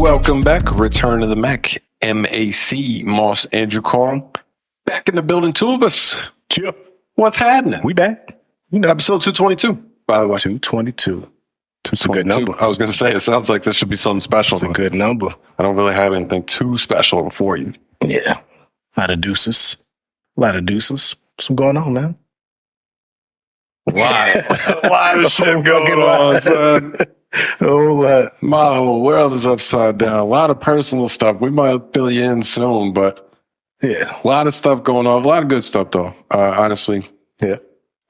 Welcome back. Return of the Mac. M.A.C. Moss, Andrew Carl. Back in the building. Two of us. Yep. What's happening? We back. Episode 222, by the way. 222. It's a good number. I was going to say, it sounds like this should be something special. It's a good number. I don't really have anything too special for you. Yeah. A lot of deuces. What's going on, man? A lot of shit going on, son. My whole world is upside down. A lot of personal stuff. We might fill you in soon, but yeah, a lot of stuff going on. A lot of good stuff, though. Honestly, yeah.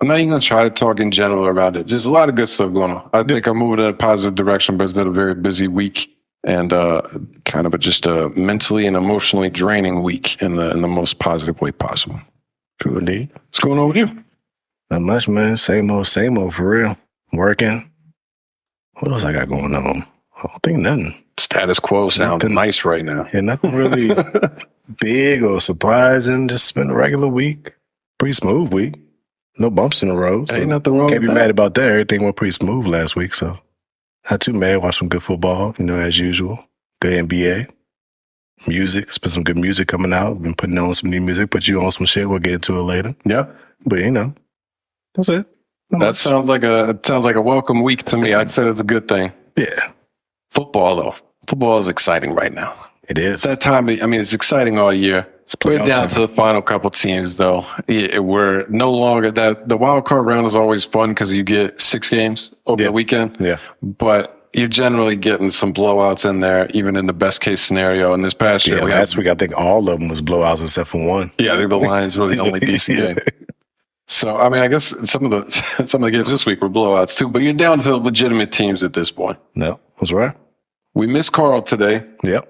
I'm not even gonna try to talk in general about it. Just a lot of good stuff going on. I think I'm moving in a positive direction, but it's been a very busy week and kind of just a mentally and emotionally draining week in the most positive way possible. True indeed. What's going on with you? Not much, man. Same old for real. Working. What else I got going on? I don't think nothing. Status quo sounds nice right now. Yeah, nothing really big or surprising. Just been a regular week. Pretty smooth week. No bumps in the road. So ain't nothing wrong can't with be that. mad about that. Everything went pretty smooth last week, so not too mad. Watched some good football, as usual. Good NBA. Music. It's been some good music coming out. Been putting on some new music. Put you on some shit. We'll get into it later. Yeah. But that's it. That sounds like a welcome week to me. I'd say it's a good thing. Yeah. Football, though. Football is exciting right now. It is. That time, it's exciting all year. We're down to the final couple teams, though. We're no longer that. The wild card round is always fun because you get 6 games over the weekend. Yeah. But you're generally getting some blowouts in there, even in the best case scenario. And this past year, last week, I think all of them was blowouts except for one. Yeah, I think the Lions were the only decent game. So, I guess some of the games this week were blowouts too, but you're down to legitimate teams at this point. No, that's right. We miss Carl today. Yep.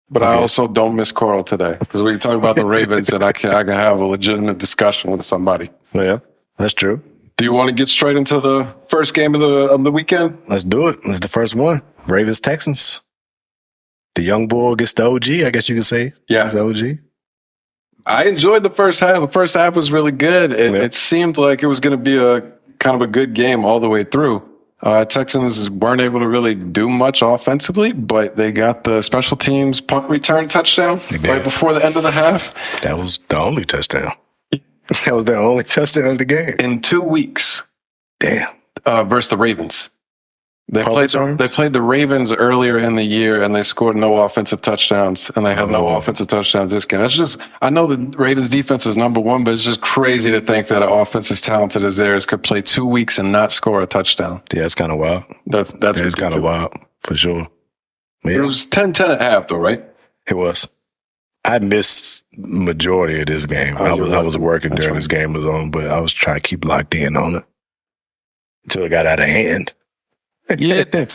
But I also don't miss Carl today because we can talk about the Ravens and I can have a legitimate discussion with somebody. Yeah, that's true. Do you want to get straight into the first game of the weekend? Let's do it. It's the first one. Ravens Texans. The young bull gets the OG, I guess you could say. Yeah. It's the OG. I enjoyed the first half. The first half was really good. It seemed like it was going to be a kind of a good game all the way through. Texans weren't able to really do much offensively, but they got the special teams punt return touchdown right before the end of the half. That was the only touchdown. That was their only touchdown of the game. In 2 weeks. Damn. Versus the Ravens. They played the Ravens earlier in the year, and they scored no offensive touchdowns, and they had no offensive touchdowns this game. It's just, I know the Ravens defense is number one, but it's just crazy to think that an offense as talented as theirs could play 2 weeks and not score a touchdown. Yeah, it's kind of wild. That's kind of wild, for sure. Yeah. It was 10-10 at half, though, right? It was. I missed majority of this game. I was working during this game was on, but I was trying to keep locked in on it until it got out of hand. Yeah, there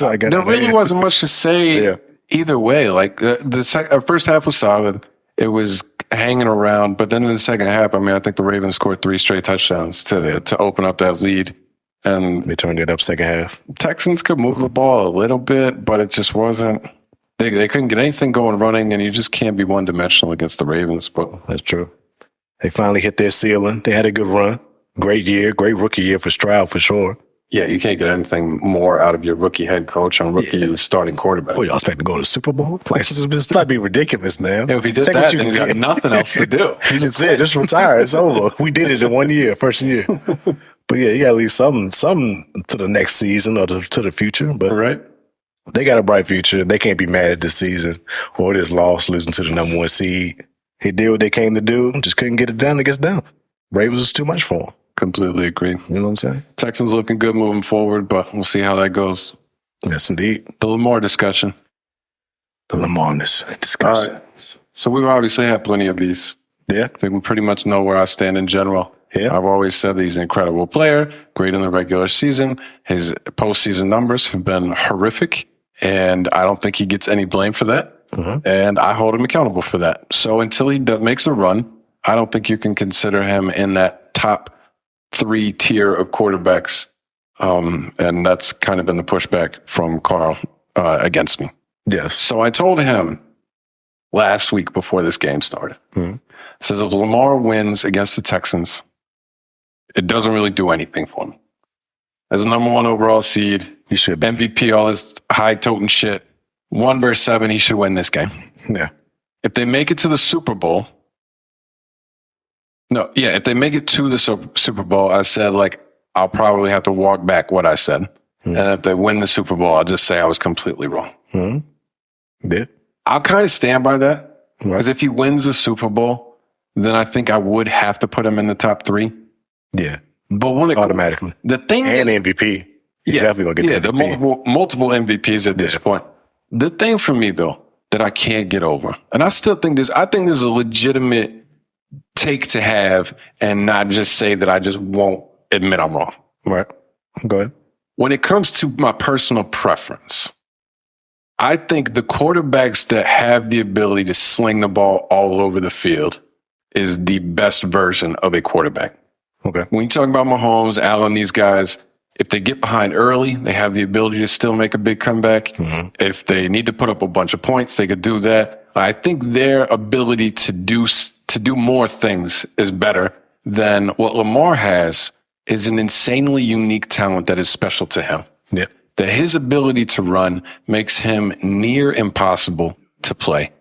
really wasn't much to say either way. Like the first half was solid. It was hanging around, but then in the second half, I think the Ravens scored 3 straight touchdowns to open up that lead. And they turned it up second half. Texans could move the ball a little bit, but it just wasn't. They couldn't get anything going running, and you just can't be one-dimensional against the Ravens. But that's true. They finally hit their ceiling. They had a good run. Great year. Great rookie year for Stroud, for sure. Yeah, you can't get anything more out of your rookie head coach and rookie starting quarterback. Oh, y'all expect to go to the Super Bowl? Like, this might be ridiculous now. Yeah, if he did that, then he's got nothing else to do. He just said, just retire. It's over. We did it in 1 year, first year. But yeah, you got at least something to the next season or to the future. But right. They got a bright future. They can't be mad at this season or this loss, losing to the number 1 seed. He did what they came to do, just couldn't get it done against them. Ravens was too much for him. Completely agree. You know what I'm saying? Texans looking good moving forward, but we'll see how that goes. Yes, indeed. The Lamar discussion. The Lamar-ness discussion. All right. So we've obviously had plenty of these. Yeah. I think we pretty much know where I stand in general. Yeah. I've always said that he's an incredible player, great in the regular season. His postseason numbers have been horrific, and I don't think he gets any blame for that. Mm-hmm. And I hold him accountable for that. So until he makes a run, I don't think you can consider him in that top 3 tier of quarterbacks. And that's kind of been the pushback from Carl against me. Yes. So I told him last week before this game started, says if Lamar wins against the Texans, it doesn't really do anything for him. As a number 1 overall seed, you should be. MVP, all this high toting shit. 1 versus 7, he should win this game. Yeah. If they make it to the Super Bowl, if they make it to the Super Bowl, I said, like, I'll probably have to walk back what I said. And if they win the Super Bowl, I'll just say I was completely wrong. Yeah. I'll kind of stand by that. Because if he wins the Super Bowl, then I think I would have to put him in the top 3. Yeah. But when it automatically. The thing and MVP. You're definitely going to get the MVP. multiple MVPs at this point. The thing for me, though, that I can't get over, and I still think this is a legitimate take to have and not just say that I just won't admit I'm wrong. Right. Go ahead. When it comes to my personal preference, I think the quarterbacks that have the ability to sling the ball all over the field is the best version of a quarterback. Okay. When you talk about Mahomes, Allen, these guys, if they get behind early, they have the ability to still make a big comeback. If they need to put up a bunch of points, they could do that. I think their ability to do more things is better than what Lamar has. Is an insanely unique talent that is special to him. Yeah. That his ability to run makes him near impossible to play.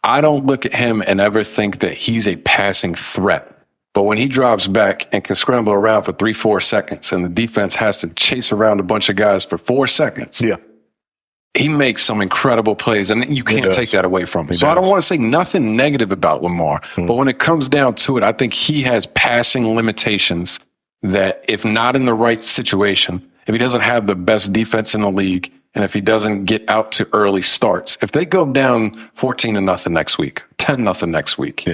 I don't look at him and ever think that he's a passing threat. But when he drops back and can scramble around for 3-4 seconds and the defense has to chase around a bunch of guys for 4 seconds, he makes some incredible plays, and you can't take that away from him. So I don't want to say nothing negative about Lamar, but when it comes down to it, I think he has passing limitations that if not in the right situation, if he doesn't have the best defense in the league, and if he doesn't get out to early starts, if they go down 14-0 next week, 10-0 next week,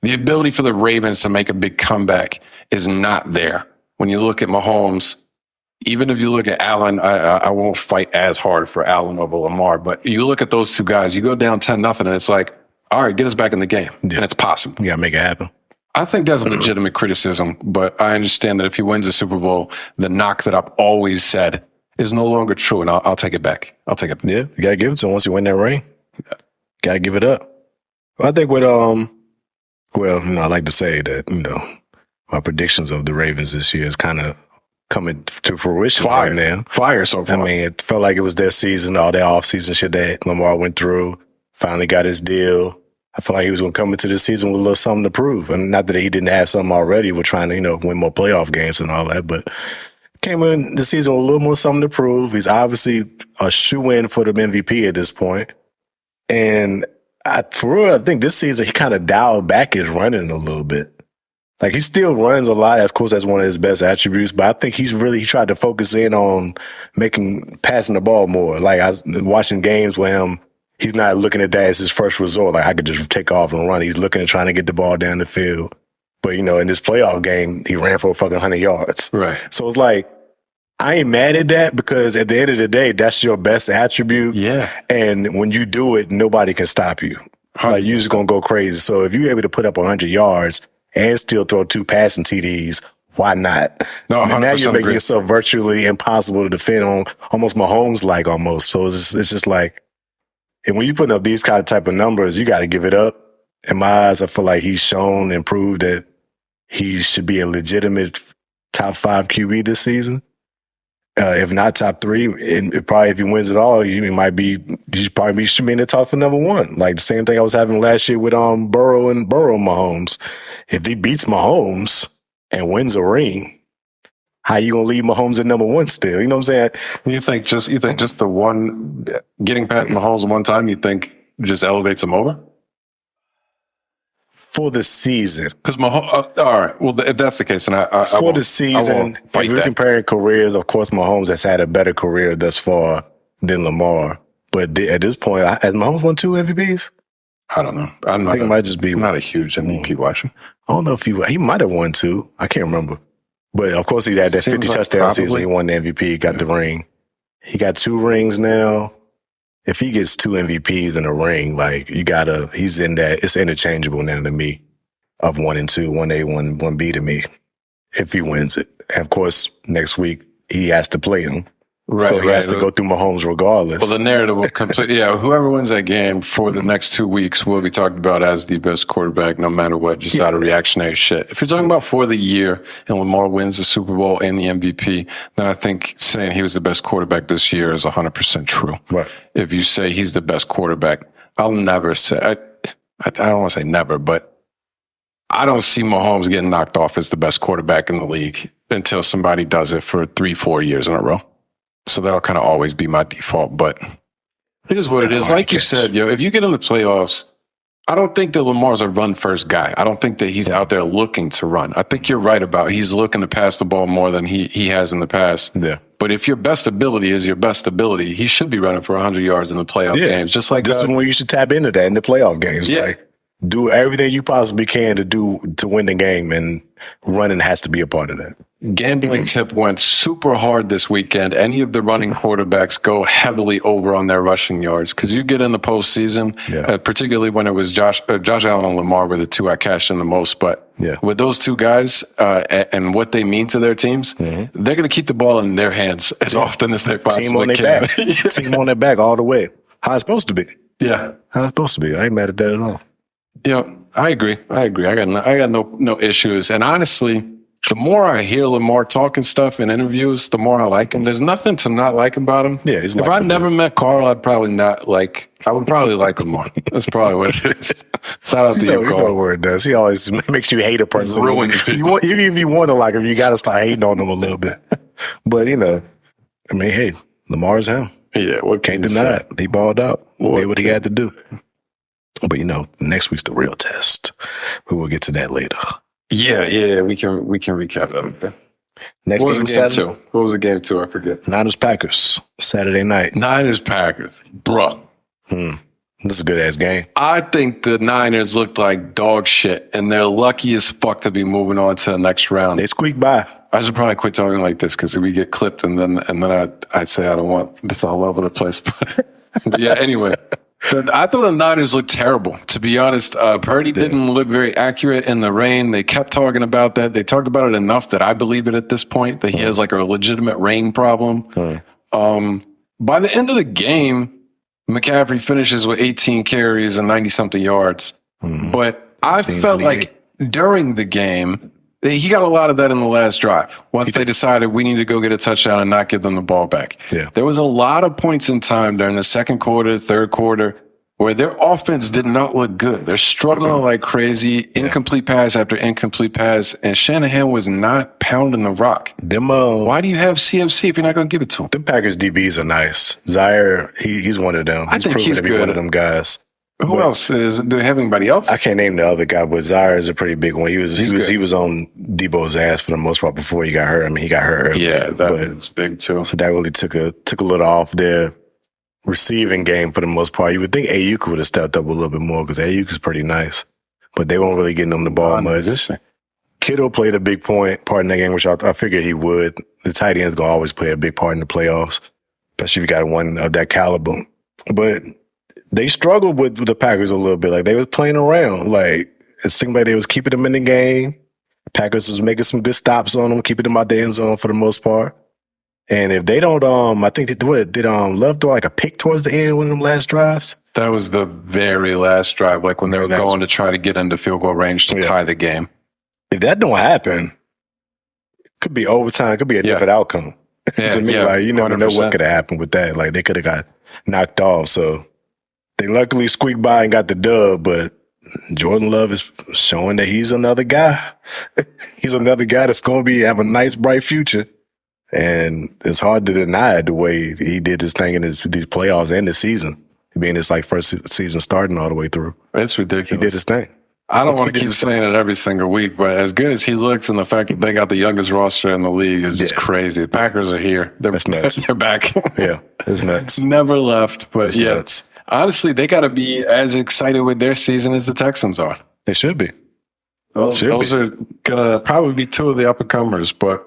the ability for the Ravens to make a big comeback is not there. When you look at Mahomes, even if you look at Allen, I won't fight as hard for Allen over Lamar, but you look at those two guys, you go down 10-0 and it's like, all right, get us back in the game. And it's possible. You got to make it happen. I think that's a legitimate criticism, but I understand that if he wins the Super Bowl, the knock that I've always said is no longer true, and I'll take it back. I'll take it back. Yeah, you got to give it to him once you win that ring. Got to give it up. Well, I think with, I like to say that, my predictions of the Ravens this year is kind of coming to fruition right now. Fire so far. I mean, it felt like it was their season, all that offseason shit that Lamar went through, finally got his deal. I felt like he was going to come into this season with a little something to prove. And not that he didn't have something already. We're trying to, win more playoff games and all that. But came in the season with a little more something to prove. He's obviously a shoe-in for the MVP at this point. And for real, I think this season he kind of dialed back his running a little bit. Like, he still runs a lot. Of course, that's one of his best attributes. But I think he tried to focus in on passing the ball more. Like, I was watching games with him. He's not looking at that as his first resort. Like, I could just take off and run. He's looking at trying to get the ball down the field. But, in this playoff game, he ran for fucking 100 yards. Right. So it's like, I ain't mad at that because at the end of the day, that's your best attribute. Yeah. And when you do it, nobody can stop you. Like, you're just going to go crazy. So if you're able to put up 100 yards and still throw 2 passing TDs, why not? No, and now you're making agree. yourself virtually impossible to defend on almost Mahomes-like almost. So it's just like, and when you put up these kind of type of numbers, you got to give it up. In my eyes, I feel like he's shown and proved that he should be a legitimate top 5 QB this season. If not top 3, and probably if he wins it all, he should be in the top for number 1. Like the same thing I was having last year with Burrow Mahomes. If he beats Mahomes and wins a ring, how you gonna leave Mahomes at number 1 still? You know what I'm saying? You think just the one getting past Mahomes one time, you think just elevates him over? For the season. Because Mahomes, all right. Well, if that's the case, and for the season, if we're comparing careers, of course, Mahomes has had a better career thus far than Lamar. But at this point, has Mahomes won 2 MVPs? I don't know. I think it might just be not a huge MVP watcher. I don't know if he might have won 2. I can't remember. But of course, he had that 50 touchdown season. He won the MVP, got the ring. He got 2 rings now. If he gets 2 MVPs in a ring, like he's in that. It's interchangeable now to me of 1 and 2, 1A, 1B to me. If he wins it, and of course, next week he has to play him. So he has to go through Mahomes regardless. Well, the narrative will completely, whoever wins that game for the next 2 weeks will be talked about as the best quarterback, no matter what, just out of reactionary shit. If you're talking about for the year and Lamar wins the Super Bowl and the MVP, then I think saying he was the best quarterback this year is 100% true. Right. If you say he's the best quarterback, I'll never say, I don't want to say never, but I don't see Mahomes getting knocked off as the best quarterback in the league until somebody does it for 3-4 years in a row. So that'll kind of always be my default, but it is what it is. Like you said, if you get in the playoffs, I don't think that Lamar's a run first guy. I don't think that he's out there looking to run. I think you're right about he's looking to pass the ball more than he has in the past. Yeah. But if your best ability is your best ability, he should be running for 100 yards in the playoff games. Just like this is when you should tap into that in the playoff games. Yeah. Like, do everything you possibly can to win the game, and running has to be a part of that. Gambling tip went super hard this weekend. Any of the running quarterbacks go heavily over on their rushing yards because you get in the postseason, particularly when it was Josh Allen and Lamar were the two I cashed in the most. But with those two guys and what they mean to their teams, they're going to keep the ball in their hands as often as they possibly can. Team on their back all the way. How it's supposed to be. Yeah, how it's supposed to be. I ain't mad at that at all. Yeah, I agree. I got no issues. And honestly, the more I hear Lamar talking stuff in interviews, the more I like him. There's nothing to not like about him. Yeah, he's if I never met Carl, I would probably like Lamar. That's probably what it is. Shout out to you, Carl. You know what it does. He always makes you hate a person. Ruin people. Even if you want to like him, you got to start hating on him a little bit. But, I mean, hey, Lamar's him. Yeah, what can't deny it. He balled out. Did what he had to do. But next week's the real test. We will get to that later. Yeah, we can recap that. Next what was game 2? What was the game 2? I forget. Niners Packers Saturday night. Niners Packers, bruh. This is a good ass game. I think the Niners looked like dog shit, and they're lucky as fuck to be moving on to the next round. They squeaked by. I should probably quit talking like this because we get clipped, and then I'd say I don't want this all over the place. But yeah, anyway. I thought the Niners looked terrible, to be honest. Purdy didn't look very accurate in the rain. They kept talking about that. They talked about it enough that I believe it at this point, that he has like a legitimate rain problem. By the end of the game, McCaffrey finishes with 18 carries and 90-something yards. But I felt like during the game, he got a lot of that in the last drive. Once they decided we need to go get a touchdown and not give them the ball back. Yeah. There was a lot of points in time during the second quarter, third quarter, where their offense did not look good. They're struggling like crazy, incomplete pass after incomplete pass, and Shanahan was not pounding the rock. Why do you have CMC if you're not going to give it to him? The Packers DBs are nice. Zaire, he's one of them. I think he's good. One of them guys. Who else do they have anybody else? I can't name the other guy, but Zaire is a pretty big one. He was on Debo's ass for the most part before he got hurt. I mean, he got hurt early. Yeah, that was big too. So that really took a little off their receiving game for the most part. You would think Ayuk would have stepped up a little bit more because Ayuk is pretty nice, but they weren't really getting him the ball much. Kittle played a big part in that game, which I figured he would. The tight end's gonna always play a big part in the playoffs, especially if you got one of that caliber. But they struggled with the Packers a little bit. Like, they was playing around. Like, it seemed like they was keeping them in the game. The Packers was making some good stops on them, keeping them out the end zone for the most part. And if they don't, I think did Love throw like a pick towards the end one of them last drives? That was the very last drive, like when they were going to try to get into field goal range to tie the game. If that don't happen, it could be overtime. It could be a different outcome. To me, like, you never know what could have happened with that. Like, they could have got knocked off. So they luckily squeaked by and got the dub, but Jordan Love is showing that he's another guy. He's another guy that's going to have a nice, bright future. And it's hard to deny the way he did his thing in these playoffs and this season. Being his first season starting all the way through. It's ridiculous. He did his thing. I don't want to keep saying it every single week, but as good as he looks and the fact that they got the youngest roster in the league is just crazy. The Packers are here. That's nuts. They're back. Yeah, it's nuts. Never left, but it's nuts. Honestly, they got to be as excited with their season as the Texans are. They should be. Those are going to probably be two of the up-and-comers, but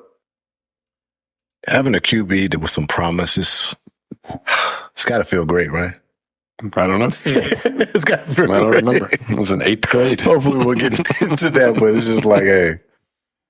having a QB that with some promises, it's got to feel great, right? I don't know. It's got to feel I don't remember. It was in 8th grade. Hopefully we'll get into that, but it's just like, hey,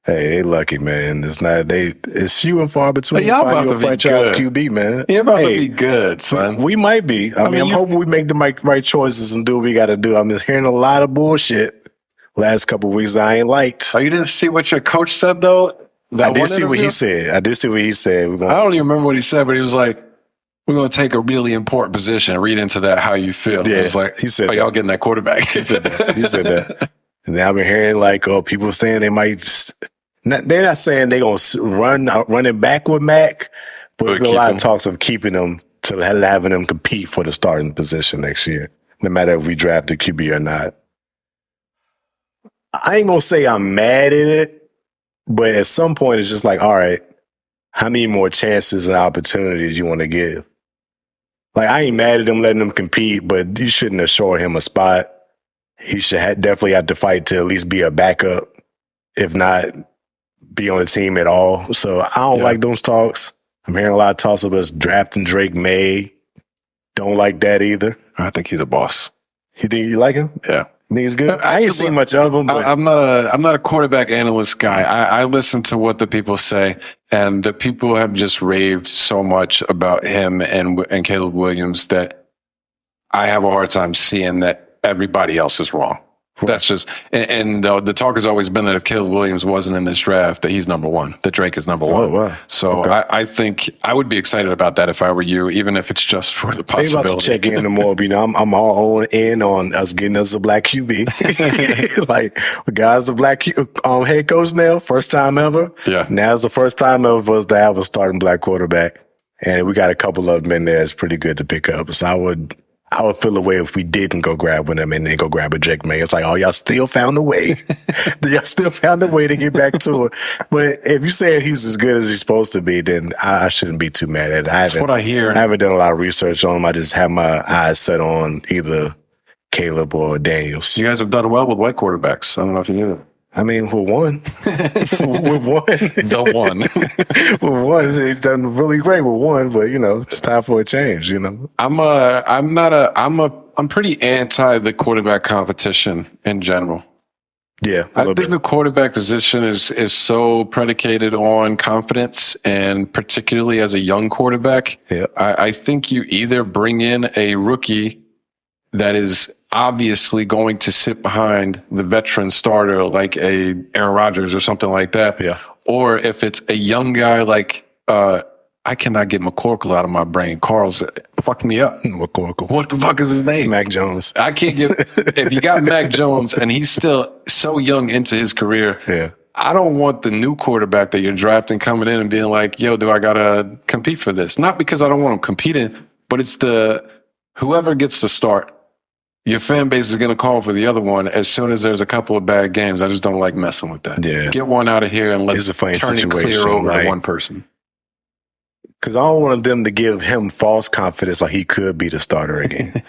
Hey, they lucky, man. It's few and far between Y'all finding about a to be franchise good. QB, man. You're about to be good, son. We might be. I mean, I'm hoping we make the right choices and do what we got to do. I'm just hearing a lot of bullshit last couple of weeks that I ain't liked. Oh, you didn't see what your coach said, though? I did see what he said. I don't even remember what he said, but he was like, we're going to take a really important position and read into that how you feel. Yeah, it was like, he said, y'all getting that quarterback. He said that. And then I've been hearing like, people saying they might. They're not saying they're going to running back with Mac, but there's been a lot of talks of keeping them to having them compete for the starting position next year, no matter if we draft a QB or not. I ain't going to say I'm mad at it, but at some point it's just like, all right, how many more chances and opportunities you want to give? Like, I ain't mad at them letting them compete, but you shouldn't assure him a spot. He should definitely have to fight to at least be a backup, if not be on the team at all. So I don't like those talks. I'm hearing a lot of talks of us drafting Drake May. Don't like that either. I think he's a boss. You think you like him? Yeah. You think he's good? I ain't seen much of him. But I'm not a quarterback analyst guy. I listen to what the people say, and the people have just raved so much about him and Caleb Williams that I have a hard time seeing that everybody else is wrong. That's just, and the talk has always been that if Caleb Williams wasn't in this draft, that he's number one, that Drake is number one. Oh, wow. So okay. I think I would be excited about that if I were you, even if it's just for the possibility. Maybe about to check in more. You know, I'm all in on us getting us a black QB. Like, guys, the black head coach now, first time ever. Yeah. Now it's the first time ever for us to have a starting black quarterback, and we got a couple of them in there. It's pretty good to pick up. So I would feel a way if we didn't go grab one of them and then go grab a Drake May. It's like, oh, y'all still found a way. Y'all still found a way to get back to it. But if you say he's as good as he's supposed to be, then I shouldn't be too mad at it. That's what I hear. I haven't done a lot of research on him. I just have my eyes set on either Caleb or Daniels. You guys have done well with white quarterbacks. I don't know if you knew that. I mean, with one. With one. The one. With one. He's done really great with one, but, you know, it's time for a change, you know. I'm pretty anti the quarterback competition in general. Yeah. I think the quarterback position is so predicated on confidence, and particularly as a young quarterback. Yeah. I think you either bring in a rookie that is obviously going to sit behind the veteran starter like a Aaron Rodgers or something like that. Yeah. Or if it's a young guy like, I cannot get McCorkle out of my brain. Carl's fucking me up. McCorkle. What the fuck is his name? Mac Jones. I can't get, if you got Mac Jones and he's still so young into his career. Yeah. I don't want the new quarterback that you're drafting coming in and being like, yo, do I got to compete for this? Not because I don't want him competing, but it's whoever gets to start. Your fan base is going to call for the other one as soon as there's a couple of bad games. I just don't like messing with that. Yeah. Get one out of here and let's turn it clear over to one person. Because I don't want them to give him false confidence like he could be the starter again.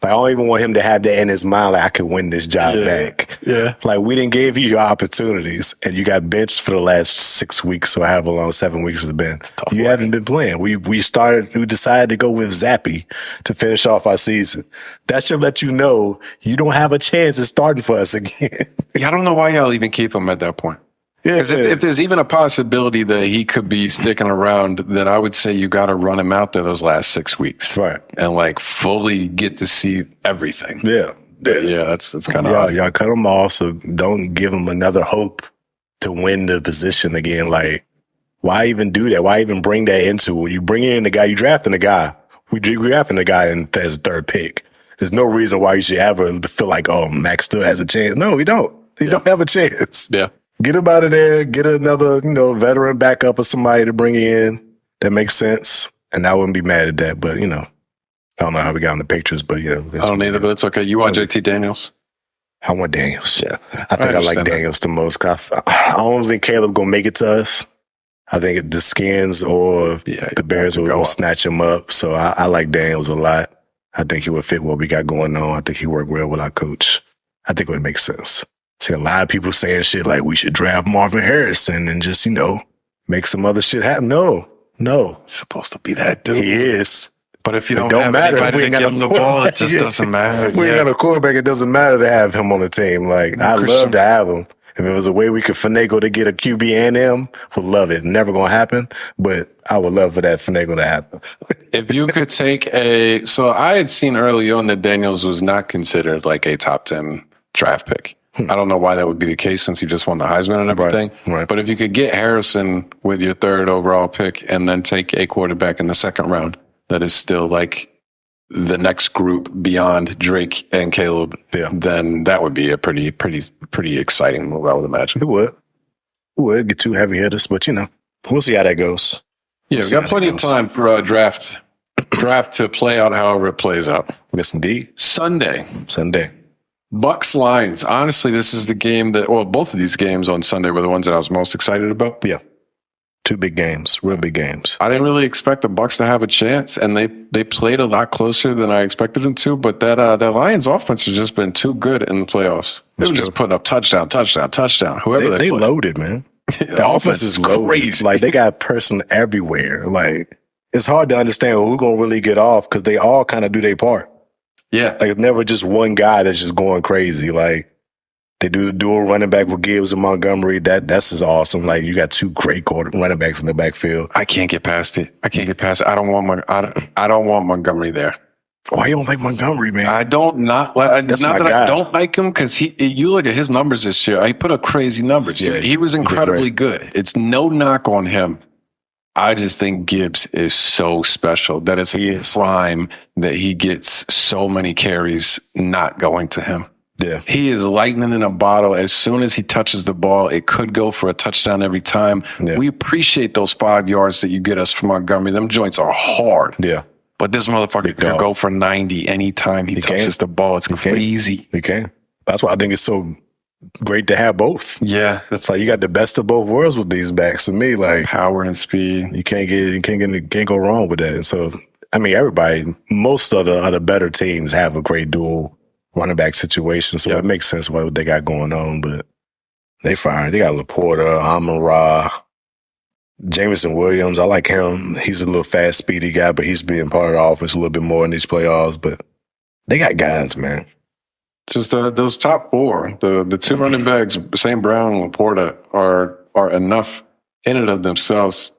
Like, I don't even want him to have that in his mind, like, I could win this job back. Yeah. Like, we didn't give you your opportunities, and you got benched for the last 6 weeks, or however long 7 weeks has been. You haven't been playing. We decided to go with Zappy to finish off our season. That should let you know you don't have a chance at starting for us again. Yeah, I don't know why y'all even keep him at that point. Yeah, because if there's even a possibility that he could be sticking around, then I would say you got to run him out there those last 6 weeks, right? And like fully get to see everything. Yeah, that's kind of y'all cut him off, so don't give him another hope to win the position again. Like, why even do that? Why even bring that into it? You bring in the guy, you drafting the guy. We drafting the guy as a third pick. There's no reason why you should ever feel like, oh, Max still has a chance. No, he don't. He don't have a chance. Yeah. Get him out of there. Get another, veteran backup or somebody to bring in that makes sense. And I wouldn't be mad at that. But, I don't know how we got in the pictures, but yeah. I don't either, but it's okay. You want JT Daniels? I want Daniels. Yeah. I think I like Daniels the most. I don't think Caleb going to make it to us. I think the Skins or the Bears will snatch him up. So I like Daniels a lot. I think he would fit what we got going on. I think he worked well with our coach. I think it would make sense. See a lot of people saying shit like we should draft Marvin Harrison and just, make some other shit happen. No. He's supposed to be that dude. He is. But if you don't have anybody to give him the ball, it just doesn't matter. If we ain't got a quarterback, it doesn't matter to have him on the team. Like, I love to have him. If it was a way we could finagle to get a QB and him, would love it. Never gonna happen, but I would love for that finagle to happen. If you could take so I had seen early on that Daniels was not considered like a top 10 draft pick. I don't know why that would be the case since he just won the Heisman and everything. Right. But if you could get Harrison with your 3rd overall pick and then take a quarterback in the 2nd round, that is still like the next group beyond Drake and Caleb, then that would be a pretty exciting move, I would imagine. It would get 2 heavy hitters, but we'll see how that goes. Yeah, we got plenty of time for draft to play out however it plays out. Yes, indeed. Sunday. Bucks Lions. Honestly, this is the game both of these games on Sunday were the ones that I was most excited about. Yeah. 2 big games, real big games. I didn't really expect the Bucks to have a chance, and they played a lot closer than I expected them to. But that Lions offense has just been too good in the playoffs. They were just putting up touchdown. Whoever they loaded, man. The offense is crazy. Like they got person everywhere. Like it's hard to understand who's gonna really get off because they all kind of do their part. Yeah, like it's never just one guy that's just going crazy. Like they do the dual running back with Gibbs and Montgomery. That's just awesome. Like you got 2 great running backs in the backfield. I can't get past it. I don't want Montgomery there. Why you don't like Montgomery, man? I don't I don't like him because you look at his numbers this year. He put up crazy numbers. Yeah, he was incredibly good. It's no knock on him. I just think Gibbs is so special that it's a crime that he gets so many carries not going to him. Yeah. He is lightning in a bottle. As soon as he touches the ball, it could go for a touchdown every time. Yeah. We appreciate those 5 yards that you get us from Montgomery. Them joints are hard. Yeah. But this motherfucker could go for 90 anytime he touches the ball. It's crazy. He can. That's why I think it's so great to have both. Yeah. That's like you got the best of both worlds with these backs. To me, like power and speed. You can't go wrong with that. And so I mean most of the better teams have a great dual running back situation. So it makes sense what they got going on. But they fine. They got Laporta, Amon-Ra, Jameson Williams. I like him. He's a little fast, speedy guy, but he's being part of the offense a little bit more in these playoffs. But they got guys, man. Just those top 4, the 2 running backs, St. Brown and Laporta, are enough in and of themselves.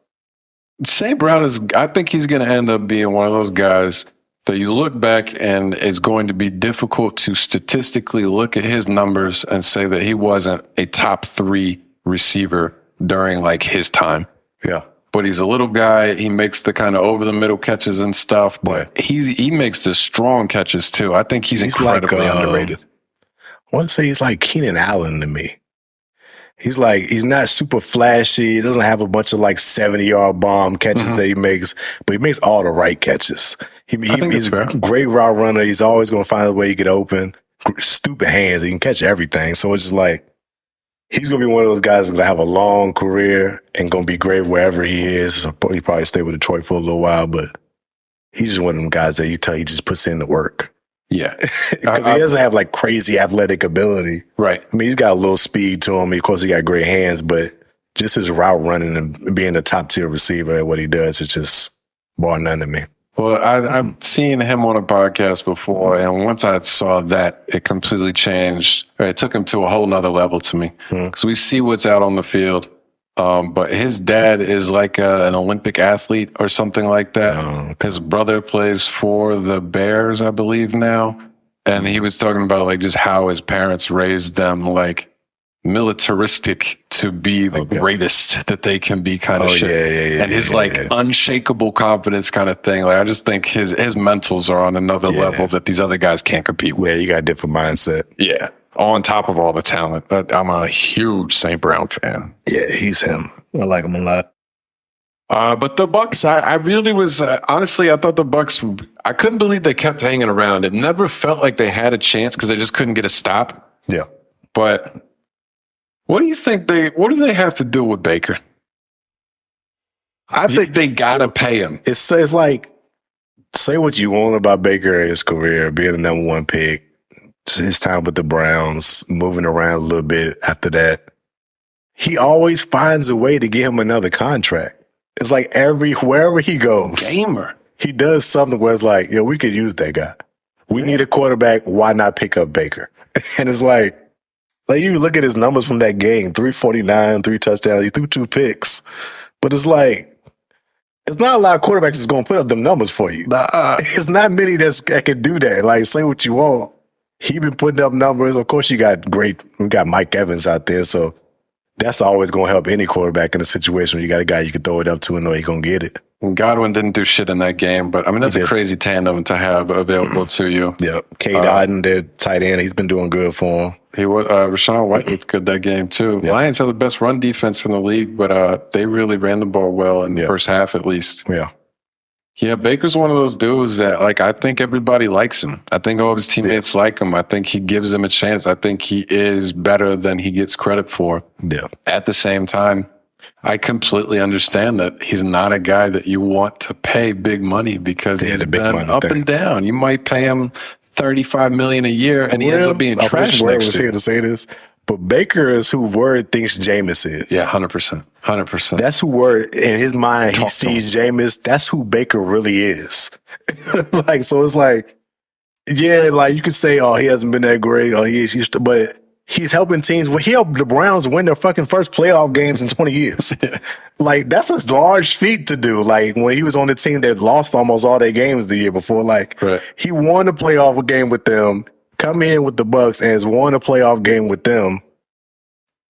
St. Brown I think he's going to end up being one of those guys that you look back and it's going to be difficult to statistically look at his numbers and say that he wasn't a top 3 receiver during like his time. Yeah. But he's a little guy. He makes the kind of over the middle catches and stuff, but he makes the strong catches too. I think he's incredibly underrated. I want to say he's like Keenan Allen to me. He's not super flashy. He doesn't have a bunch of like 70-yard bomb catches that he makes, but he makes all the right catches. He's a great route runner. He's always going to find a way to get open. Stupid hands. He can catch everything. So it's just like, he's going to be one of those guys that's going to have a long career and going to be great wherever he is. He probably stay with Detroit for a little while, but he's just one of them guys that you tell he just puts in the work. Yeah. Because he doesn't have like crazy athletic ability. Right. I mean, he's got a little speed to him. Of course, he got great hands, but just his route running and being a top tier receiver at what he does is just bar none to me. Well, I've seen him on a podcast before, and once I saw that, it completely changed. It took him to a whole nother level to me. Because we see what's out on the field. But his dad is like an Olympic athlete or something like that. His brother plays for the Bears, I believe now. And he was talking about like just how his parents raised them like militaristic to be the greatest that they can be kind of shit. Yeah, and his unshakable confidence kind of thing. Like I just think his mentals are on another level that these other guys can't compete with. Yeah, you got a different mindset. Yeah. On top of all the talent. I'm a huge St. Brown fan. Yeah, he's him. I like him a lot. But the Bucks, I really was, honestly, I thought the Bucks, I couldn't believe they kept hanging around. It never felt like they had a chance because they just couldn't get a stop. Yeah. But what do you think what do they have to do with Baker? I think they got to pay him. It's like, say what you want about Baker and his career, being the number 1 pick, his time with the Browns, moving around a little bit after that. He always finds a way to get him another contract. It's like wherever he goes, gamer. He does something where it's like, we could use that guy. We need a quarterback. Why not pick up Baker? And it's like, Like, you look at his numbers from that game, 349, 3 touchdowns. He threw 2 picks. But it's like, it's not a lot of quarterbacks that's going to put up them numbers for you. It's not many that can do that. Like, say what you want. He been putting up numbers. Of course, we got Mike Evans out there, so that's always going to help any quarterback in a situation where you got a guy you can throw it up to and know he's going to get it. Godwin didn't do shit in that game, but I mean, that's a crazy tandem to have available to you. Yeah. KAT, their tight end, he's been doing good for him. He was, Rashawn White looked good that game too. Yeah. Lions have the best run defense in the league, but they really ran the ball well in the first half at least. Yeah. Yeah, Baker's one of those dudes that, like, I think everybody likes him. I think all of his teammates like him. I think he gives them a chance. I think he is better than he gets credit for. Yeah. At the same time, I completely understand that he's not a guy that you want to pay big money because he's been up and down. You might pay him $35 million a year, and he ends up being trash next year. Was here to say this, but Baker is who Word thinks Jameis is. Yeah, 100%. 100%. That's who Word, in his mind, he sees Jameis. That's who Baker really is. Like, so it's like, yeah, like you could say, oh, he hasn't been that great, or but he's helping teams. Well, he helped the Browns win their fucking first playoff games in 20 years. Like, that's a large feat to do. Like, when he was on the team that lost almost all their games the year before, like, he won a playoff game with them, come in with the Bucks, and has won a playoff game with them.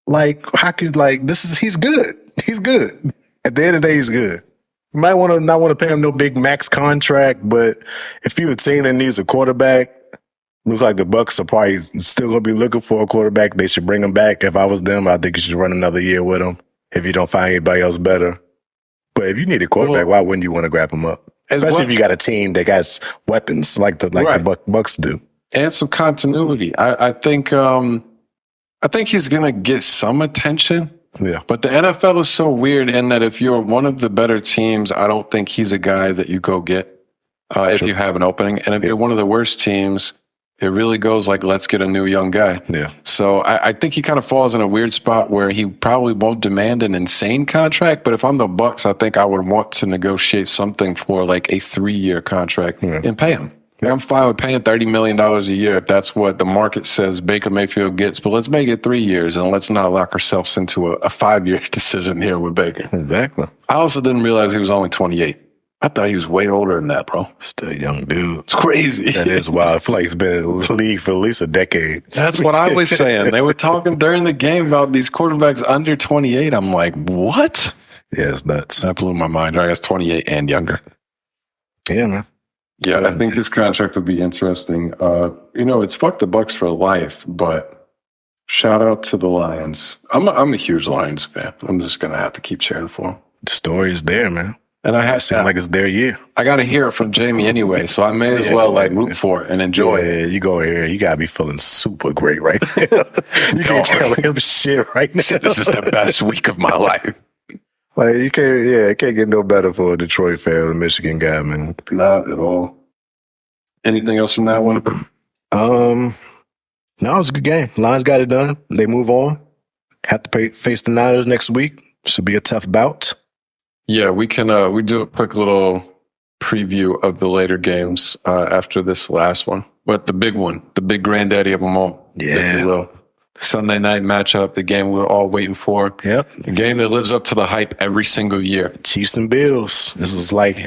Like, how could, like, he's good. He's good. At the end of the day, he's good. You might not want to pay him no big max contract, but if you're a team that needs a quarterback, looks like the Bucks are probably still going to be looking for a quarterback. They should bring him back. If I was them, I think you should run another year with him if you don't find anybody else better. But if you need a quarterback, why wouldn't you want to grab him up? Especially if you got a team that has weapons like the Bucks do. And some continuity. I think he's going to get some attention. Yeah. But the NFL is so weird in that if you're one of the better teams, I don't think he's a guy that you go get if you have an opening. And if you're one of the worst teams, it really goes like, let's get a new young guy. Yeah. So I think he kind of falls in a weird spot where he probably won't demand an insane contract. But if I'm the Bucks, I think I would want to negotiate something for like a 3-year contract and pay him. I'm fine with paying $30 million a year if that's what the market says Baker Mayfield gets, but let's make it 3 years and let's not lock ourselves into a 5-year decision here with Baker. Exactly. I also didn't realize he was only 28. I thought he was way older than that, bro. Still a young dude. It's crazy. That is wild. I feel like he's been in the league for at least a decade. That's what I was saying. They were talking during the game about these quarterbacks under 28. I'm like, what? Yeah, it's nuts. That blew my mind. I guess 28 and younger. Yeah, man. Yeah, I think his contract would be interesting. It's fuck the Bucks for life, but shout out to the Lions. I'm a huge Lions fan. I'm just gonna have to keep cheering for them. The story is there, man. And I have seems like it's their year. I got to hear it from Jamie anyway, so I may as well root for it and enjoy it. Yeah, you go here, you gotta be feeling super great right now. You can't tell him shit right now. This is the best week of my life. Like, it can't get no better for a Detroit fan or a Michigan guy, man. Not at all. Anything else from that one? No, it was a good game. Lions got it done. They move on. Have to face the Niners next week. Should be a tough bout. Yeah, we can. We do a quick little preview of the later games after this last one, but the big one, the big granddaddy of them all. Yeah. Sunday night matchup, the game we're all waiting for. Yep. The game that lives up to the hype every single year. Chiefs and Bills. This is like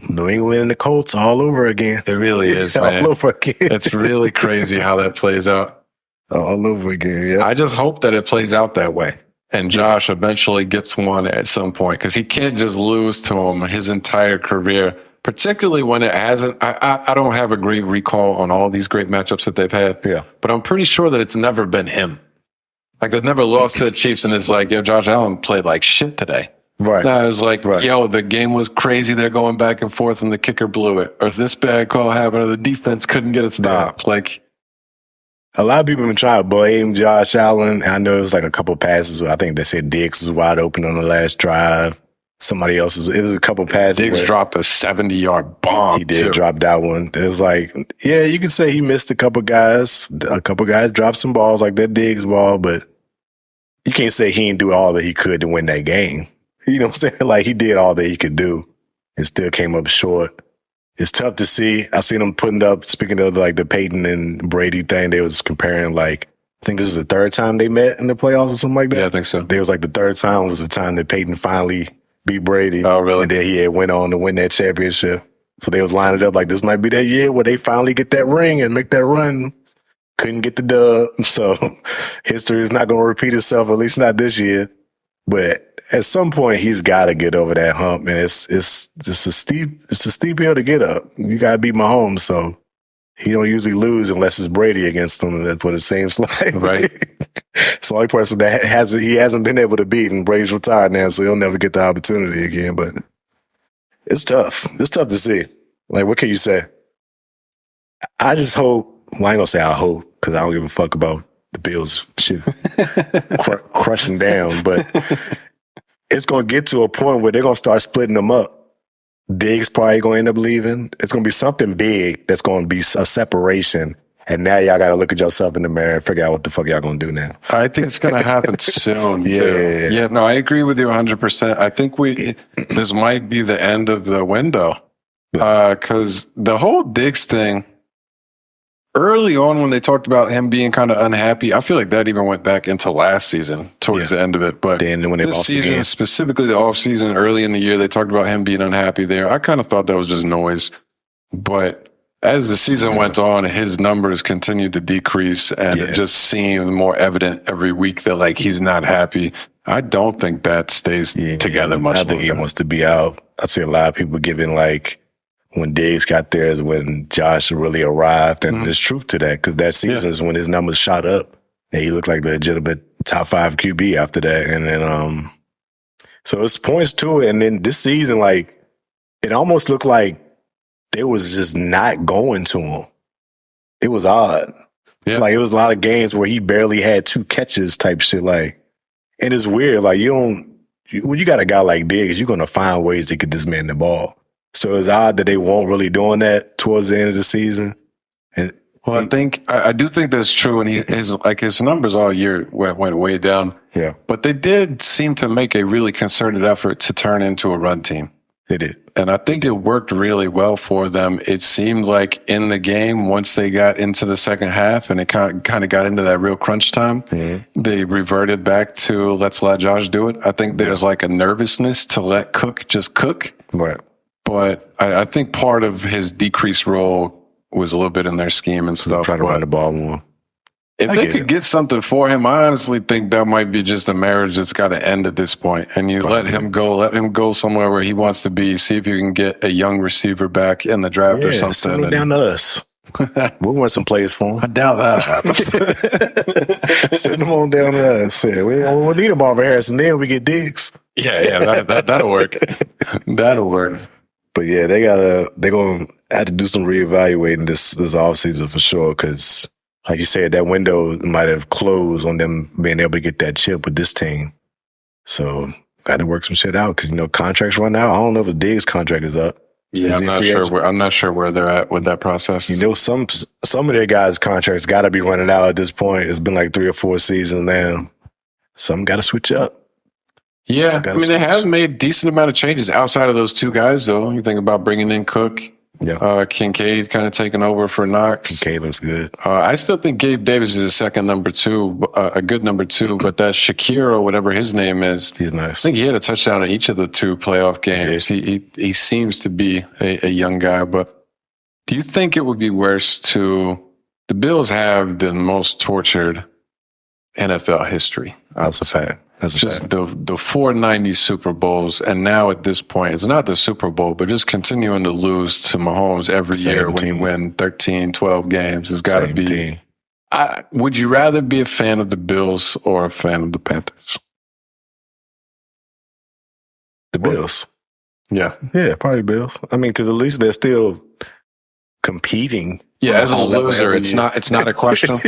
New England and the Colts all over again. It really is, man. All over again. It's really crazy how that plays out. All over again, yeah. I just hope that it plays out that way. And Josh eventually gets one at some point because he can't just lose to him his entire career, particularly when it hasn't. I don't have a great recall on all these great matchups that they've had. Yeah. But I'm pretty sure that it's never been him. Like, they've never lost to the Chiefs and it's like, yo, Josh Allen played like shit today. Right. No, it was like, yo, the game was crazy. They're going back and forth and the kicker blew it. Or this bad call happened or the defense couldn't get a stop. Like, a lot of people have been trying to blame Josh Allen. I know it was like a couple passes. I think they said Diggs was wide open on the last drive. Somebody else's. It was a couple passes. Diggs dropped a 70-yard bomb. He did drop that one. It was like, yeah, you could say he missed a couple guys. A couple guys dropped some balls like that Diggs ball, but you can't say he didn't do all that he could to win that game. You know what I'm saying? Like, he did all that he could do and still came up short. It's tough to see. I seen them putting up, speaking of like the Peyton and Brady thing, they was comparing like I think this is the third time they met in the playoffs or something like that. Yeah, I think so. It was like the third time was the time that Peyton finally beat Brady. Oh, really? And then he had went on to win that championship. So they was lining it up like this might be that year where they finally get that ring and make that run. Couldn't get the dub. So history is not going to repeat itself, at least not this year. But at some point, he's got to get over that hump, man. It's a steep hill to get up. You got to beat Mahomes, so he don't usually lose unless it's Brady against him. That's what it seems like. Right. It's the only person that he hasn't been able to beat, and Brady's retired now, so he'll never get the opportunity again. But it's tough. It's tough to see. Like, what can you say? I just hope. Well, I ain't gonna say I hope because I don't give a fuck about the Bills shit crushing down, but it's gonna get to a point where they're gonna start splitting them up. Diggs probably gonna end up leaving. It's gonna be something big that's gonna be a separation. And now y'all gotta look at yourself in the mirror and figure out what the fuck y'all gonna do now. I think it's gonna happen soon. Yeah. No, I agree with you 100%. I think this might be the end of the window because the whole Diggs thing. Early on, when they talked about him being kind of unhappy, I feel like that even went back into last season towards the end of it. But then when this season, specifically the offseason, early in the year, they talked about him being unhappy there. I kind of thought that was just noise. But as the season went on, his numbers continued to decrease, and it just seemed more evident every week that like he's not happy. I don't think that stays together much longer. I think he wants to be out. I see a lot of people giving like, when Diggs got there is when Josh really arrived. And there's truth to that because that season is when his numbers shot up. And he looked like the legitimate top 5 QB after that. And then, so it's points to it. And then this season, like, it almost looked like they was just not going to him. It was odd. Yeah. Like, it was a lot of games where he barely had 2 catches type shit. Like, and it's weird. Like, when you got a guy like Diggs, you're going to find ways to get this man the ball. So it's odd that they weren't really doing that towards the end of the season. And I do think that's true. And his numbers all year went way down. Yeah. But they did seem to make a really concerted effort to turn into a run team. They did. And I think it worked really well for them. It seemed like in the game, once they got into the second half and it kind of got into that real crunch time, they reverted back to let's let Josh do it. I think there's like a nervousness to let Cook just cook. Right. But I think part of his decreased role was a little bit in their scheme and stuff. Try to run the ball more. If they could get something for him, I honestly think that might be just a marriage that's got to end at this point. And you let him go somewhere where he wants to be. See if you can get a young receiver back in the draft or something. Send him down to us. We'll run some plays for him. I doubt that. Send him on down to us. Yeah, we'll need a Marvin Harrison. Then we get Diggs. That'll work. That'll work. But yeah, they're going to have to do some reevaluating this offseason for sure. Because, like you said, that window might have closed on them being able to get that chip with this team. So, got to work some shit out because, contracts run out. I don't know if the Diggs contract is up. Yeah, I'm not sure where they're at with that process. Some of their guys' contracts got to be running out at this point. It's been like 3 or 4 seasons now. Some got to switch up. Yeah, they have made decent amount of changes outside of those 2 guys, though. You think about bringing in Cook, Kincaid kind of taking over for Knox. Kincaid looks good. I still think Gabe Davis is a second number 2, a good number 2, but that Shakir or whatever his name is, he's nice. I think he had a touchdown in each of the 2 playoff games. Yeah. He seems to be a young guy, but do you think it would be worse the Bills have the most tortured NFL history? That's a fact. That's just the 490 Super Bowls, and now at this point, it's not the Super Bowl, but just continuing to lose to Mahomes every year when you win 13, 12 games has got to be. Would you rather be a fan of the Bills or a fan of the Panthers? The Bills. Yeah, probably Bills. I mean, because at least they're still competing. Yeah, as a loser, it's not a question.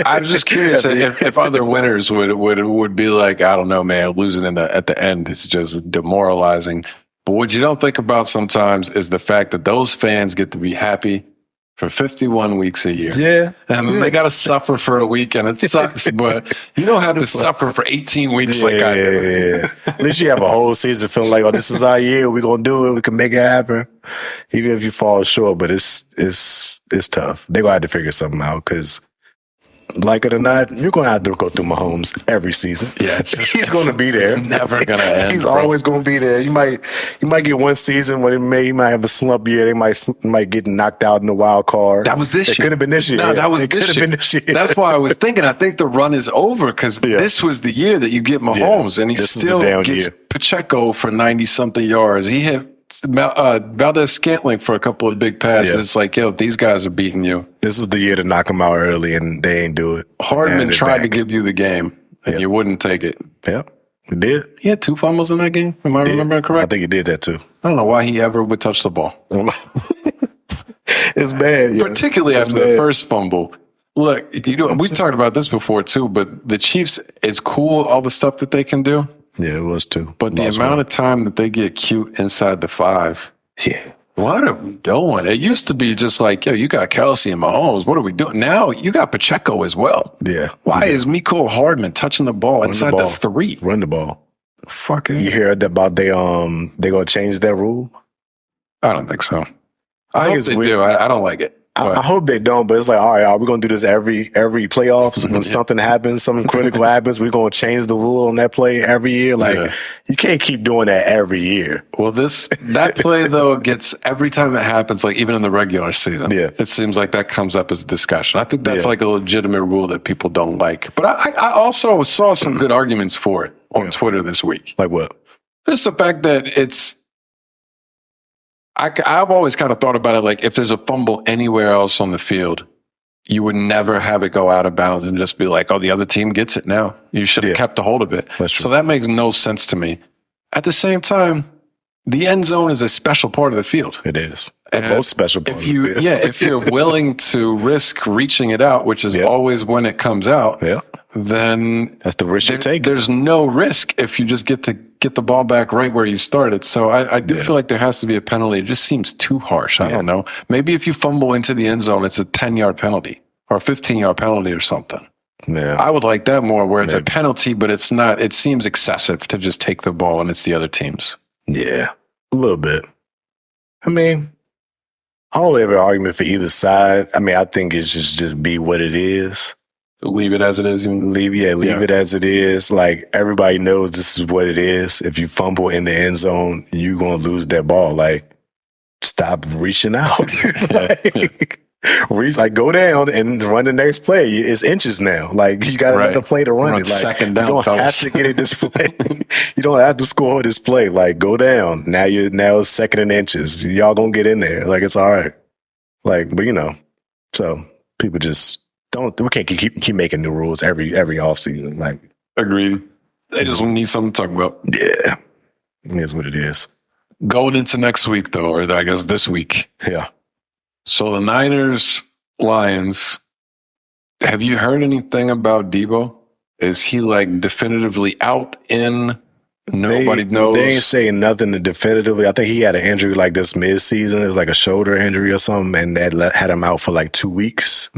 I was just curious if other winners would be like, I don't know, man, losing at the end is just demoralizing. But what you don't think about sometimes is the fact that those fans get to be happy for 51 weeks a year. Yeah. And they got to suffer for a week, and it sucks, but you don't have to suffer for 18 weeks like I do. Yeah. At least you have a whole season feeling like, this is our year. We're going to do it. We can make it happen. Even if you fall short, but it's tough. They're going to have to figure something out because like it or not, you're going to have to go through Mahomes every season. Yeah, he's going to be there. It's never going to end. He's always going to be there. You might get one season where he might have a slump year. They might get knocked out in the wild card. That was this year. It could have been this year. No, that was this year. That's why I was thinking. I think the run is over because this was the year that you get Mahomes, and he still gets Pacheco for 90-something yards. He hit Valdez-Scantling for a couple of big passes. It's like, yo, these guys are beating you. This is the year to knock them out early, and they ain't do it. Hardman tried to give you the game, and you wouldn't take it. Yep, he did. He had 2 fumbles in that game. Am I remembering correct? I think he did that too. I don't know why he ever would touch the ball. It's bad, particularly after the first fumble. Look, we talked about this before too, but the Chiefs, it's cool all the stuff that they can do. Yeah, it was too. But the amount of time that they get cute inside the 5. Yeah. What are we doing? It used to be just like, yo, you got Kelsey and Mahomes. What are we doing? Now you got Pacheco as well. Yeah. Why is Mecole Hardman touching the ball inside the 3? Run the ball. Fucking. You heard about they gonna change that rule? I don't think so. I hope they do. I don't like it. I hope they don't, but it's like, all right, are we going to do this every playoffs? When something happens, something critical happens, we're going to change the rule on that play every year. Like, you can't keep doing that every year. Well, that play though gets every time it happens, like even in the regular season, it seems like that comes up as a discussion. I think that's like a legitimate rule that people don't like. But I also saw some good arguments for it on Twitter this week. Like what? Just the fact that I've always kind of thought about it like if there's a fumble anywhere else on the field, you would never have it go out of bounds and just be like, oh, the other team gets it now. You should have kept a hold of it. So that makes no sense to me. At the same time, the end zone is a special part of the field. It is. Most special part of the field. If you're willing to risk reaching it out, which is always when it comes out, then that's the risk you take. There's no risk if you just get the ball back right where you started. So I do feel like there has to be a penalty. It just seems too harsh. I don't know. Maybe if you fumble into the end zone, it's a 10-yard penalty or a 15-yard penalty or something. Yeah. I would like that more where it's a penalty, but it's not. It seems excessive to just take the ball and it's the other team's. Yeah, a little bit. I mean, I don't have an argument for either side. I mean, I think it's just be what it is. Leave it as it is. Leave it as it is. Like, everybody knows this is what it is. If you fumble in the end zone, you're going to lose that ball. Like, stop reaching out. Go down and run the next play. It's inches now. Like, you got another play to run it. Like, second down, you don't have to get it this play. You don't have to score this play. Like, go down. Now it's second and inches. Y'all gonna get in there. Like, it's all right. Like, but so people just we can't keep making new rules every offseason. Like, agreed. They just need something to talk about. Yeah, it is what it is. Going into next week, though, or I guess this week. Yeah. So the Niners, Lions, have you heard anything about Debo? Is he like definitively out in? Nobody knows. They ain't saying nothing definitively. I think he had an injury like this mid-season. It was like a shoulder injury or something, and that had him out for like 2 weeks.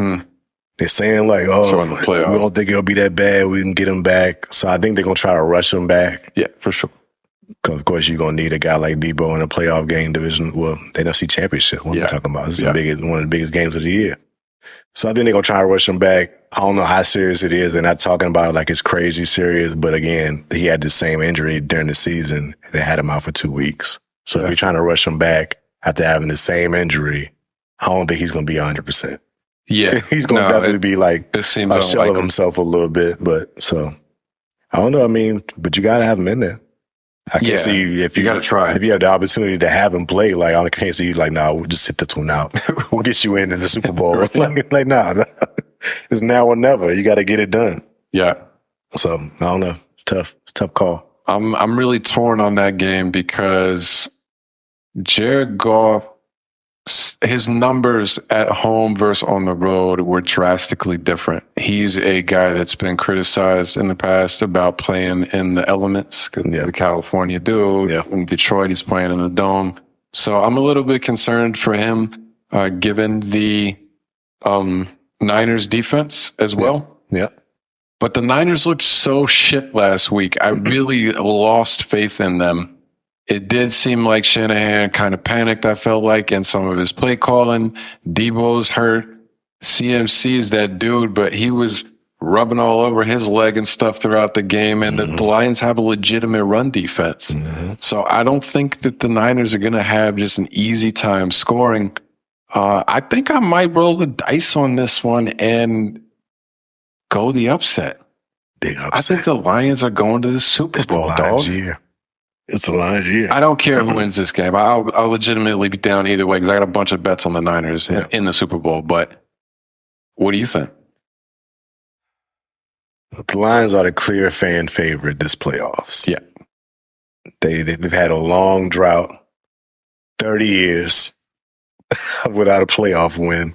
They're saying like, we don't think it'll be that bad. We can get him back. So I think they're going to try to rush him back. Yeah, for sure. Because, of course, you're going to need a guy like Debo in a playoff game division. Well, the NFC Championship, what we're talking about. This is one of the biggest games of the year. So I think they're going to try to rush him back. I don't know how serious it is. They're not talking about like it's crazy serious. But again, he had the same injury during the season. They had him out for 2 weeks. So if you're trying to rush him back after having the same injury, I don't think he's going to be 100%. Yeah. He's going to definitely be like a shell of himself a little bit. But so I don't know. I mean, but you got to have him in there. I can't see you if you got to try. If you have the opportunity to have him play, like I can't see you like, we'll just sit the tune out. We'll get you in the Super Bowl. Nah. It's now or never. You got to get it done. Yeah. So I don't know. It's tough. It's a tough call. I'm really torn on that game because Jared Goff, his numbers at home versus on the road were drastically different. He's a guy that's been criticized in the past about playing in the elements, the California dude. Yeah. In Detroit, he's playing in the dome. So I'm a little bit concerned for him, given the Niners defense as well. Yeah. But the Niners looked so shit last week. I really lost faith in them. It did seem like Shanahan kind of panicked, I felt like, in some of his play calling. Debo's hurt. CMC is that dude, but he was rubbing all over his leg and stuff throughout the game. And the Lions have a legitimate run defense. So I don't think that the Niners are going to have just an easy time scoring. I think I might roll the dice on this one and go the upset. Big upset. I think the Lions are going to the Super Bowl, dog. It's the Lions' year. I don't care who wins this game. I'll legitimately be down either way because I got a bunch of bets on the Niners in the Super Bowl. But what do you think? The Lions are the clear fan favorite this playoffs. Yeah. They've had a long drought, 30 years without a playoff win,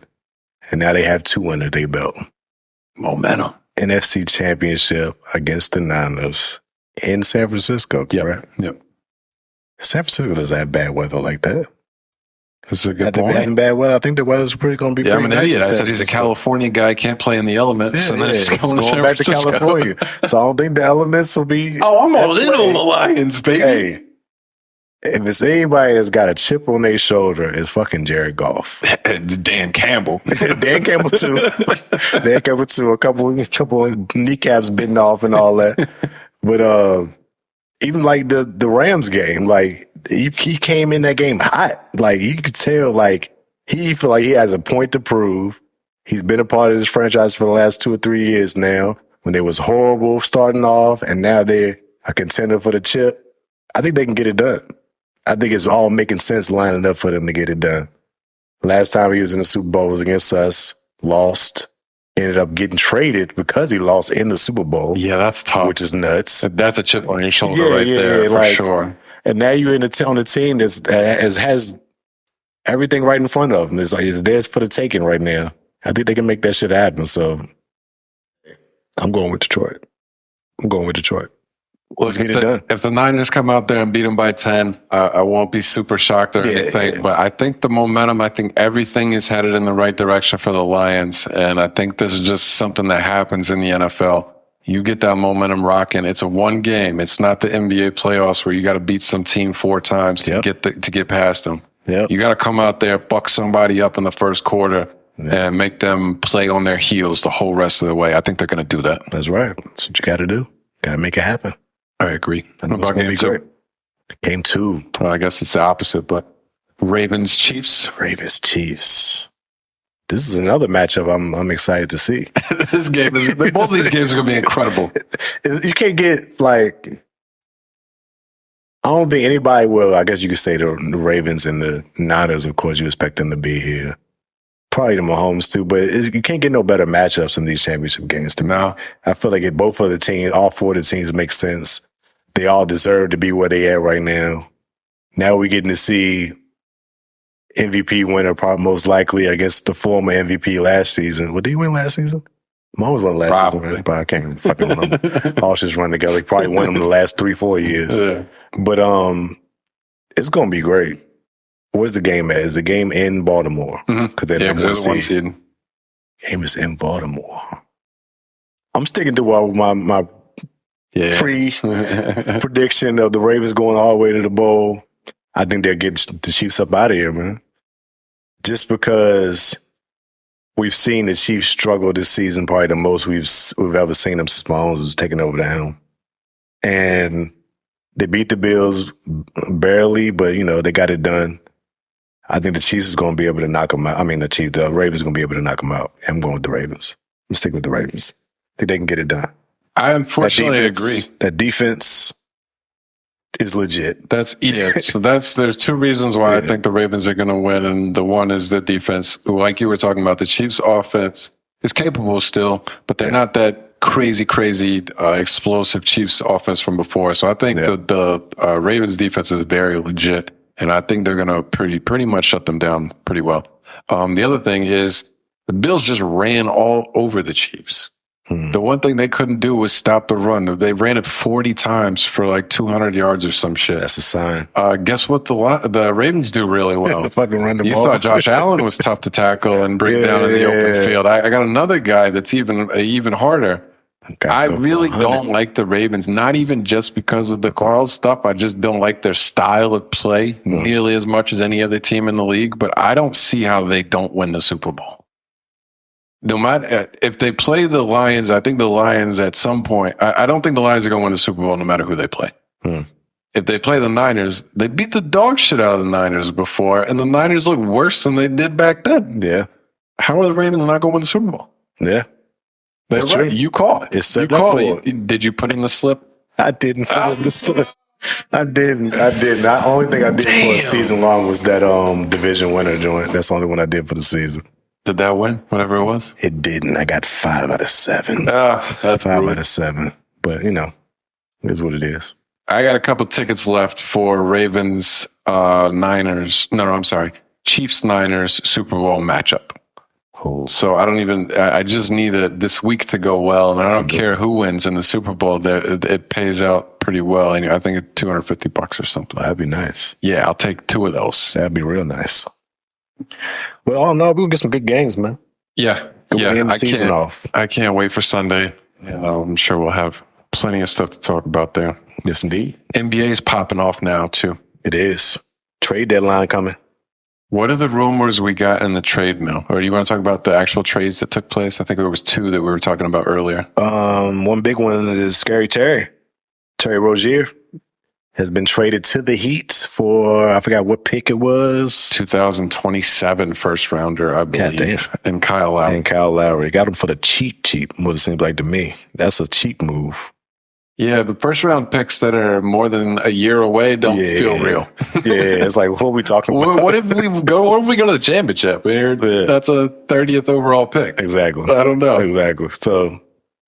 and now they have 2 under their belt. Momentum. NFC Championship against the Niners in San Francisco, correct? Yep. San Francisco doesn't have bad weather like that. That's a good point. Having bad weather, I think the weather's pretty going to be pretty I'm an nice. idiot. I said he's a California guy, can't play in the elements. Yeah, and then it's going back to California. So I don't think the elements will be... Oh, I'm all in on the Lions, baby. Hey, if it's anybody that's got a chip on their shoulder, it's fucking Jared Goff. Dan Campbell. Dan Campbell, too. Dan Campbell, too. A couple of kneecaps bitten off and all that. But even like the Rams game, like he came in that game hot. Like you could tell, like he feel like he has a point to prove. He's been a part of this franchise for the last 2 or 3 years now. When they was horrible starting off, and now they're a contender for the chip. I think they can get it done. I think it's all making sense lining up for them to get it done. Last time he was in the Super Bowl was against us, lost. Ended up getting traded because he lost in the Super Bowl. Yeah, that's tough. Which is nuts. That's a chip on your shoulder there for sure. And now you're on the team that has everything right in front of them. It's like it's theirs for the taking right now. I think they can make that shit happen. So I'm going with Detroit. Let's get it done. If the Niners come out there and beat them by 10, I won't be super shocked or anything. Yeah. But I think the momentum, I think everything is headed in the right direction for the Lions. And I think this is just something that happens in the NFL. You get that momentum rocking. It's a one game. It's not the NBA playoffs where you got to beat some team 4 times to get past them. Yep. You got to come out there, buck somebody up in the first quarter and make them play on their heels the whole rest of the way. I think they're going to do that. That's right. That's what you got to do. Got to make it happen. I agree. What about game 2? Game 2. Well, I guess it's the opposite, but Ravens Chiefs. This is another matchup I'm excited to see. This game is both of these games are going to be incredible. You can't get like I don't think anybody will. I guess you could say the Ravens and the Niners. Of course, you expect them to be here. Probably the Mahomes too, but you can't get no better matchups in these championship games. To me, I feel like both of the teams, all 4 of the teams, make sense. They all deserve to be where they at right now. Now we're getting to see MVP winner, probably most likely against the former MVP last season. What did he win last season? Mahomes won last season, right? I can't even fucking remember. All just run together. He probably won them the last 3-4 years. Yeah. But it's gonna be great. Where's the game at? Is the game in Baltimore? Because they're the 1 seed. Game is in Baltimore. I'm sticking to my pre-prediction of the Ravens going all the way to the bowl. I think they'll get the Chiefs up out of here, man. Just because we've seen the Chiefs struggle this season, probably the most we've ever seen them since Mahomes was taking over the helm. And they beat the Bills barely, but, they got it done. I think the Chiefs is going to be able to knock them out. I mean, the Ravens are going to be able to knock them out. I'm going with the Ravens. I'm sticking with the Ravens. I think they can get it done. I unfortunately agree. That defense is legit. So there's 2 reasons why I think the Ravens are going to win. And the one is the defense. Like you were talking about, the Chiefs offense is capable still, but they're not that crazy, explosive Chiefs offense from before. So I think the Ravens defense is very legit. And I think they're going to pretty much shut them down pretty well. The other thing is the Bills just ran all over the Chiefs. The one thing they couldn't do was stop the run. They ran it 40 times for like 200 yards or some shit. That's a sign. Guess what the Ravens do really well? Fucking run the ball. You thought Josh Allen was tough to tackle and bring down in the open field. I got another guy that's even harder. I really don't like the Ravens, not even just because of the Carl stuff. I just don't like their style of play nearly as much as any other team in the league. But I don't see how they don't win the Super Bowl. No matter if they play the Lions, I think the Lions at some point. I don't think the Lions are going to win the Super Bowl no matter who they play. If they play the Niners, they beat the dog shit out of the Niners before, and the Niners look worse than they did back then. Yeah. How are the Ravens not going to win the Super Bowl? Yeah. That's That's right. true. You called it. It's You called it. Did you put in the slip? I didn't put in the slip. I didn't. The only thing I did for a season long was that division winner joint. That's the only one I did for the season. Did that win? Whatever it was? It didn't. I got 5 out of 7. That's 5 brutal. out of 7. But, it is what it is. I got a couple tickets left for Ravens, Niners. No, I'm sorry. Chiefs, Niners Super Bowl matchup. Oh. So I just need this week to go well. And I don't care who wins in the Super Bowl. It pays out pretty well. And I think it's $250 or something. That'd be nice. Yeah, I'll take 2 of those. That'd be real nice. But all in all, we'll get some good games, man. Yeah. End the season off. I can't wait for Sunday. I'm sure we'll have plenty of stuff to talk about there. Yes, indeed. NBA is popping off now, too. It is. Trade deadline coming. What are the rumors we got in the trade mill? Or do you want to talk about the actual trades that took place? I think there was 2 that we were talking about earlier. One big one is Scary Terry. Terry Rozier has been traded to the Heat for, I forgot what pick it was. 2027 first rounder, I believe. Goddamn. And Kyle Lowry. And Kyle Lowry. Got him for the cheap, what it seems like to me. That's a cheap move. Yeah, the first round picks that are more than a year away don't feel real. Yeah, it's like, what are we talking about? What if we go to the championship? That's a 30th overall pick. Exactly. I don't know. Exactly. So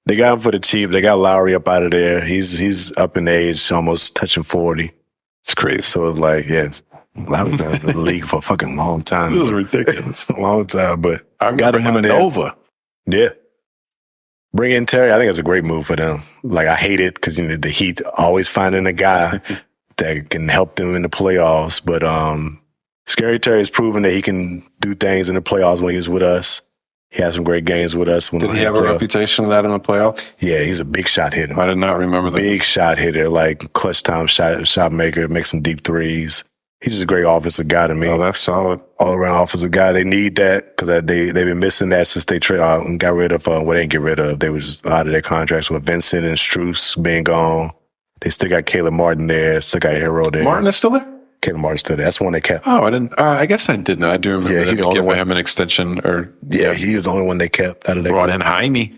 they got him for the cheap. They got Lowry up out of there. He's up in age, almost touching 40. It's crazy. So it's like, Lowry's been in the league for a fucking long time. It was ridiculous. A long time, but I got him in Nova. Yeah. Bring in Terry. I think it's a great move for them. Like, I hate it because the Heat always finding a guy that can help them in the playoffs. But Scary Terry has proven that he can do things in the playoffs when he's with us. He had some great games with us. Did he have a reputation of that in the playoffs? Yeah, he's a big shot hitter. I did not remember that. Big shot hitter, like clutch time shot maker, make some deep threes. He's just a great offensive guy to me. Oh, that's solid. All around offensive guy. They need that because they've been missing that since they got rid of they didn't get rid of. They was out of their contracts with Vincent and Strus being gone. They still got Caleb Martin there. Still got Hero there. Martin is still there? Caleb Martin's still there. That's the one they kept. Oh, I didn't. I guess I did know. I do remember Yeah, he the only giving one. him an extension. He was the only one they kept out of that. Brought in Jaime.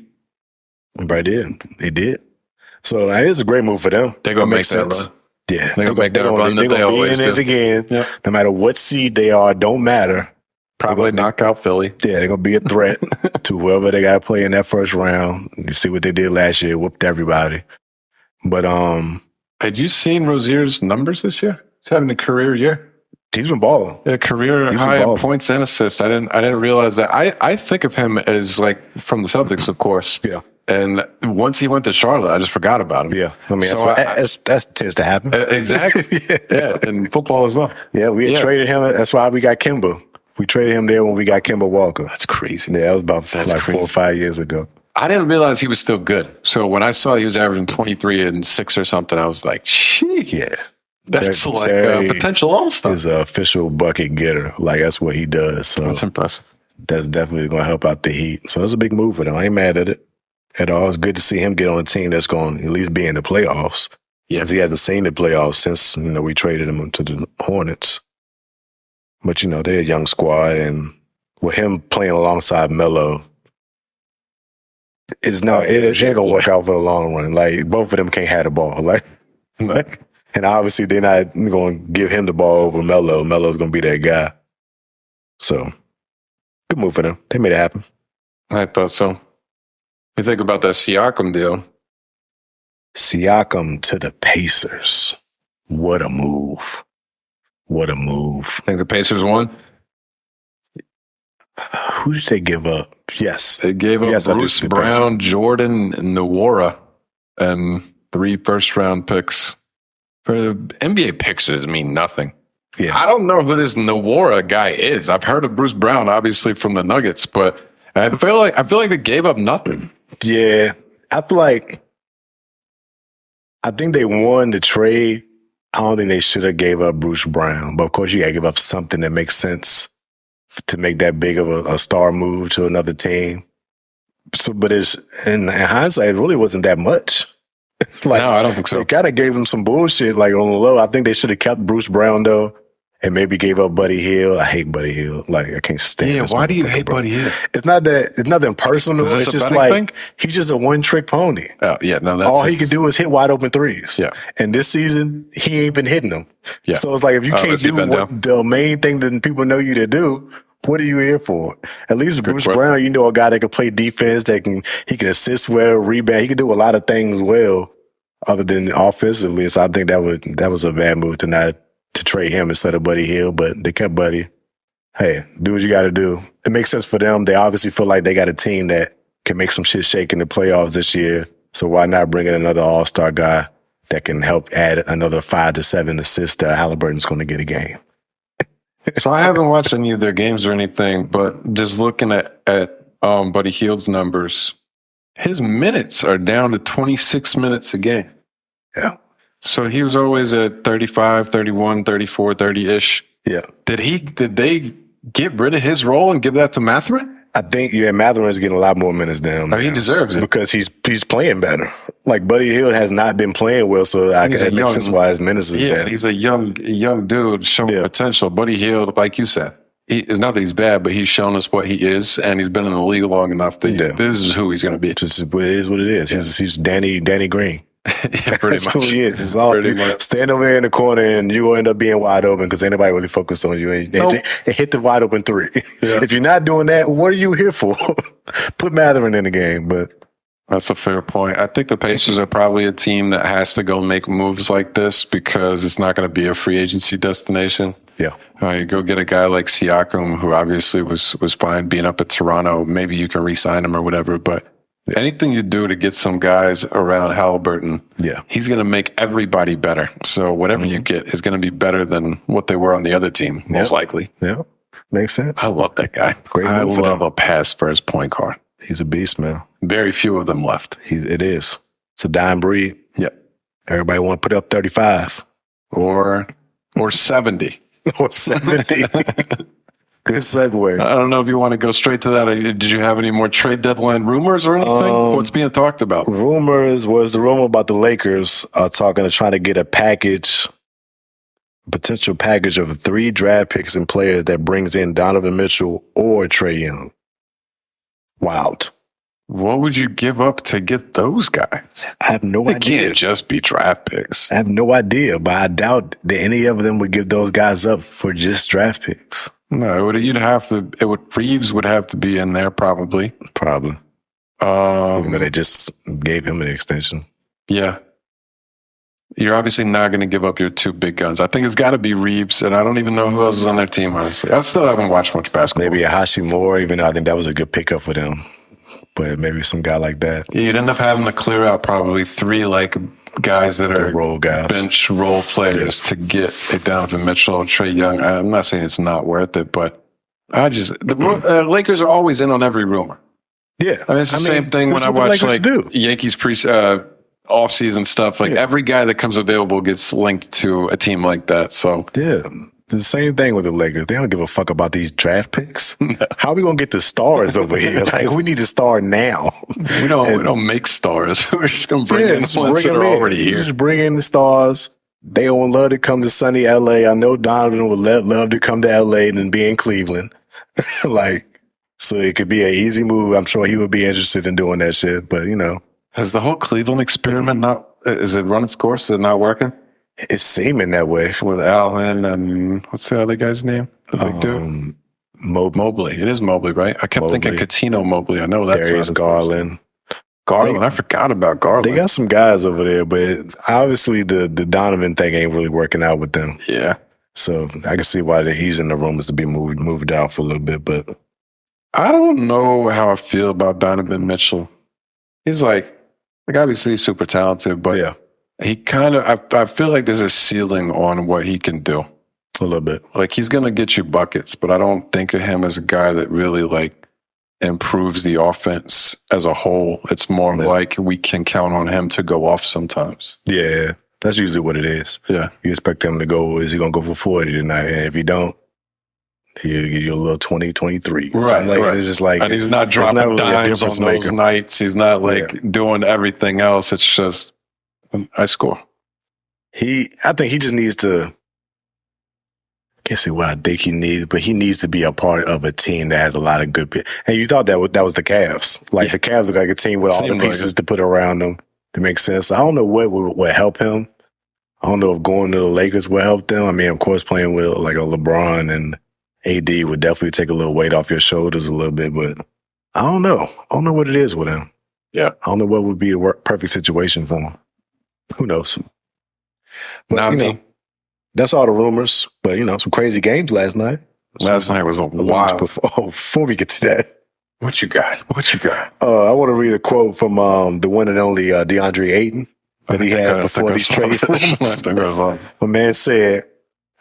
Right, did. They did. So it is a great move for them. They're going to make that run. Yeah. They're going to make that run that they always do. It again. Yep. No matter what seed they are, don't matter. Probably knock out Philly. Yeah, they're going to be a threat to whoever they got to play in that first round. You see what they did last year, whooped everybody. But had you seen Rozier's numbers this year? He's having a career year. He's been balling. Yeah, career high in points and assists. I didn't realize that. I think of him as like from the Celtics, of course. Yeah. And once he went to Charlotte, I just forgot about him. Yeah. I mean, that tends to happen. Exactly. Yeah. And football as well. Yeah, we traded him. That's why we got Kimba. We traded him there when we got Kimba Walker. That's crazy. Yeah, that was about crazy. 4 or 5 years ago. I didn't realize he was still good. So when I saw he was averaging 23 and 6 or something, I was like, shit. Yeah. That's like a potential all-star. He's an official bucket getter. Like, that's what he does. So that's impressive. That's definitely going to help out the Heat. So it's a big move for them. I ain't mad at it at all. It's good to see him get on a team that's going to at least be in the playoffs. Yeah. Because he hasn't seen the playoffs since, we traded him to the Hornets. But, they're a young squad. And with him playing alongside Melo, it ain't going to work out for the long run. Like, both of them can't have the ball. And obviously, they're not going to give him the ball over Melo. Melo's going to be that guy. So, good move for them. They made it happen. I thought so. You think about that Siakam deal. Siakam to the Pacers. What a move. What a move. Think the Pacers won? Who did they give up? Yes. They gave up Bruce Brown, Jordan, and Nwora, and 3 first-round picks. For the NBA picks, it mean nothing. Yeah. I don't know who this Nwora guy is. I've heard of Bruce Brown, obviously, from the Nuggets, but I feel like they gave up nothing. Yeah. I think they won the trade. I don't think they should have gave up Bruce Brown. But, of course, you got to give up something that makes sense to make that big of a star move to another team. So, but it's in hindsight, it really wasn't that much. Like, no, I don't think so. They kind of gave him some bullshit, like on the low. I think they should have kept Bruce Brown though, and maybe gave up Buddy Hield. I hate Buddy Hield. Like, I can't stand. Yeah, why do you hate Buddy Hield? It's not that. It's nothing personal. It's just like thing? He's just a one trick pony. Oh yeah, no. That's all he can do is hit wide open threes. Yeah, and this season he ain't been hitting them. Yeah. So it's like if you can't do the main thing that people know you to do. What are you here for? At least Bruce Brown, you know, a guy that can play defense, he can assist well, rebound. He can do a lot of things well, other than offensively. So I think that was a bad move to trade him instead of Buddy Hield. But they kept Buddy. Hey, do what you got to do. It makes sense for them. They obviously feel like they got a team that can make some shit shake in the playoffs this year. So why not bring in another All-Star guy that can help add another 5 to 7 assists that Halliburton's going to get a game? So I haven't watched any of their games or anything, but just looking at Buddy Hield's numbers, his minutes are down to 26 minutes a game. Yeah. So he was always at 35, 31, 34, 30-ish. Yeah. Did they get rid of his role and give that to Mathurin? I think Mathurin's getting a lot more minutes down. He deserves it because he's playing better. Like Buddy Hield has not been playing well, so I guess that's why his minutes is bad. He's a young dude showing potential. Buddy Hield, like you said, it's not that he's bad, but he's shown us what he is, and he's been in the league long enough that this is who he's going to be. It is what it is. Yeah. He's Danny Green. Yeah, pretty much. Who he is. It's all stand over there in the corner and you will end up being wide open because ain't nobody really focused on you. And hit the wide open three. Yeah. If you're not doing that, what are you here for? Put Mathurin in the game, but that's a fair point. I think the Pacers are probably a team that has to go make moves like this because it's not going to be a free agency destination. Yeah. You go get a guy like Siakam, who obviously was fine being up at Toronto. Maybe you can re-sign him or whatever, but anything you do to get some guys around Halliburton, he's going to make everybody better. So whatever you get is going to be better than what they were on the other team, most likely. Yeah, makes sense. I love that guy. Great I love a pass first point guard. He's a beast, man. Very few of them left. It is. It's a dying breed. Yep. Everybody want to put up 35 or 70 or 70. Good segue. I don't know if you want to go straight to that. Did you have any more trade deadline rumors or anything? What's being talked about? Rumors was the rumor about the Lakers trying to get a potential package of 3 draft picks and players that brings in Donovan Mitchell or Trae Young. Wild. What would you give up to get those guys? I have no idea. It can't just be draft picks. I have no idea, but I doubt that any of them would give those guys up for just draft picks. No, Reeves would have to be in there probably. Even though they just gave him an extension. Yeah. You're obviously not going to give up your 2 big guns. I think it's got to be Reeves, and I don't even know who else is on their team, honestly. I still haven't watched much basketball. Maybe a Hashimura, even though I think that was a good pickup for them. But maybe some guy like that. Yeah, you'd end up having to clear out probably 3 guys that are bench role players to get a Donovan Mitchell or Trae Young. I'm not saying it's not worth it, but the Lakers are always in on every rumor. Yeah. I mean, it's the same thing when I watch Yankees off-season stuff. Every guy that comes available gets linked to a team like that. So yeah. The same thing with the Lakers. They don't give a fuck about these draft picks. How are we going to get the stars over here? We need a star now. We don't make stars. We're just going to bring in the ones that are already here. Just bring in the stars. They don't love to come to sunny LA. I know Donovan would love to come to LA and be in Cleveland. So it could be an easy move. I'm sure he would be interested in doing that shit, but Has the whole Cleveland experiment is it run its course? Is it not working? It's seeming that way. With Allen and what's the other guy's name? The big dude? Mobley. It is Mobley, right? I kept thinking Coutinho Mobley. I know that's Darius Garland. I forgot about Garland. They got some guys over there, but obviously the Donovan thing ain't really working out with them. Yeah. So I can see why he's in the rumors to be moved out for a little bit, but I don't know how I feel about Donovan Mitchell. He's obviously he's super talented, but he I feel like there's a ceiling on what he can do. A little bit. He's going to get you buckets, but I don't think of him as a guy that really improves the offense as a whole. It's more like we can count on him to go off sometimes. Yeah, that's usually what it is. Yeah. You expect him to go, is he going to go for 40 tonight? And if he don't, He'll give you a little 20, 23. Right, right. It's just like, and he's not dropping really dimes on those nights. He's not doing everything else. It's just, I score. I think he just needs to, I can't say what I think he needs, but he needs to be a part of a team that has a lot of good people. And you thought that was the Cavs. Like the Cavs look like a team with all the pieces to put around them to make sense. I don't know what would help him. I don't know if going to the Lakers would help them. I mean, of course, playing with like a LeBron and AD would definitely take a little weight off your shoulders a little bit, but I don't know. I don't know what it is with him. Yeah. I don't know what would be a perfect situation for him. Who knows? But, that's all the rumors. But, some crazy games last night. Last night was a wild. Before we get to that. What you got? I want to read a quote from the one and only DeAndre Ayton that he had before these trade rumors. My man said,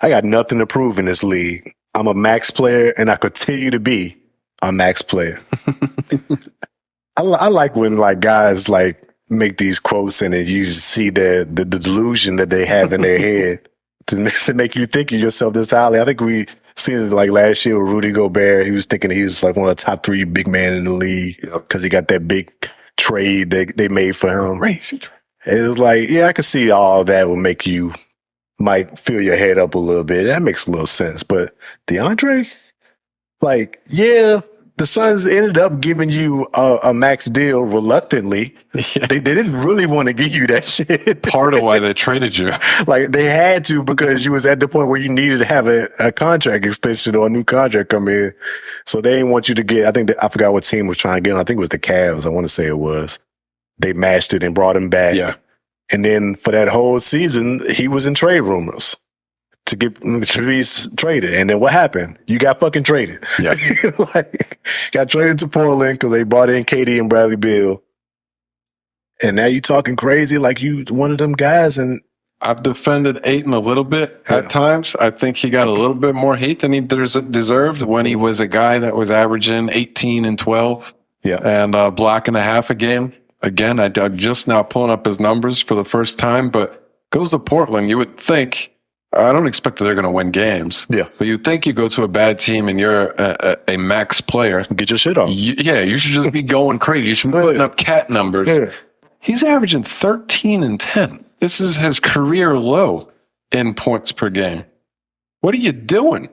I got nothing to prove in this league. I'm a max player, and I continue to be a max player. I like when guys make these quotes and then you just see the delusion that they have in their head to make you think of yourself this highly. I think we seen it last year with Rudy Gobert. He was thinking he was one of the top 3 big men in the league because he got that big trade they made for him. Crazy. It was I could see all that will make you might fill your head up a little bit. That makes a little sense. But DeAndre, the Suns ended up giving you a max deal reluctantly. Yeah. They didn't really want to give you that shit. Part of why they traded you. They had to because you was at the point where you needed to have a contract extension or a new contract come in. So they didn't want you to get, I forgot what team was trying to get him. I think it was the Cavs. I want to say it was. They matched it and brought him back. Yeah. And then for that whole season, he was in trade rumors to be traded. And then what happened? You got fucking traded. Yeah. Got traded to Portland because they brought in KD and Bradley Beal. And now you talking crazy like you one of them guys. And I've defended Ayton a little bit at times. I think he got a little bit more hate than he deserved when he was a guy that was averaging 18 and 12 and a block and a half a game. Again, I'm just now pulling up his numbers for the first time, but goes to Portland. You would think, I don't expect that they're going to win games. Yeah. But you think you go to a bad team and you're a max player. Get your shit off. You should just be going crazy. You should be putting up KAT numbers. Yeah. He's averaging 13 and 10. This is his career low in points per game. What are you doing?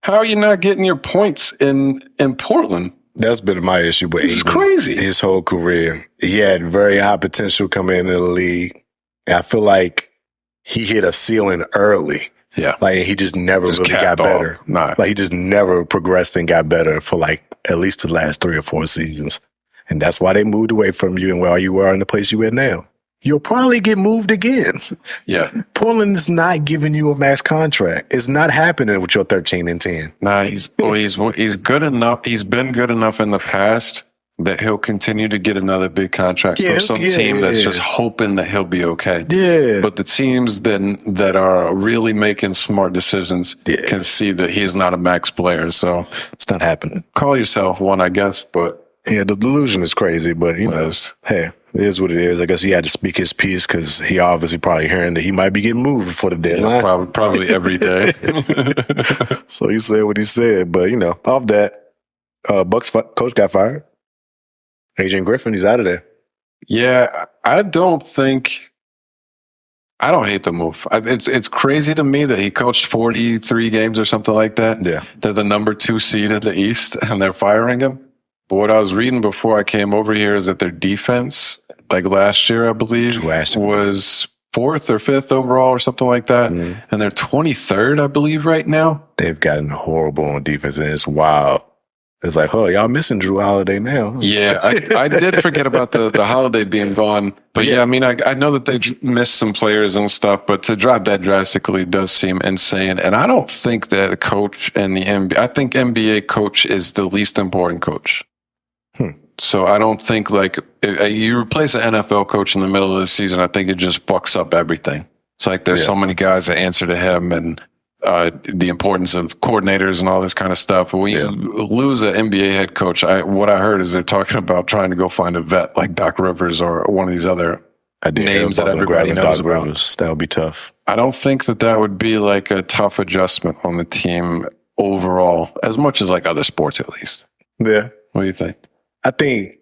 How are you not getting your points in Portland? That's been my issue with Ayton. It's crazy. His whole career. He had very high potential coming into the league. And I feel like he hit a ceiling early. Yeah. He just never really got better. Nah. He just never progressed and got better for at least the last 3 or 4 seasons. And that's why they moved away from you and where you are in the place you are now. You'll probably get moved again. Yeah. Portland's not giving you a max contract. It's not happening with your 13 and 10. Nah, he's good enough. He's been good enough in the past that he'll continue to get another big contract from some team that's just hoping that he'll be okay. Yeah. But the teams that are really making smart decisions can see that he's not a max player. So it's not happening. Call yourself one, I guess, but yeah, the delusion is crazy, but hey, it is what it is. I guess he had to speak his piece because he obviously probably hearing that he might be getting moved before the deadline. Yeah, probably every day. So he said what he said, but off that, Bucks coach got fired. Adrian Griffin, he's out of there. Yeah, I don't hate the move. It's crazy to me that he coached 43 games or something like that. Yeah. They're the number 2 seed in the East and they're firing him. But what I was reading before I came over here is that their defense, last year, I believe, was 4th or 5th overall or something like that. Mm-hmm. And they're 23rd, I believe, right now. They've gotten horrible on defense, and it's wild. It's y'all missing Drew Holiday now. Yeah, I did forget about the Holiday being gone. But I mean, I know that they've missed some players and stuff, but to drop that drastically does seem insane. And I don't think that a coach in the NBA, I think NBA coach is the least important coach. So I don't think you replace an NFL coach in the middle of the season, I think it just fucks up everything. It's there's so many guys that answer to him and the importance of coordinators and all this kind of stuff. But when you lose an NBA head coach, what I heard is they're talking about trying to go find a vet like Doc Rivers or one of these other names that everybody knows about. Rivers. That would be tough. I don't think that would be a tough adjustment on the team overall, as much as like other sports at least. Yeah. What do you think? I think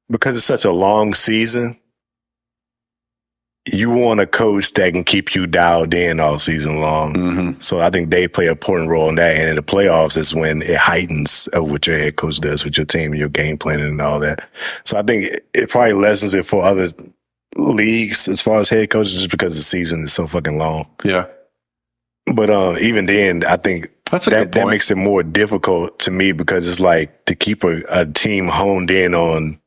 because it's such a long season, you want a coach that can keep you dialed in all season long. Mm-hmm. So I think they play an important role in that. And in the playoffs is when it heightens of what your head coach does with your team and your game planning and all that. So I think it probably lessens it for other leagues as far as head coaches just because the season is so fucking long. Yeah. But even then, I think that's that makes it more difficult to me because it's like to keep a team honed in on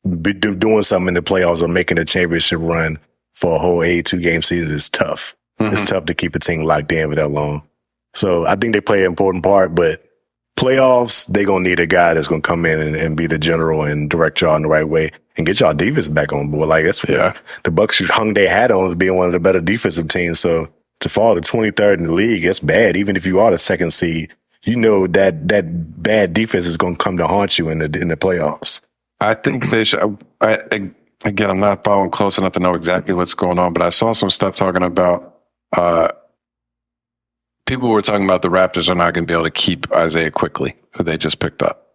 doing something in the playoffs or making a championship run for a whole 82 game season is tough. Mm-hmm. It's tough to keep a team locked in for that long. So I think they play an important part, but playoffs, they're going to need a guy that's going to come in and be the general and direct y'all in the right way and get y'all defense back on board. Like that's what the Bucks hung their hat on as being one of the better defensive teams. So to fall to 23rd in the league, it's bad. Even if you are the second seed, you know that bad defense is going to come to haunt you in the playoffs. I think they should. Again, I'm not following close enough to know exactly what's going on, but I saw some stuff talking about people were talking about the Raptors are not going to be able to keep Isaiah Quickly, who they just picked up.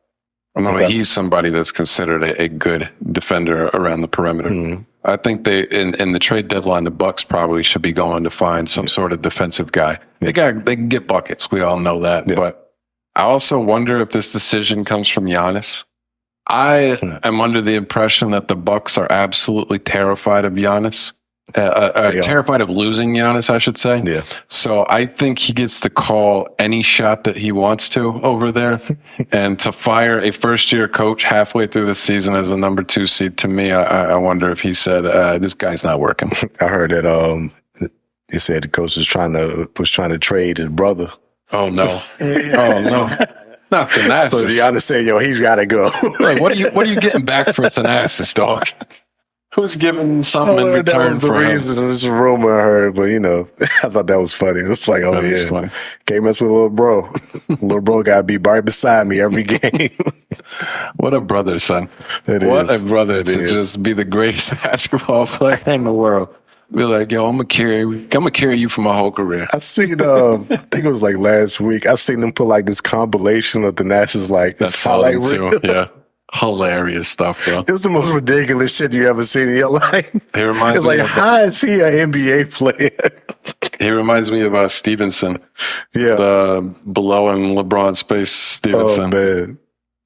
I mean, he's somebody that's considered a good defender around the perimeter. Mm-hmm. I think they in the trade deadline, the Bucks probably should be going to find some sort of defensive guy. They can get buckets. We all know that, but I also wonder if this decision comes from Giannis. I am under the impression that the Bucks are absolutely terrified of Giannis, terrified of losing Giannis, I should say. Yeah. So I think he gets to call any shot that he wants to over there, and to fire a first-year coach halfway through the season as a number 2 seed. To me, I wonder if he said this guy's not working. I heard that he said the coach was trying to trade his brother. Oh no! Oh no! Not Thanasis. So Giannis said, "Yo, he's got to go." Like, what are you getting back for Thanasis, dog? Who's giving something in return that was the for reason. him? It's a rumor I heard, but I thought that was funny. It was like, oh yeah, funny. Can't mess with little bro. Little bro got to be right beside me every game. What a brother, son! What a brother to just be the greatest basketball player in the world. Be like, yo, I'm gonna carry you for my whole career. I seen, I think it was like last week. I've seen them put like this compilation of the Nationals, like that's highlight too. Yeah, hilarious stuff, bro. It's the most ridiculous shit you ever seen in your life. He reminds it's like, how is he an NBA player? He reminds me of Stevenson. Yeah, the below in LeBron space Stevenson. Oh man,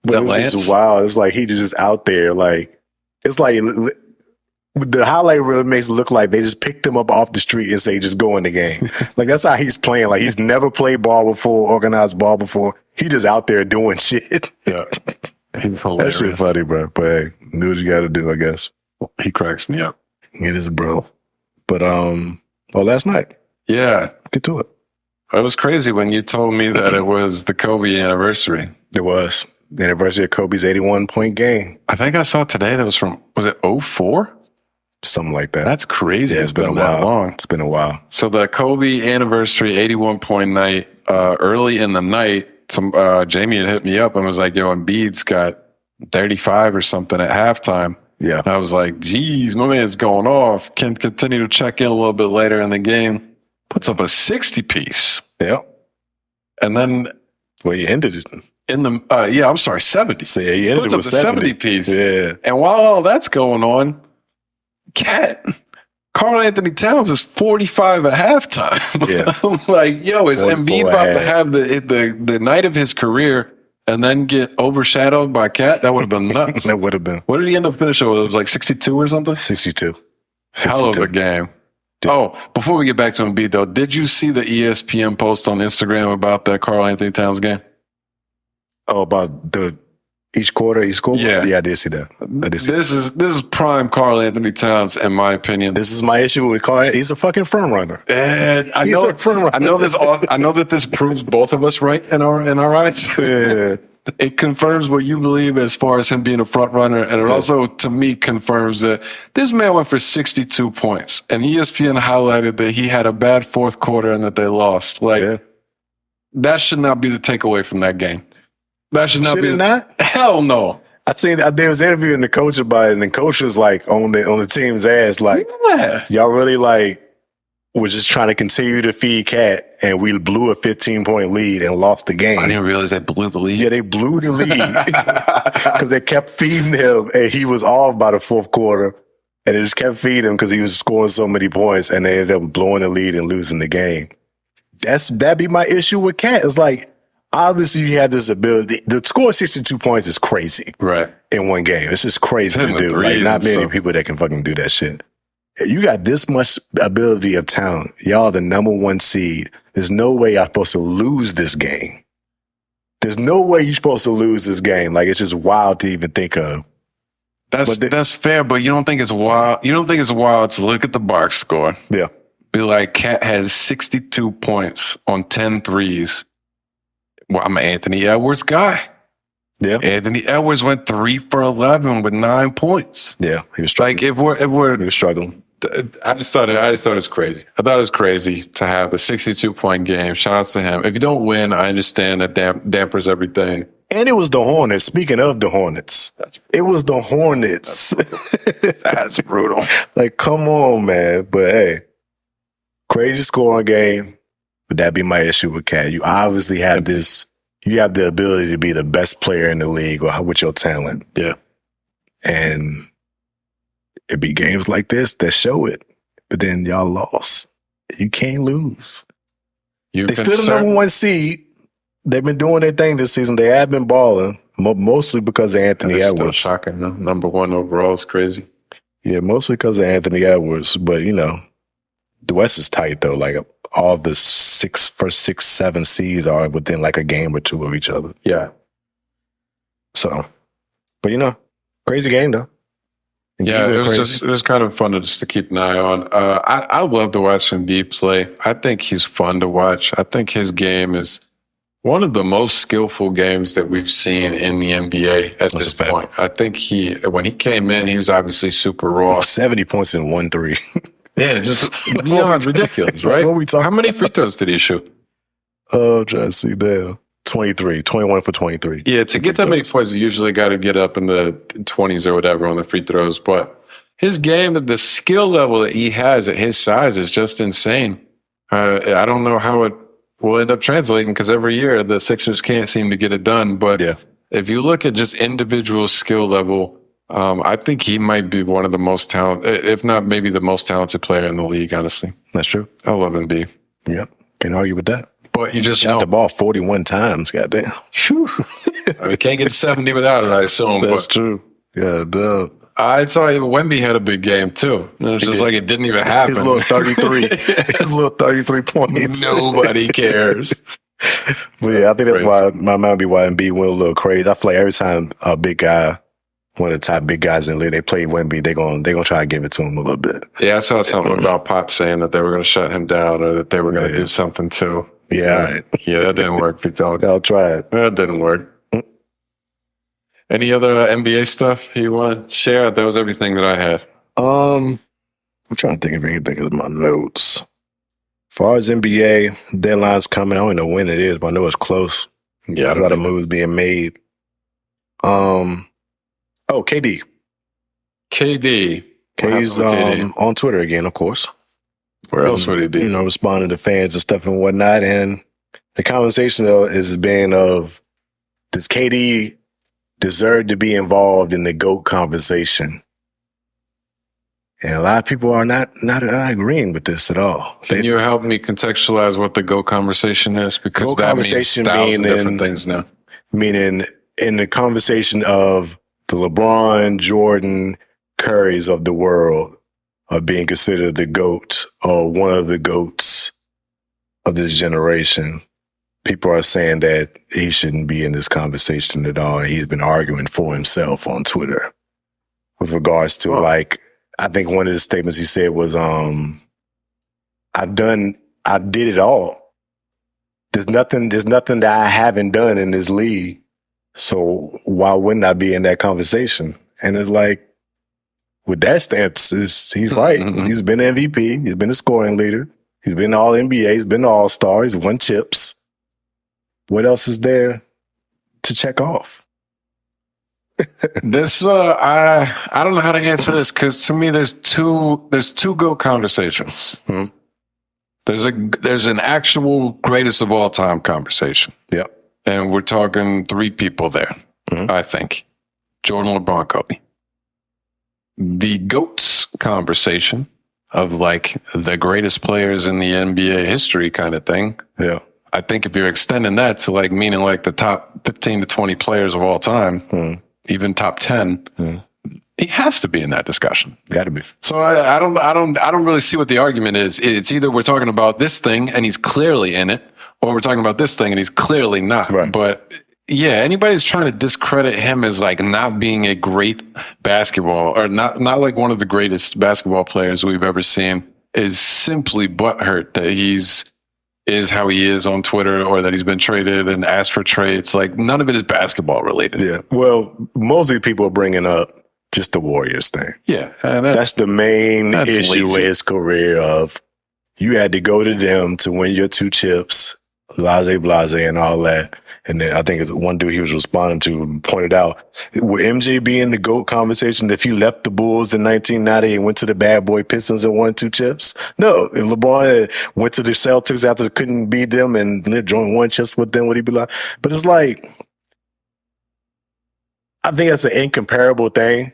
but it's just wild. It's like he just out there, like it's like. The highlight reel makes it look like they just picked him up off the street and say, just go in the game. Like, that's how he's playing. Like, he's never played ball before, organized ball before. He just out there doing shit. Yeah. He's hilarious. That shit funny, bro. But hey, do what you got to do, I guess. He cracks me up. It is, bro. But, last night. Yeah. Get to it. It was crazy when you told me that it was the Kobe anniversary. It was. The anniversary of Kobe's 81-point game. I think I saw today that was it 04? Something like that. That's crazy. Yeah, it's been that long. It's been a while. So the Kobe anniversary 81-point night, early in the night, Jamie had hit me up and was like, yo, Embiid's got 35 or something at halftime. Yeah. And I was like, geez, my man's going off. Can continue to check in a little bit later in the game. Puts up a 60 piece. Yeah. And then. Well, you ended it. 70. So yeah, you ended puts it up with the 70 piece. Yeah. And while all that's going on, Karl Anthony Towns is 45 at halftime. Yeah. I'm like, yo, is Embiid about to have the night of his career and then get overshadowed by KAT? That would have been nuts. That would have been. What did he end up finishing with? It was like 62 or something? 62. Hell of a game. Yeah. Oh, before we get back to Embiid, though, did you see the ESPN post on Instagram about that Karl Anthony Towns game? Oh, about each quarter he scored? Yeah. Yeah, I did see that. This is prime Karl Anthony Towns, in my opinion. This is my issue with Karl. He's a fucking front runner. And I know that this proves both of us right in our eyes. Yeah. It confirms what you believe as far as him being a front runner, and it also, to me, confirms that this man went for 62 points, and ESPN highlighted that he had a bad fourth quarter and that they lost. That should not be the takeaway from that game. That should not be. Not? Hell no. There was interviewing the coach about it, and the coach was like on the team's ass, like, yeah. y'all really like was just trying to continue to feed Cat, and we blew a 15-point lead and lost the game. I didn't realize they blew the lead. Yeah, they blew the lead because they kept feeding him, and he was off by the fourth quarter, and they just kept feeding him because he was scoring so many points, and they ended up blowing the lead and losing the game. That'd be my issue with Cat. It's like, obviously you have this ability. To score 62 points is crazy. Right. In one game. It's just crazy to do. Like, not many people that can fucking do that shit. You got this much ability of talent. Y'all the number 1 seed. There's no way y'all supposed to lose this game. There's no way you're supposed to lose this game. Like, it's just wild to even think of. That's fair, but you don't think it's wild. You don't think it's wild to look at the box score. Yeah. Be like, Cat has 62 points on 10 threes. Well, I'm an Anthony Edwards guy. Yeah. Anthony Edwards went 3 for 11 with 9 points. Yeah. He was struggling. Like, he was struggling. I just thought it was crazy. I thought it was crazy to have a 62-point game. Shout outs to him. If you don't win, I understand that dampers everything. And it was the Hornets. Speaking of the Hornets, it was the Hornets. That's brutal. Like, come on, man. But hey, crazy scoring game. But that'd be my issue with Cat. You obviously have this. You have the ability to be the best player in the league or with your talent. Yeah. And it'd be games like this that show it. But then y'all lost. You can't lose. They still the number 1 seed. They've been doing their thing this season. They have been balling, mostly because of Anthony Edwards. Still shocking, no? Number 1 overall is crazy. Yeah, mostly because of Anthony Edwards. But, you know, the West is tight, though. Like, all the first 6, 7 seeds are within like a game or 2 of each other. Yeah. So, but you know, crazy game though. Yeah, it was kind of fun to keep an eye on. I love to watch Embiid play. I think he's fun to watch. I think his game is one of the most skillful games that we've seen in the NBA at this point. I think when he came in, he was obviously super raw. 70 points in 1 3. Yeah, just beyond ridiculous, right? What we talking? How many free throws did he shoot? Oh, trying to see there. 21 for 23. Yeah, to get that many points, you usually got to get up in the 20s or whatever on the free throws. But his game, the skill level that he has at his size is just insane. I don't know how it will end up translating because every year the Sixers can't seem to get it done. But if you look at just individual skill level, I think he might be one of the most talented, if not maybe the most talented player in the league, honestly. That's true. I love Embiid. Yep. Can't argue with that. But you just shot the ball 41 times, goddamn. I mean, can't get 70 without it, I assume. That's true. Yeah, duh. I saw you, Wemby had a big game too. And it was just like it didn't even happen. His little 33. His little 33 points. Nobody cares. But yeah, I think that's why my mind be why Embiid went a little crazy. I feel like every time a big guy, one of the top big guys in the league, they play Wemby, they're gonna try to give it to him a little bit. Yeah, I saw something about Pop saying that they were gonna shut him down or that they were gonna do something too. Yeah, all right. Yeah, that didn't work. I'll try it. That didn't work. Any other NBA stuff you want to share? That was everything that I had. I'm trying to think of anything in my notes. As far as NBA deadlines coming, I don't know when it is, but I know it's close. Yeah, there's a lot of moves being made. KD. KD's on Twitter again, of course. Where else would he be? You know, responding to fans and stuff and whatnot. And the conversation is being of, does KD deserve to be involved in the GOAT conversation? And a lot of people are not agreeing with this at all. Can you help me contextualize what the GOAT conversation is? Because GOAT that means thousands of different things now. Meaning in the conversation of the LeBron, Jordan, Currys of the world are being considered the GOAT or one of the GOATs of this generation. People are saying that he shouldn't be in this conversation at all. And he's been arguing for himself on Twitter with regards to I think one of the statements he said was, I did it all. There's nothing that I haven't done in this league. So why wouldn't I be in that conversation? And it's like, with that stance, he's right. He's been MVP. He's been a scoring leader. He's been all NBA. He's been all-star. He's won chips. What else is there to check off? This I don't know how to answer this because to me there's two GOAT conversations. There's an actual greatest of all time conversation. Yep. And we're talking 3 people there, I think. Jordan, LeBron, Kobe. The GOATs conversation of like the greatest players in the NBA history kind of thing. Yeah. I think if you're extending that to like meaning like the top 15 to 20 players of all time, even top 10, he has to be in that discussion. Got to be. So I don't really see what the argument is. It's either we're talking about this thing and he's clearly in it, or we're talking about this thing and he's clearly not. Right. But yeah, anybody's trying to discredit him as like not being a great basketball or not like one of the greatest basketball players we've ever seen is simply butthurt that is how he is on Twitter or that he's been traded and asked for trades. Like none of it is basketball related. Yeah. Well, mostly people are bringing up just the Warriors thing. Yeah. That's the main issue with lazy. his career of you had to go to them to win your 2 chips, blase, and all that. And then I think one dude he was responding to pointed out, would MJ be in the GOAT conversation if he left the Bulls in 1990 and went to the bad boy Pistons and won 2 chips? No. If LeBron went to the Celtics after couldn't beat them and joined 1 chip with them, would he be like? But it's like, I think that's an incomparable thing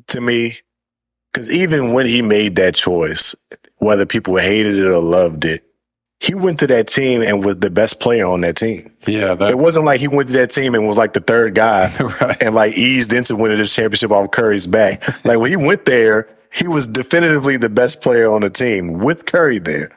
to me. Because even when he made that choice, whether people hated it or loved it, he went to that team and was the best player on that team. Yeah. It wasn't like he went to that team and was like the 3rd guy Right. and like eased into winning this championship off Curry's back. Like when he went there, he was definitively the best player on the team with Curry there.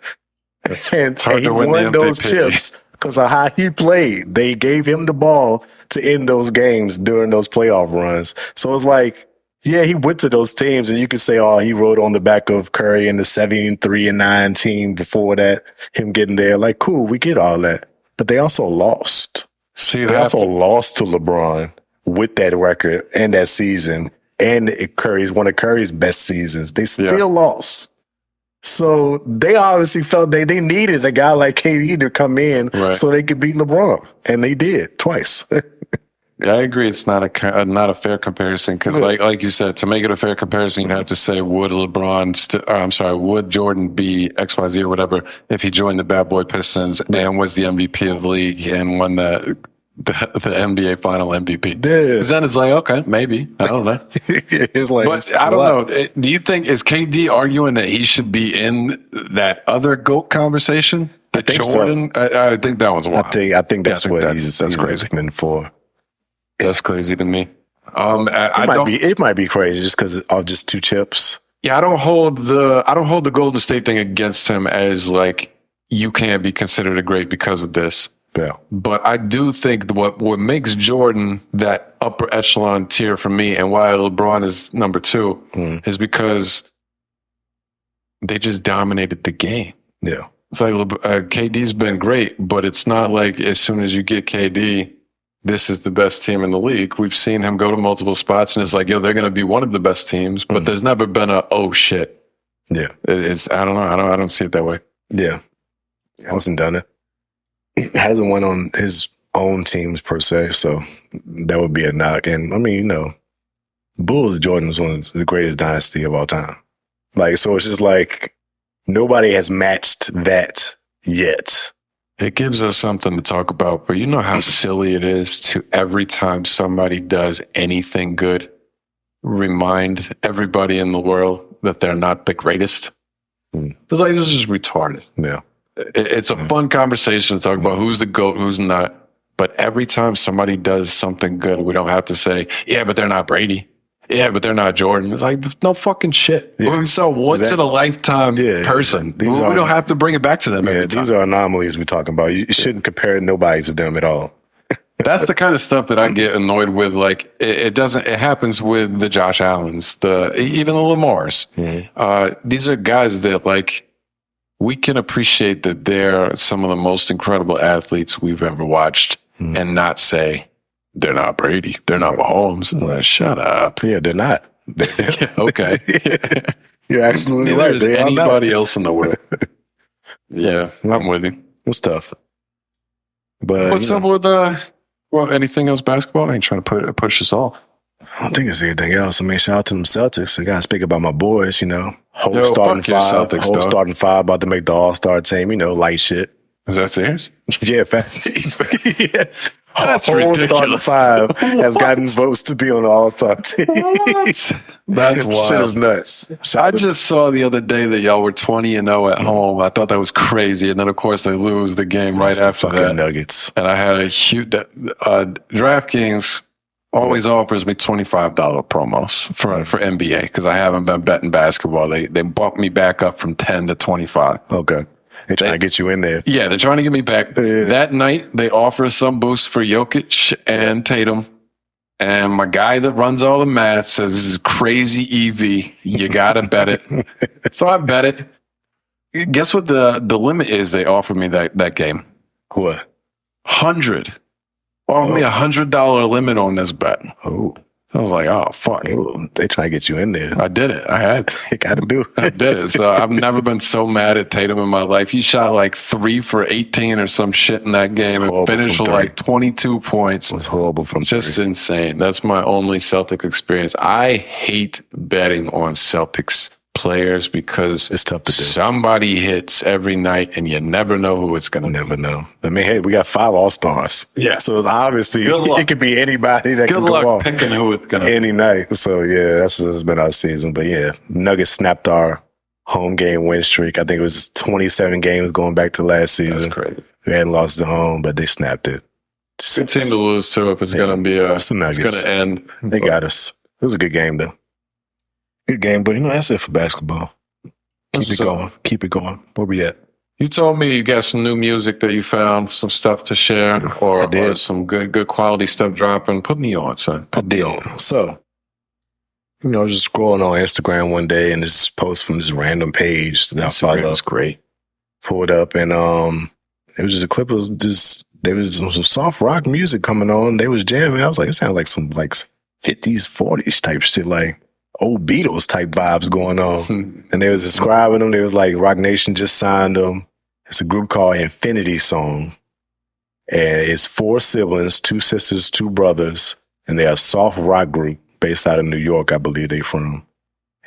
And hard he to win the won those MVP. chips because of how he played. They gave him the ball to end those games during those playoff runs. So it's like, yeah, he went to those teams, and you could say, oh, he rode on the back of Curry and the 73-9 team before that, him getting there. Like, cool, we get all that. But they also lost. They also lost to LeBron with that record and that season, and Curry's one of Curry's best seasons. They still lost. So they obviously felt they needed a guy like KD to come in so they could beat LeBron, and they did twice. Yeah, I agree. It's not a fair comparison because, like you said, to make it a fair comparison, you'd have to say would would Jordan be XYZ or whatever if he joined the Bad Boy Pistons and was the MVP of the league and won the NBA Final MVP? Because then it's like, okay, maybe I don't know. It's like, but I don't know. Do you think is KD arguing that he should be in that other GOAT conversation? I think Jordan. So. I think that one's wild. I think that's what he's crazy for. That's crazy to me. It might be crazy just because of just 2 chips. Yeah, I don't hold the Golden State thing against him as like you can't be considered a great because of this. Yeah. But I do think what makes Jordan that upper echelon tier for me and why LeBron is number 2 is because they just dominated the game. Yeah. It's like KD's been great, but it's not like as soon as you get KD, this is the best team in the league. We've seen him go to multiple spots, and it's like, yo, they're going to be one of the best teams. But there's never been oh shit. Yeah, it's I don't know. I don't see it that way. Yeah, he hasn't done it. He hasn't won on his own teams per se, so that would be a knock. And I mean, Bulls Jordan was one of the greatest dynasty of all time. Like, so it's just like nobody has matched that yet. It gives us something to talk about, but you know how silly it is to every time somebody does anything good, remind everybody in the world that they're not the greatest. It's like, this is retarded. Yeah. It's a fun conversation to talk about who's the GOAT, who's not. But every time somebody does something good, we don't have to say, yeah, but they're not Brady. Yeah, but they're not Jordan. It's like, no fucking shit. Yeah. We saw once in a lifetime person. We don't have to bring it back to them. Yeah, these are anomalies we're talking about. You shouldn't compare nobody to them at all. That's the kind of stuff that I get annoyed with. Like, it happens with the Josh Allens, even the Lamars. These are guys that, like, we can appreciate that they're some of the most incredible athletes we've ever watched and not say, they're not Brady. They're not Mahomes. Like, shut up. Yeah, they're not. Okay. You're absolutely right. right. There's anybody else in the world. Yeah, I'm with you. It's tough. But what's up with anything else basketball? I ain't trying to push us all. I don't think it's anything else. I mean, shout out to them Celtics. I got to speak about my boys, Whole Yo, starting fuck your five. Celtics, Whole dog. starting five about to make the All-Star team, light shit. Is that serious? Yeah, fast. Yeah. That's Whole starting ridiculous. five has gotten votes to be on the All-Star team. What? That's wild. Shit is nuts. I just saw the other day that y'all were 20-0 at home. I thought that was crazy. And then, of course, they lose the game right after that. Nuggets. And I had a huge DraftKings always offers me $25 promos for NBA because I haven't been betting basketball. They bumped me back up from 10 to 25. Okay. They're trying to get you in there. Yeah, they're trying to get me back. Yeah. That night, they offer some boost for Jokic and Tatum. And my guy that runs all the math says this is crazy EV. You got to bet it. So I bet it. Guess what the limit is they offered me that game? What? 100. Offered me $100 limit on this bet. Oh. I was like, oh, fuck. Oh, they trying to get you in there. I did it. I had to. You got to do it. I did it. So I've never been so mad at Tatum in my life. He shot like 3 for 18 or some shit in that game and finished with like 22 points. It was horrible from Just three. insane. That's my only Celtic experience. I hate betting on Celtics players because It's tough to do. somebody hits every night and you never know who it's going to be. Never know. I mean, hey, we got 5 All-Stars. Yeah. So obviously, Good luck. it could be anybody that Good can go luck off picking who it's going to be. any night. So, yeah, that's been our season. But, yeah, Nuggets snapped our home game win streak. I think it was 27 games going back to last season. That's crazy. We hadn't lost at home, but they snapped it. Good team to lose to if it's going to be It's the it's Nuggets. going to end. They got us. It was a good game, though. Good game, but, that's it for basketball. Keep it So- going. Keep it going. Where we at? You told me you got some new music that you found, some stuff to share, or, I did. or some good quality stuff dropping. Put me on, son. I did. So, just scrolling on Instagram one day and this post from this random page that I follow Instagram's great. pulled up, and it was just a clip of there was some soft rock music coming on. They was jamming. I was like, it sounded like some 50s, 40s type shit, like old Beatles type vibes going on. And they was describing them. They was like, Rock Nation just signed them. It's a group called Infinity Song. And it's 4 siblings, 2 sisters, 2 brothers. And they're a soft rock group based out of New York, I believe they from.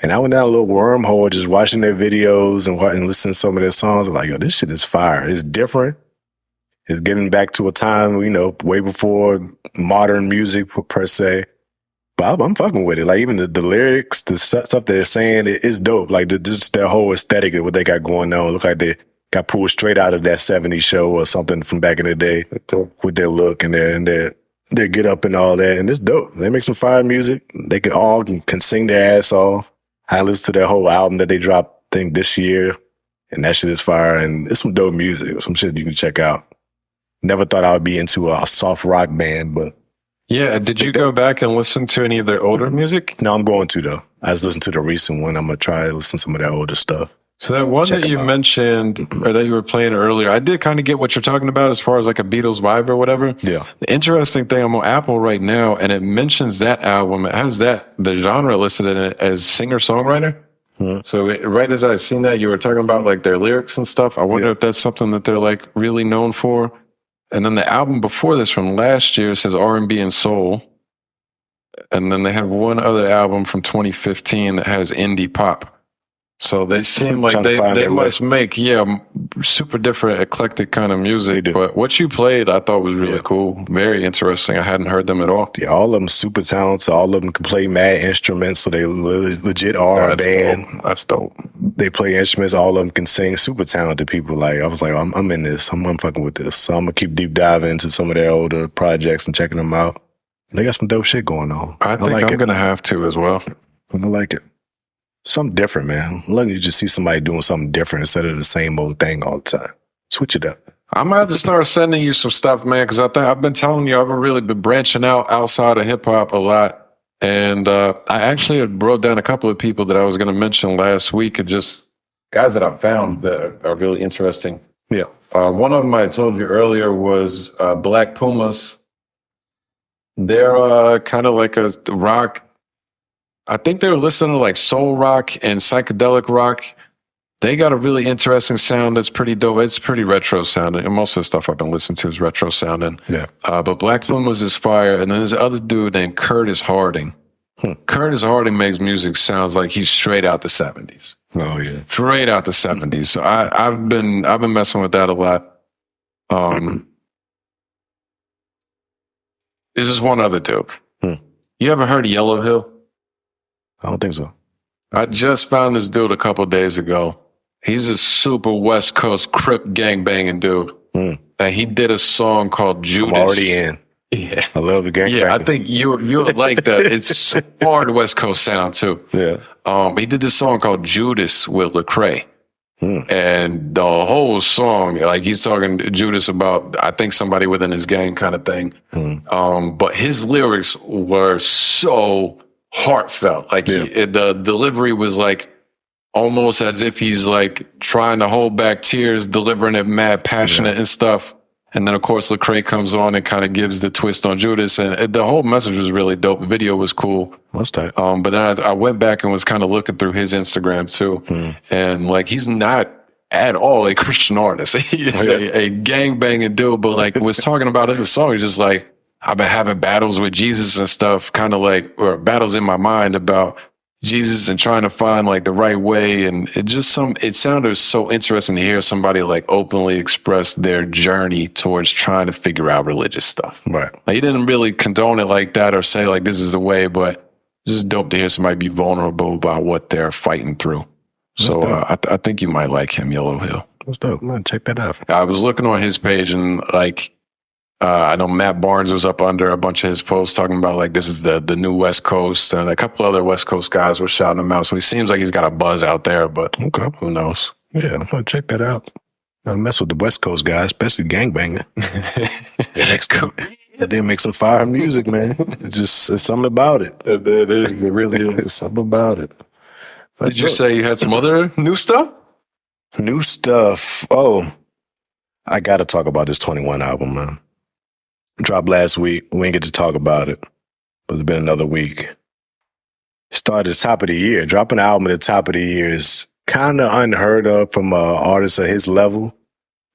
And I went down a little wormhole just watching their videos and listening to some of their songs. I'm like, yo, this shit is fire. It's different. It's getting back to a time, way before modern music per se. But I'm fucking with it. Like, even the lyrics, the stuff they're saying, it's dope. Like, just their whole aesthetic of what they got going on. Look like they got pulled straight out of that 70s show or something from back in the day with their look and their get up and all that. And it's dope. They make some fire music. They can sing their ass off. I listened to their whole album that they dropped, I think, this year. And that shit is fire. And it's some dope music. Some shit you can check out. Never thought I would be into a soft rock band, but Yeah. Did you go back and listen to any of their older music? no, I'm going to, though. I just listened to the recent one. I'm going to try to listen to some of their older stuff. So that one Check that you them out. mentioned or that you were playing earlier, I did kind of get what you're talking about as far as like a Beatles vibe or whatever. Yeah. The interesting thing, I'm on Apple right now and it mentions that album. It has the genre listed in it as singer-songwriter. So right as I seen that, you were talking about like their lyrics and stuff. I wonder if that's something that they're like really known for. And then the album before this from last year says R&B and soul. And then they have one other album from 2015 that has indie pop. So they seem like Trying to find they their must make, super different, eclectic kind of They music. do. But what you played, I thought was really Yeah. cool. Very interesting. I hadn't heard them at all. Yeah, all of them super talented. All of them can play mad instruments, so they legit are a band. Dope. That's dope. They play instruments. All of them can sing. Super talented people. Like, I was like, I'm in this. I'm fucking with this. So I'm gonna keep deep diving into some of their older projects and checking them out. They got some dope shit going on. I think like I'm it. going to have to as well. I like it. Something different, man. Letting you just see somebody doing something different instead of the same old thing all the time. Switch it up. I'm going to have to start sending you some stuff, man, because I've been telling you, I've really been branching out outside of hip hop a lot. And I actually wrote down a couple of people that I was going to mention last week, and just guys that I found that are really interesting. Yeah. One of them I told you earlier was Black Pumas. They're kind of like a rock. I think they were listening to like soul rock and psychedelic rock. They got a really interesting sound that's pretty dope. It's pretty retro sounding. And most of the stuff I've been listening to is retro sounding. Yeah. But Black Pumas is fire. And then there's another dude named Curtis Harding. Curtis Harding makes music sounds like he's straight out the 70s. Oh yeah. Straight out the 70s. So I've been messing with that a lot. This is one other dude. You ever heard of Yellow Hill? I don't think so. I just found this dude a couple days ago. He's a super West Coast Crip gangbanging dude. And he did a song called Judas. I'm already in. Yeah. I love the gang. Yeah, I think you'll like that. It's hard West Coast sound too. Yeah. He did this song called Judas with Lecrae. And the whole song, like he's talking to Judas about, I think somebody within his gang kind of thing. But his lyrics were so heartfelt. Like the delivery was like almost as if he's like trying to hold back tears, delivering it mad passionate and stuff. And then of course Lecrae comes on and kind of gives the twist on Judas, and the whole message was really dope. The video was cool. What's that? But then I went back and was kind of looking through his Instagram too, and like he's not at all a Christian artist. He is a gangbanging dude, but like was talking about in the song, he's just like, I've been having battles with Jesus and stuff, kind of like, or battles in my mind about Jesus and trying to find like the right way. And it sounded so interesting to hear somebody like openly express their journey towards trying to figure out religious stuff. Right. Like, he didn't really condone it like that or say like, this is the way, but it's just dope to hear somebody be vulnerable about what they're fighting through. So I think you might like him, Yellow Hill. That's dope. I'm gonna check that out. I was looking on his page and like, I know Matt Barnes was up under a bunch of his posts talking about like, this is the new West Coast, and a couple other West Coast guys were shouting him out. So he seems like he's got a buzz out there, but who knows? Yeah, I'm gonna check that out. I mess with the West Coast guys, especially gangbanging. They make some fire music, man. It's something about it. It is. It really is. It's something about it. But did you say you had some other new stuff? New stuff. Oh, I got to talk about this 21 album, man. Dropped last week. We didn't get to talk about it, but it's been another week. Started at the top of the year. Dropping an album at the top of the year is kind of unheard of from an artist of his level.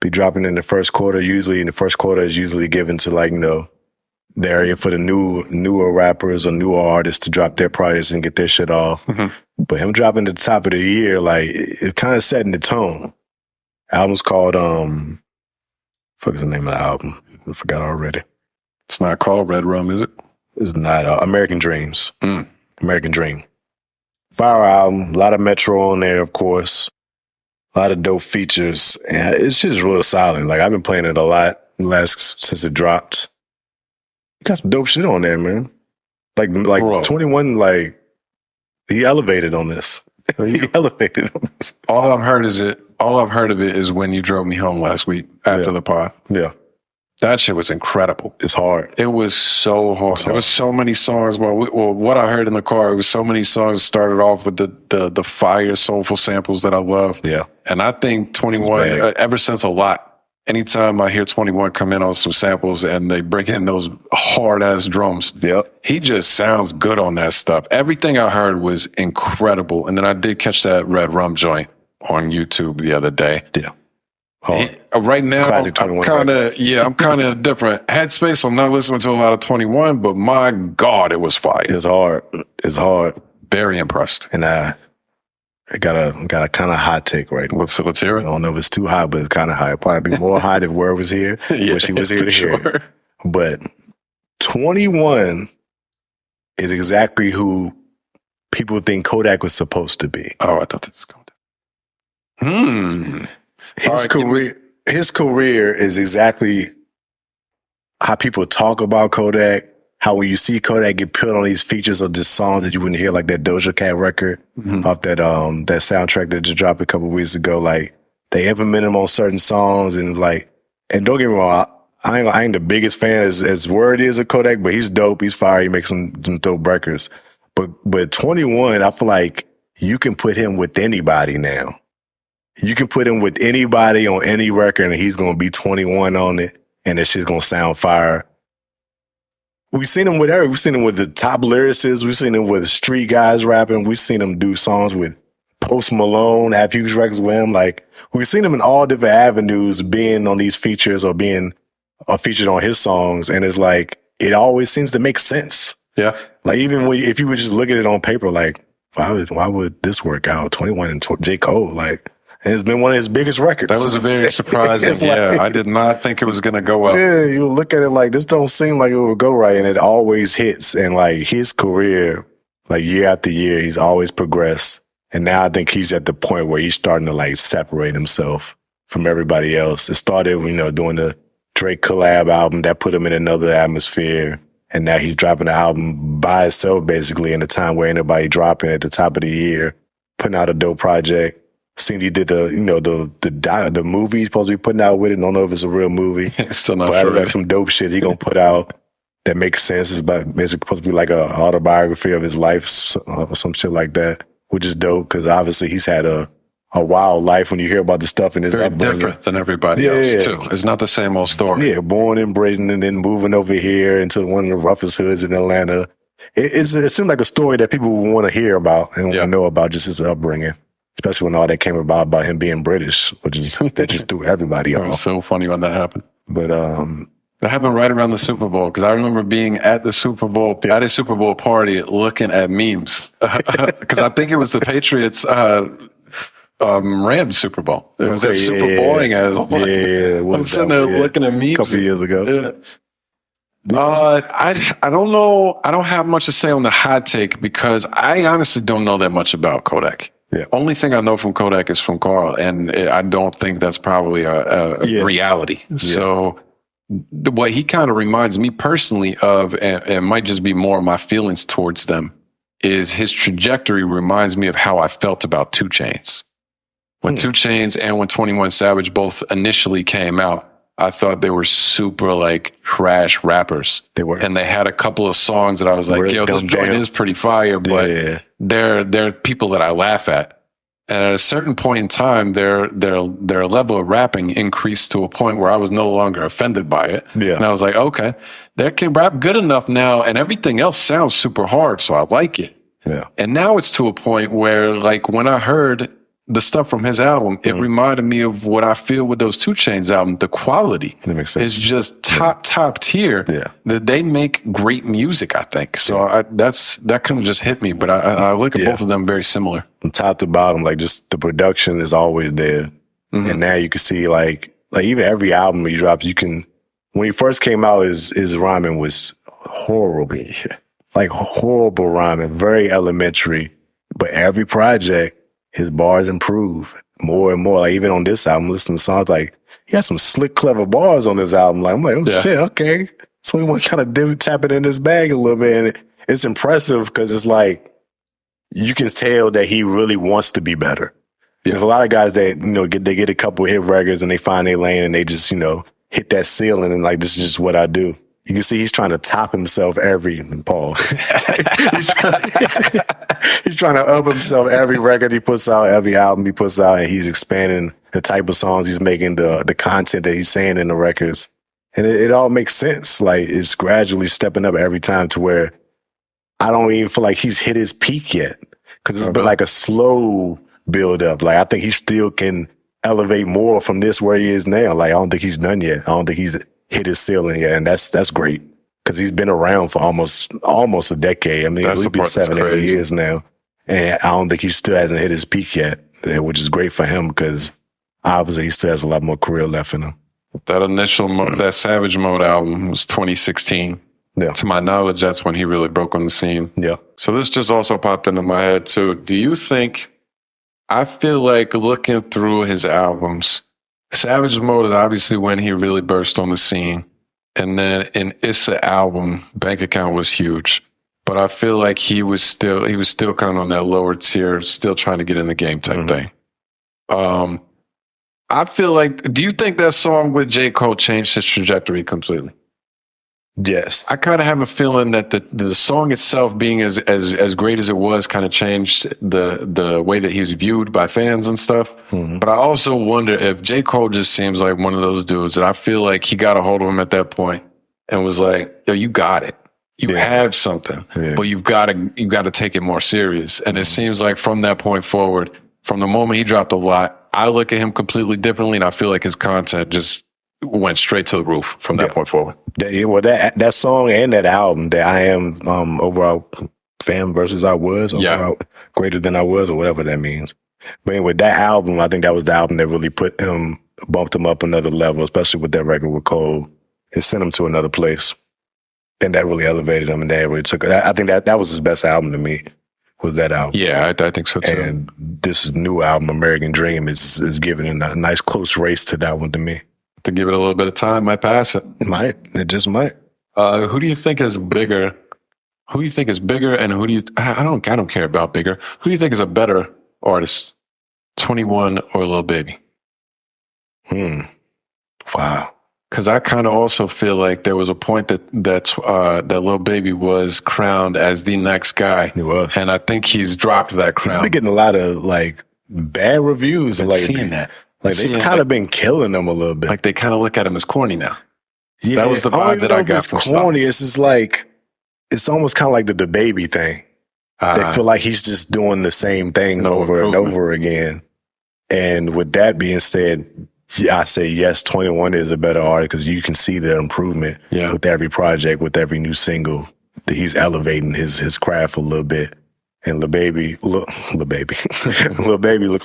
Be dropping in the first quarter. Usually, in the first quarter is usually given to like, the area for the newer rappers or newer artists to drop their projects and get their shit off. But him dropping at the top of the year, like, it kind of setting the tone. Album's called, fuck is the name of the album? I forgot already. It's not called Red Rum, is it? It's not. American Dreams. American Dream. Fire album. A lot of Metro on there, of course. A lot of dope features. And it's just real solid. Like, I've been playing it a lot since it dropped. Got some dope shit on there, man. Like Bro. 21, like, he elevated on this. He elevated on this. All I've heard of it is When You Drove Me Home last week after the pod. Yeah. That shit was incredible. It's hard. It was so hard. There was so many songs. Well, what I heard in the car, it was so many songs started off with the fire, soulful samples that I love. Yeah. And I think 21, ever since a lot, anytime I hear 21 come in on some samples and they bring in those hard-ass drums, he just sounds good on that stuff. Everything I heard was incredible. And then I did catch that Red Rum joint on YouTube the other day. Yeah. Right now, I'm kind of different headspace. I'm not listening to a lot of 21, but my God, it was fire. It's hard. It's hard. Very impressed. And I got a kind of hot take right now. Let's hear it. I don't know if it's too hot, but it's kind of hot. It'd probably be more hot if Word was here. Wish he was here to hear it. But 21 is exactly who people think Kodak was supposed to be. Oh, I thought this was going to. His career is exactly how people talk about Kodak. How when you see Kodak get put on these features of just songs that you wouldn't hear, like that Doja Cat record off that soundtrack that just dropped a couple of weeks ago. Like, they implement him on certain songs, and don't get me wrong, I ain't the biggest fan as Word is of Kodak, but he's dope. He's fire. He makes some dope records. But 21, I feel like you can put him with anybody now. You can put him with anybody on any record, and he's gonna be 21 on it, and that shit's gonna sound fire. We've seen him with We've seen him with the top lyricists. We've seen him with street guys rapping. We've seen him do songs with Post Malone, have huge records with him. Like, we've seen him in all different avenues, being on these features or being featured on his songs. And it's like, it always seems to make sense. Yeah. Like even if you would just look at it on paper, like why would this work out? 21 and J. Cole, like, and it's been one of his biggest records. That was very surprising. Yeah, I did not think it was going to go up. Yeah, you look at it like this don't seem like it would go right, and it always hits. And like his career, like year after year, he's always progressed. And now I think he's at the point where he's starting to like separate himself from everybody else. It started, doing the Drake collab album that put him in another atmosphere. And now he's dropping the album by itself, basically, in a time where ain't nobody dropping at the top of the year, putting out a dope project. Seen he did the movie he's supposed to be putting out with it. Don't know if it's a real movie. Still not but sure. Like some dope shit he gonna put out that makes sense. It's supposed to be like a autobiography of his life, or some shit like that, which is dope because obviously he's had a wild life. When you hear about the stuff in his very upbringing. different than everybody else too. It's not the same old story. Yeah, born in Britain and then moving over here into one of the roughest hoods in Atlanta. It seemed like a story that people would want to hear about and want to know about, just his upbringing. Especially when all that came about him being British, which is that just threw everybody off. It was so funny when that happened. But that happened right around the Super Bowl because I remember being at the Super Bowl at a Super Bowl party looking at memes because I think it was the Patriots Rams Super Bowl. It was super boring as I'm sitting there looking at memes a couple years ago. I don't know. I don't have much to say on the hot take because I honestly don't know that much about Kodak. Yeah. Only thing I know from Kodak is from Carl, and I don't think that's probably a reality. Yeah. So what he kind of reminds me personally of, and it might just be more of my feelings towards them, is his trajectory reminds me of how I felt about 2 Chainz. When 2 Chainz and when 21 Savage both initially came out, I thought they were super like trash rappers. They were. And they had a couple of songs that I was like, yo, this joint is pretty fire, but they're people that I laugh at. And at a certain point in time, their level of rapping increased to a point where I was no longer offended by it. Yeah. And I was like, okay, they can rap good enough now and everything else sounds super hard, so I like it. Yeah. And now it's to a point where like when I heard the stuff from his album, it reminded me of what I feel with those 2 Chainz album. The quality is just top tier. Yeah. That they make great music, I think. So that kind of just hit me. But I look at both of them very similar. From top to bottom, like just the production is always there. Mm-hmm. And now you can see like even every album he drops, you can, when he first came out, his rhyming was horrible. Like horrible rhyming, very elementary. But every project, his bars improve more and more. Like even on this album, listening to songs, like he has some slick, clever bars on this album. Like I'm like, oh shit, okay. So we want to kind of tap it in his bag a little bit, and it's impressive because it's like you can tell that he really wants to be better. Yeah. There's a lot of guys that they get a couple hit records and they find their lane and they just hit that ceiling and like this is just what I do. You can see he's trying to top himself every pause. He's trying to up himself every record he puts out, every album he puts out, and he's expanding the type of songs he's making, the content that he's saying in the records. And it all makes sense. Like it's gradually stepping up every time to where I don't even feel like he's hit his peak yet. Cause it's been like a slow build up. Like I think he still can elevate more from this where he is now. Like I don't think he's done yet. I don't think he's hit his ceiling yet, and that's great because he's been around for almost a decade. I mean, it's been 7-8 years now, and I don't think he still hasn't hit his peak yet, which is great for him because obviously he still has a lot more career left in him. That initial that Savage Mode album was 2016. Yeah. To my knowledge, that's when he really broke on the scene. Yeah. So this just also popped into my head too. Do you think? I feel like looking through his albums, Savage Mode is obviously when he really burst on the scene. And then in Issa album, Bank Account was huge. But I feel like he was still kind of on that lower tier, still trying to get in the game type thing. I feel like, do you think that song with J. Cole changed his trajectory completely? Yes. I kind of have a feeling that the song itself being as great as it was kind of changed the way that he was viewed by fans and stuff. Mm-hmm. But I also wonder if J. Cole just seems like one of those dudes that I feel like he got a hold of him at that point and was like, yo, you got it. You have something, but you've got to take it more serious. And it seems like from that point forward, from the moment he dropped a lot, I look at him completely differently and I feel like his content just went straight to the roof from that point forward. That song and that album, that I Am overall fan versus I was, overall greater than I was, or whatever that means. But anyway, that album, I think that was the album that really bumped him up another level, especially with that record with Cole. It sent him to another place. And that really elevated him, and that really took it. I think that was his best album to me, was that album. Yeah, I think so too. And this new album, American Dream, is giving a nice close race to that one to me. To give it a little bit of time, might pass it. It just might. Who do you think is bigger? Who do you think is bigger, and who do you? I don't care about bigger. Who do you think is a better artist, 21 or Lil Baby? Wow. Because I kind of also feel like there was a point that Lil Baby was crowned as the next guy. He was, and I think he's dropped that crown. He's been getting a lot of like bad reviews, and like seeing that. Like they've kind of been killing him a little bit. Like they kind of look at him as corny now. Yeah, that was the vibe that I got from corny. It's just like it's almost kind of like the Baby thing. They feel like he's just doing the same things over and over again. And with that being said, I say yes, 21 is a better artist because you can see the improvement with every project, with every new single. That he's elevating his craft a little bit. And Lil Baby look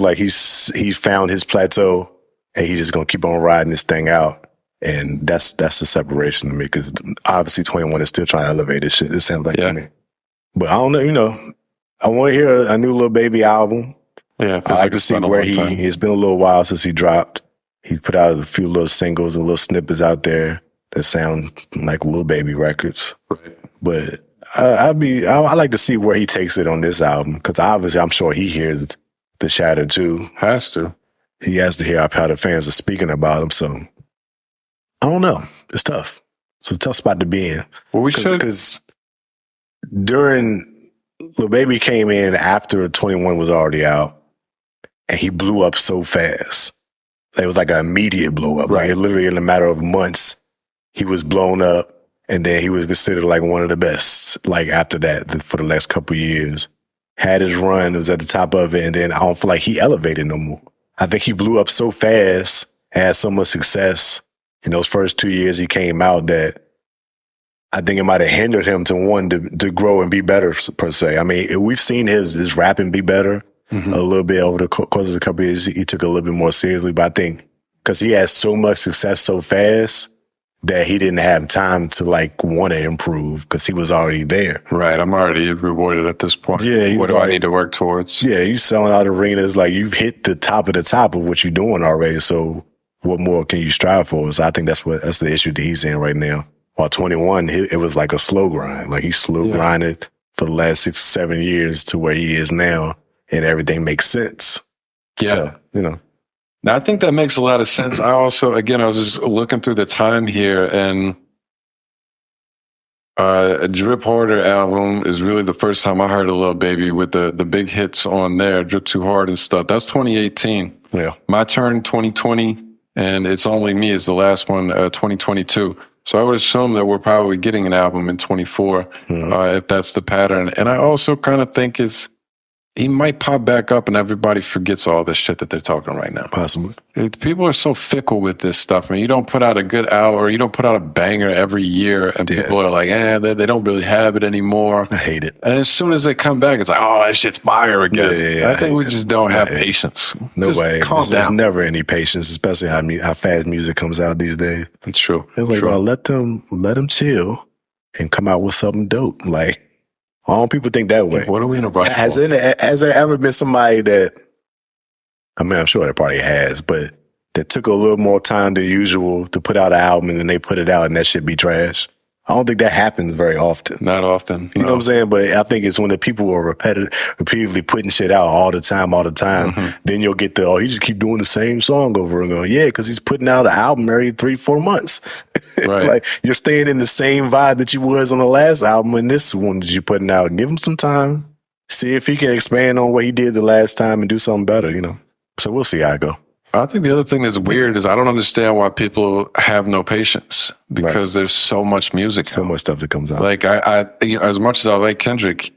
like he's found his plateau, and he's just gonna keep on riding this thing out. And that's the separation to me, because obviously 21 is still trying to elevate this shit. It sounds like to me. But I don't know, I want to hear a new Lil Baby album. Yeah, I like to see where it's been a little while since he dropped. He put out a few little singles and little snippets out there that sound like Lil Baby records. Right. But I like to see where he takes it on this album, because obviously I'm sure he hears the chatter too. Has to. He has to hear how the fans are speaking about him. So I don't know. It's tough. It's a tough spot to be in. Well, because during Lil Baby came in after 21 was already out, and he blew up so fast. It was like an immediate blow up. Right. Like literally in a matter of months, he was blown up. And then he was considered like one of the best, like after that, for the last couple of years. Had his run, was at the top of it, and then I don't feel like he elevated no more. I think he blew up so fast, had so much success in those first 2 years he came out, that I think it might have hindered him to grow and be better, per se. I mean, we've seen his rapping be better a little bit over the course of a couple of years. He took it a little bit more seriously, but I think because he had so much success so fast, that he didn't have time to like want to improve because he was already there. Right. I'm already rewarded at this point. Yeah. What do I need to work towards? Yeah. You selling out arenas, like you've hit the top of what you're doing already. So what more can you strive for? So I think that's the issue that he's in right now. While 21, it was like a slow grind. Like he slow grinded for the last 6 or 7 years to where he is now, and everything makes sense. Yeah. So, Now, I think that makes a lot of sense. I also, again, I was just looking through the time here, and a Drip Harder album is really the first time I heard of Lil Baby with the big hits on there, Drip Too Hard and stuff. That's 2018. Yeah. My Turn, 2020, and It's Only Me is the last one, 2022. So I would assume that we're probably getting an album in 24, if that's the pattern. And I also kind of think he might pop back up and everybody forgets all this shit that they're talking right now. Possibly. People are so fickle with this stuff, man. You don't put out a good album, or you don't put out a banger every year, and people are like, they don't really have it anymore. I hate it. And as soon as they come back, it's like, oh, that shit's fire again. I think we just don't have patience. No just way. Calm down. There's never any patience, especially how fast music comes out these days. It's true. It's like, well, let them chill and come out with something dope. Like, all people think that way. What are we in a rush for? Has there ever been somebody that, I mean, I'm sure there probably has, but that took a little more time than usual to put out an album, and then they put it out and that shit be trash? I don't think that happens very often. Not often. You know what I'm saying? But I think it's when the people are repeatedly putting shit out all the time, then you'll get he just keep doing the same song over and over. Yeah, because he's putting out an album every 3-4 months. Right. Like, you're staying in the same vibe that you was on the last album and this one that you're putting out. Give him some time. See if he can expand on what he did the last time and do something better, So we'll see how it go. I think the other thing that's weird is I don't understand why people have no patience, because there's so much music. So much stuff that comes out. Like I as much as I like Kendrick,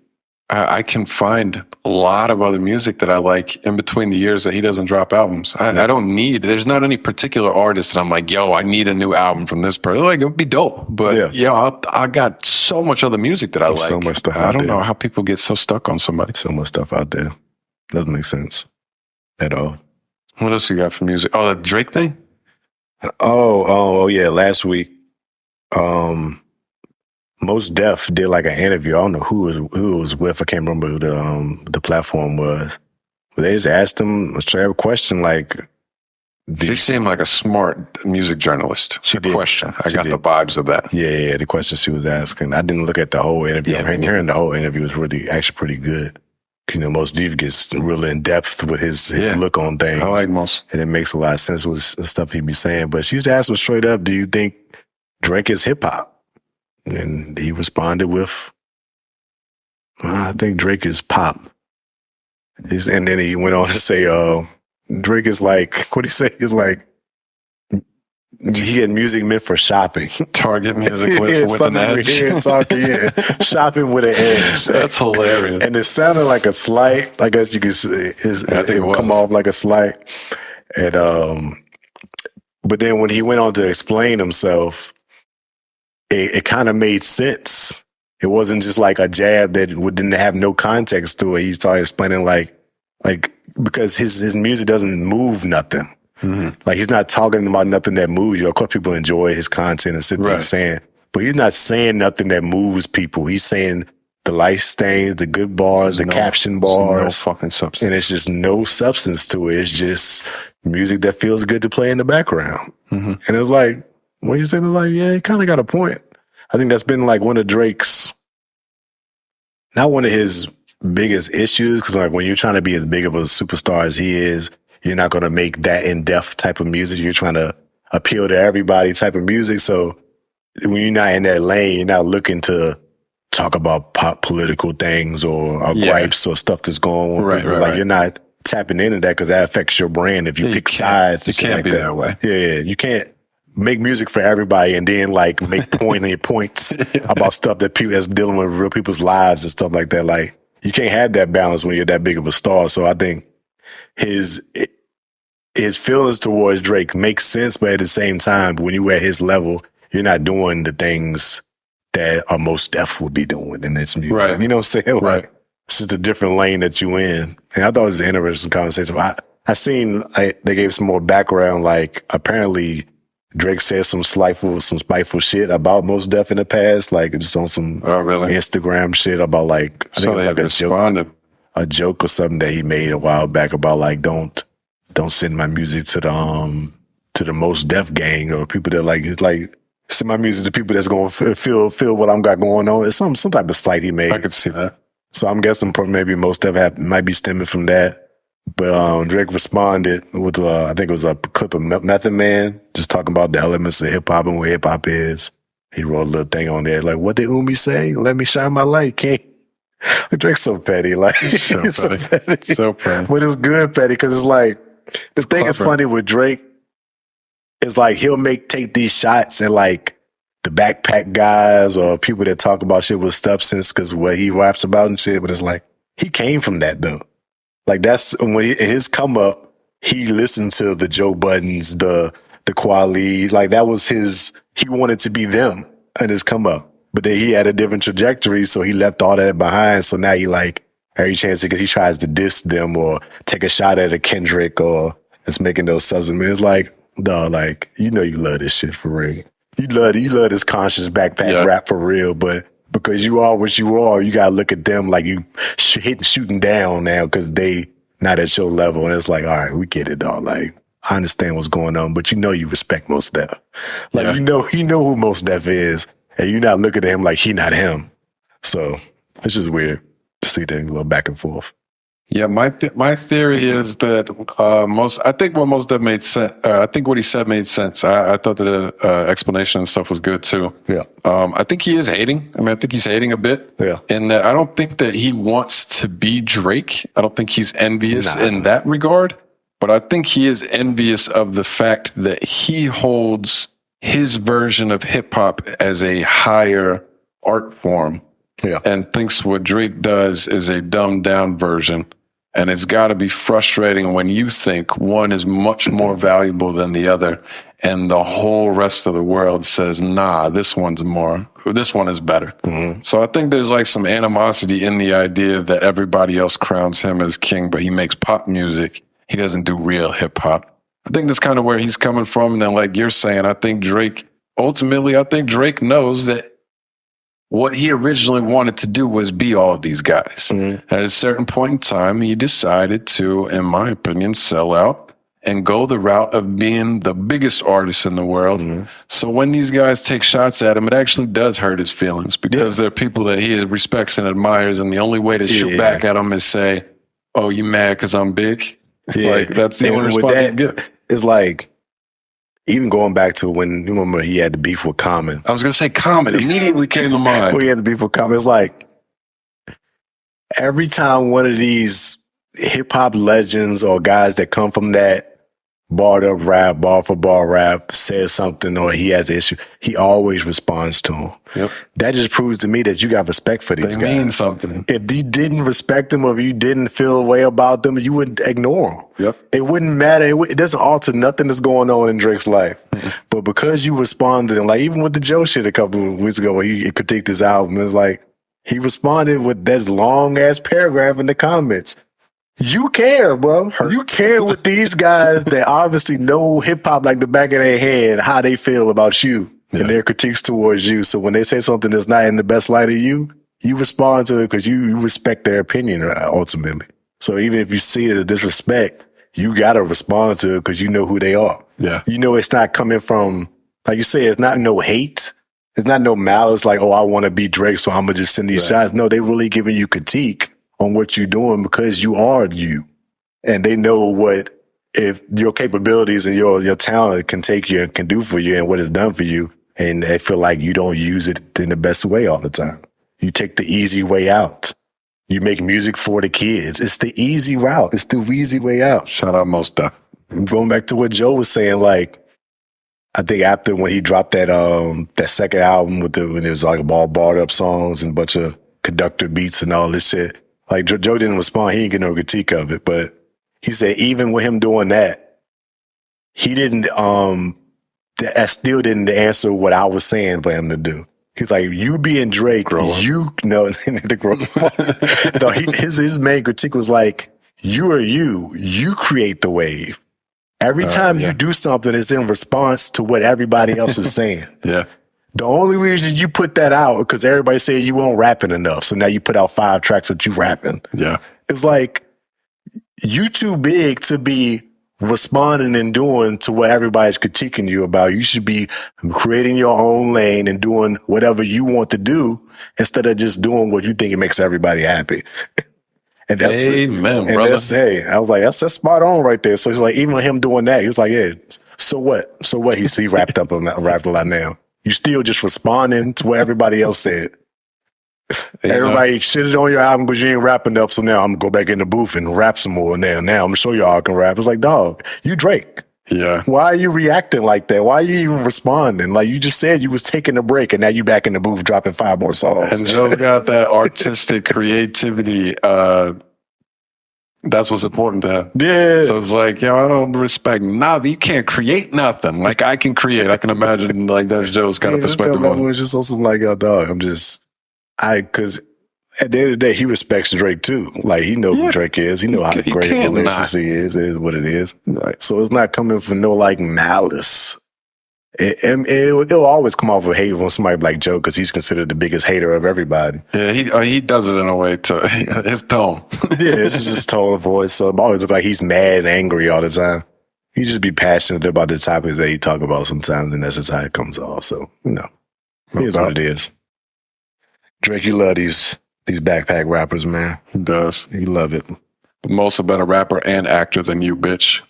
I can find a lot of other music that I like in between the years that he doesn't drop albums. I don't need, there's not any particular artist that I'm like, yo, I need a new album from this person. Like, it would be dope. But I got so much other music that I like. So much stuff I don't know how people get so stuck on somebody. So much stuff out there. Doesn't make sense at all. What else you got for music? Oh, the Drake thing? Oh yeah. Last week, Mos Def did like an interview. I don't know who it was with. I can't remember who the platform was. But they just asked him a straight up question like, she seemed like a smart music journalist. She did. Question. I got the vibes of that. Yeah, the question she was asking. I didn't look at the whole interview. Hearing the whole interview was actually pretty good. You know, Mos Def gets really in depth with his look on things. I like Mos. And it makes a lot of sense with stuff he'd be saying. But she was asking him straight up, do you think Drake is hip hop? And he responded with, I think Drake is pop. And then he went on to say, Drake is like, what'd he say? He's like, he had music meant for shopping. Target music with an edge. Shopping with an edge. That's hilarious. And it sounded like a slight, I guess you could say, it would come off like a slight. And, but then when he went on to explain himself, it kind of made sense. It wasn't just like a jab that didn't have no context to it. He started explaining like because his music doesn't move nothing. Mm-hmm. Like he's not talking about nothing that moves you. Of course, people enjoy his content and sit there saying, but he's not saying nothing that moves people. He's saying the light stains, the good bars, the caption bars. No fucking substance. And it's just no substance to it. It's just music that feels good to play in the background. Mm-hmm. And it's like, when you say that, like, yeah, you kind of got a point. I think that's been like one of Drake's, not one of his biggest issues, because like when you're trying to be as big of a superstar as he is, you're not going to make that in-depth type of music. You're trying to appeal to everybody type of music. So when you're not in that lane, you're not looking to talk about pop political things or gripes or stuff that's going on. Right. You're not tapping into that because that affects your brand if you pick sides. It can't be that way. Yeah, you can't make music for everybody and then like make points about stuff that people that's dealing with real people's lives and stuff like that. Like you can't have that balance when you're that big of a star. So I think his feelings towards Drake make sense, but at the same time, when you at his level, you're not doing the things that a Mos Def would be doing in its music. Right. You know what I'm saying? Like, it's just a different lane that you in. And I thought it was an interesting conversation. I seen they gave some more background. Like apparently Drake said some spiteful shit about Mos Def in the past, like just on some Instagram shit about like I think it was like a joke or something that he made a while back about like don't send my music to the Mos Def gang or people that like send my music to people that's gonna feel what I'm got going on. It's some type of slight he made. I could see that. So I'm guessing maybe Mos Def might be stemming from that. But Drake responded with I think it was a clip of Method Man just talking about the elements of hip hop and what hip hop is. He wrote a little thing on there like, "What did Umi say? Let me shine my light, King." Drake's so petty, like so petty. So petty. But it's good petty because it's like the thing is funny with Drake. It's like he'll take these shots at like the backpack guys or people that talk about shit with substance because what he raps about and shit. But it's like he came from that though. Like that's when his come up, he listened to the Joe Buttons, the Kweli, like that was he wanted to be them in his come up. But then he had a different trajectory, so he left all that behind. So now he like every chance because he tries to diss them or take a shot at a Kendrick or it's making those substance. It's like, dog, like you love this shit for real. You love this conscious backpack rap for real, but because you are what you are, you gotta look at them like you shooting down now because they not at your level. And it's like, all right, we get it, dog. Like, I understand what's going on, but you respect Mos Def. Like, you know who Mos Def is, and you're not looking at him like he not him. So it's just weird to see that little back and forth. Yeah, my theory is that I think what Mos Def made sense. I think what he said made sense. I thought the explanation and stuff was good too. Yeah. I think he is hating. I mean, I think he's hating a bit. Yeah. And I don't think that he wants to be Drake. I don't think he's envious in that regard. But I think he is envious of the fact that he holds his version of hip hop as a higher art form and thinks what Drake does is a dumbed down version. And it's got to be frustrating when you think one is much more valuable than the other, and the whole rest of the world says, nah, this one is better. Mm-hmm. So I think there's like some animosity in the idea that everybody else crowns him as king, but he makes pop music. He doesn't do real hip hop. I think that's kind of where he's coming from. And then like you're saying, I think Drake knows that what he originally wanted to do was be all these guys. Mm-hmm. At a certain point in time, he decided to, in my opinion, sell out and go the route of being the biggest artist in the world. Mm-hmm. So when these guys take shots at him, it actually does hurt his feelings because they're people that he respects and admires. And the only way to shoot back at him is say, oh, you mad because I'm big? Yeah. Like, that's the only response you get. It's like, even going back to when, you remember, he had the beef with Common. I was going to say Common. Immediately came to mind. When he had the beef with Common. It's like, every time one of these hip-hop legends or guys that come from that barred up rap, bar for bar rap, says something or he has an issue, he always responds to him. Yep. That just proves to me that you got respect for these guys. They mean something. If you didn't respect them or if you didn't feel a way about them, you would ignore them. Yep. It wouldn't matter. It doesn't alter nothing that's going on in Drake's life. Mm-hmm. But because you responded, and like even with the Joe shit a couple of weeks ago where he critiqued his album, it's like he responded with that long ass paragraph in the comments. You care, bro. You care with these guys that obviously know hip hop like the back of their head, how they feel about you and their critiques towards you. So when they say something that's not in the best light of you, you respond to it because you respect their opinion ultimately. So even if you see it as disrespect, you got to respond to it because you know who they are. Yeah. You know it's not coming from, like you say, it's not no hate. It's not no malice like, oh, I want to be Drake, so I'm going to just send these shots. No, they really giving you critique on what you're doing because you are you. And they know what, if your capabilities and your talent can take you and can do for you and what it's done for you. And they feel like you don't use it in the best way all the time. You take the easy way out. You make music for the kids. It's the easy route. It's the easy way out. Shout out Mos Def. Going back to what Joe was saying, like, I think after when he dropped that second album when it was like all barred up songs and a bunch of conductor beats and all this shit, like Joe didn't respond. He didn't get no critique of it, but he said even with him doing that, he didn't, that still didn't answer what I was saying for him to do. He's like, you being Drake, the growth. No, his main critique was like, you are you create the wave. Every time you do something, it's in response to what everybody else is saying. Yeah. The only reason you put that out because everybody said you weren't rapping enough. So now you put out 5 tracks with you rapping. Yeah. It's like you too big to be responding and doing to what everybody's critiquing you about. You should be creating your own lane and doing whatever you want to do instead of just doing what you think it makes everybody happy. And that's Amen, and brother. I was like, that's spot on right there. So he's like, even him doing that, he was like, yeah, so what? So what? He wrapped a lot now. You still just responding to what everybody else said. Everybody shitted on your album because you ain't rap enough. So now I'm gonna go back in the booth and rap some more. Now I'm gonna show y'all I can rap. It's like, dog, you Drake. Yeah. Why are you reacting like that? Why are you even responding? Like you just said you was taking a break and now you back in the booth dropping 5 more songs. And Joe's got that artistic creativity. That's what's important to him. Yeah. So it's like, yo, I don't respect nothing. You can't create nothing. Like I can create. I can imagine like that's Joe's kind of perspective on it. It was just also like, yo, dog, because at the end of the day, he respects Drake too. Like he knows who Drake is. He know how great of a lyricist he is. It is what it is. Right. So it's not coming from no like malice. It'll always come off of hate from somebody like Joe because he's considered the biggest hater of everybody. Yeah, he does it in a way to his tone. Yeah, it's just his tone of voice. So it always looks like he's mad and angry all the time. He just be passionate about the topics that he talk about sometimes, and that's just how it comes off. So, here's what it is. Drake, you love these backpack rappers, man. He does. You love it. But most a better rapper and actor than you, bitch.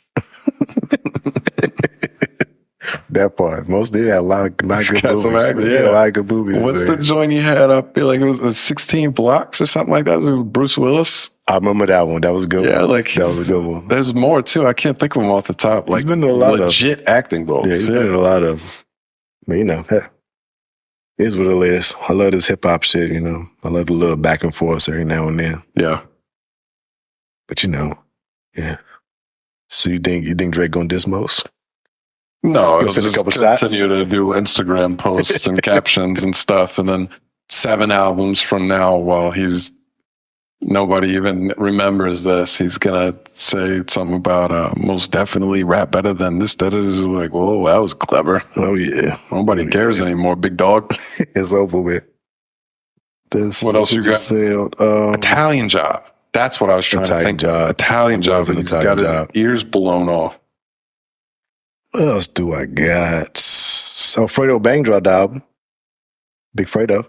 That part. Most did have a lot of good movies. A lot of good movies. What's the joint he had up? Like it was 16 Blocks or something like that. It was Bruce Willis. I remember that one. That was a good one. Yeah, like that was a good one. There's more too. I can't think of them off the top. Like he's been in a lot legit acting roles. Yeah, he's been in a lot of. But It is what it is. I love this hip hop shit, you know. I love the little back and forth every now and then. Yeah. But you know, yeah. So you think Drake gonna diss Mos? No, He'll it'll send a just couple continue shots? to do Instagram posts and captions and stuff, and then 7 albums from now, while nobody even remembers this, he's gonna say something about most definitely rap better than this. That is like, whoa, that was clever. Oh yeah. Nobody cares anymore, big dog. It's over with. This, What else you got? Sailed, Italian Job. That's what I was trying to think of. Italian Job. Was an He's Italian got Job. his ears blown off. What else do I got? Fredo Bang dropped the album. Big Fredo.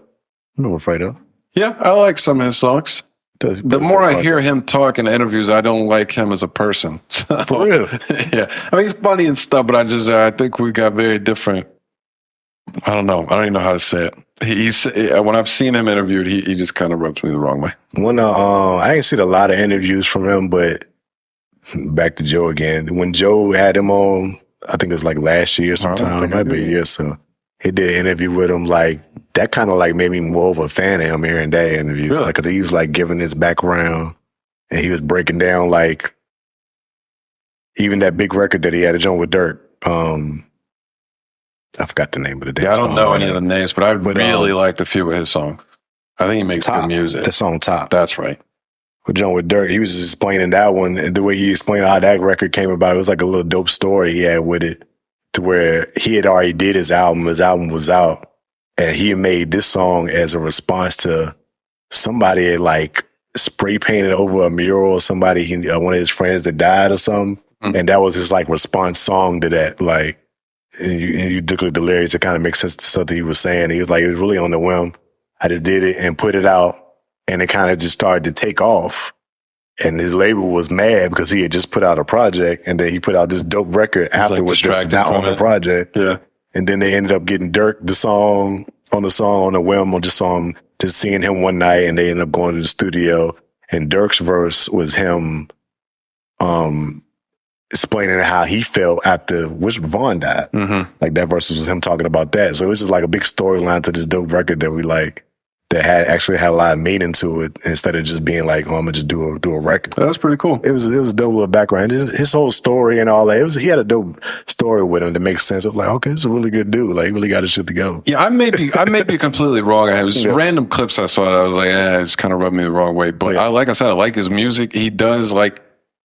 Remember Fredo? Yeah, I like some of his songs. The more I hear him talk in interviews, I don't like him as a person. So, For real? Yeah. I mean, he's funny and stuff, but I think we got very different. I don't know. I don't even know how to say it. When I've seen him interviewed, he just kind of rubs me the wrong way. I ain't seen a lot of interviews from him, but back to Joe again. When Joe had him on, I think it was like last year sometime, it might be a year or so. He did an interview with him, like that kind of like made me more of a fan of him hearing that interview. Really? Like, 'cause he was like giving his background and he was breaking down like even that big record that he had a joint with Dirk. I forgot the name of the damn Yeah, I don't song, know man. any of the names, but I really liked a few of his songs. I think he makes Top. good music. The song Top. That's right. With John with Dirk, he was just explaining that one, and the way he explained how that record came about, it was like a little dope story he had with it, to where he had already did his album was out, and he made this song as a response to somebody had like spray painted over a mural or somebody, one of his friends that died or something, and that was his like response song to that, like, and you look at the lyrics, it kind of makes sense to something he was saying. He was like, it was really on the whim. I just did it and put it out, and it kind of just started to take off. And his label was mad because he had just put out a project, and then he put out this dope record afterwards that's not on the project. Yeah. And then they ended up getting Dirk on the whim, on just seeing him one night, and they ended up going to the studio. And Dirk's verse was him explaining how he felt after Vaughn died. Mm-hmm. Like that verse was him talking about that. So it was just like a big storyline to this dope record that we like, that actually had a lot of meaning to it, instead of just being like, oh, I'm gonna just do a record. That's pretty cool. It was a dope little background. His whole story and all that. He had a dope story with him that makes sense. It was like, okay, this is a really good dude. Like, he really got his shit together. Yeah, I may be completely wrong. It was random clips I saw that I was like, it's kind of rubbed me the wrong way. But like I said, I like his music. He does, like,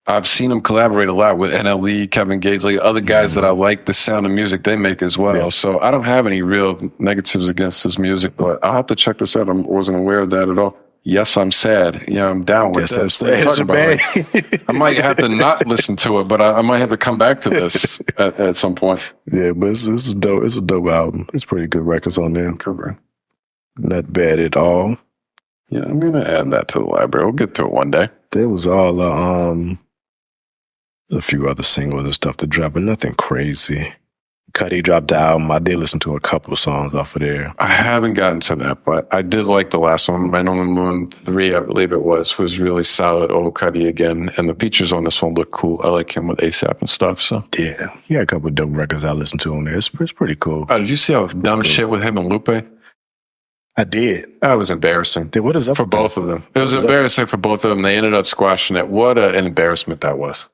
I've seen him collaborate a lot with NLE, Kevin Gates, like other guys that I like the sound of music they make as well. Yeah. So I don't have any real negatives against his music, but I'll have to check this out. I wasn't aware of that at all. Yes, I'm sad. Yeah, I'm down with Yes, that. I'm sad. I might have to not listen to it, but I might have to come back to this at some point. Yeah, but it's dope. It's a dope album. It's pretty good records on there. Cool. Not bad at all. Yeah, I'm gonna add that to the library. We'll get to it one day. There was all there's a few other singles and stuff that dropped, but nothing crazy. Cudi dropped the album. I did listen to a couple of songs off of there. I haven't gotten to that, but I did like the last one. Man on the Moon 3, I believe it was really solid. Old Cudi again. And the features on this one look cool. I like him with ASAP and stuff. So yeah, he got a couple of dope records I listened to on there. It's pretty cool. Oh, did you see how dumb shit with him and Lupe? I did. That was embarrassing. Dude, what is up for both of them? It was embarrassing for both of them. They ended up squashing it. What an embarrassment that was.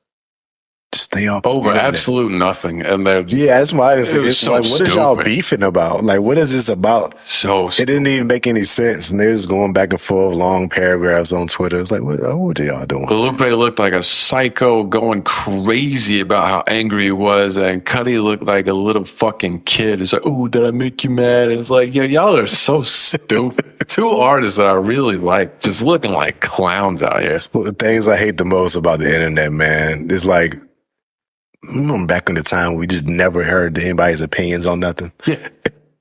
Stay up over absolute nothing, and they're that's why it's so like, what is y'all beefing about? Like, what is this about? So it didn't even make any sense, and they're just going back and forth, long paragraphs on Twitter. It's like, what are y'all doing? Lupe looked like a psycho, going crazy about how angry he was, and Cudi looked like a little fucking kid. It's like, oh, did I make you mad? And it's like, yeah, y'all are so stupid. Two artists that I really like, just looking like clowns out here. The things I hate the most about the internet, man, is like, back in the time we just never heard anybody's opinions on nothing. Yeah.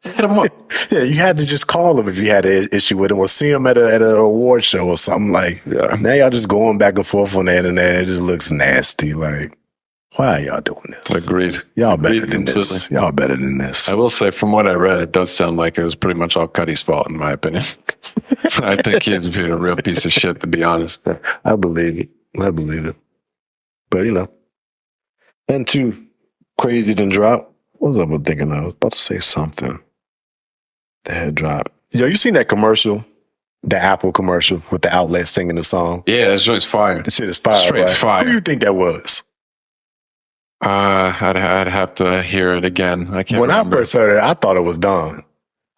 Hit them up. Yeah, you had to just call them if you had an issue with them, or see them at an award show or something. Like, now y'all just going back and forth on the internet. It just looks nasty. Like, why are y'all doing this? Agreed. Y'all better than this. Y'all better than this. I will say, from what I read, it does sound like it was pretty much all Cudi's fault, in my opinion. I think he's being a real piece of shit, to be honest. I believe it. But, you know, nothing too crazy than drop. What was I thinking of? I was about to say something. That had dropped. Yo, you seen that commercial? The Apple commercial with the outlet singing the song? Yeah, that shit's fire. That shit is fire, Straight right? fire. Who do you think that was? I'd have to hear it again. I can't remember. I first heard it, I thought it was Don.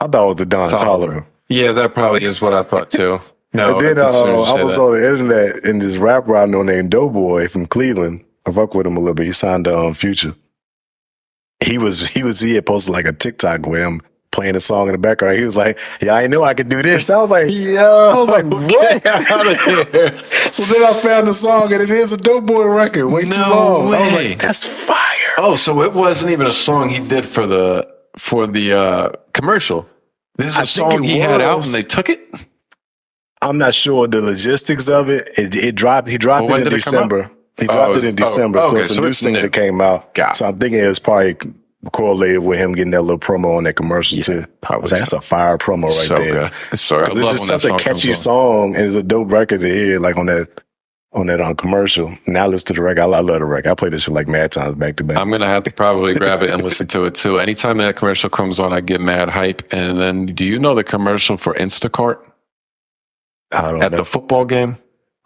I thought it was the Don Toliver. Yeah, that probably is what I thought too. No, and then I was on the internet, and this rapper I know named Doughboy from Cleveland. I fuck with him a little bit. He signed to Future. He had posted like a TikTok with him playing a song in the background. He was like, "Yeah, I know I could do this." I was like, "What?" Out of here. So then I found the song, and it is a Doughboy record. Way too long. Way. I was like, "That's fire." Oh, so it wasn't even a song he did for the commercial. This is a song he had out, and they took it. I'm not sure the logistics of it. It dropped. He dropped it in December. He dropped it in December, so it's a new single that came out. So I'm thinking it was probably correlated with him getting that little promo on that commercial too. I was like, that's a fire promo right there. Good. It's so good. This is such a catchy song, and it's a dope record to hear, like on that commercial. Now listen to the record. I love the record. I play this shit like mad times back to back. I'm gonna have to probably grab it and listen to it too. Anytime that commercial comes on, I get mad hype. And then, do you know the commercial for Instacart? The football game?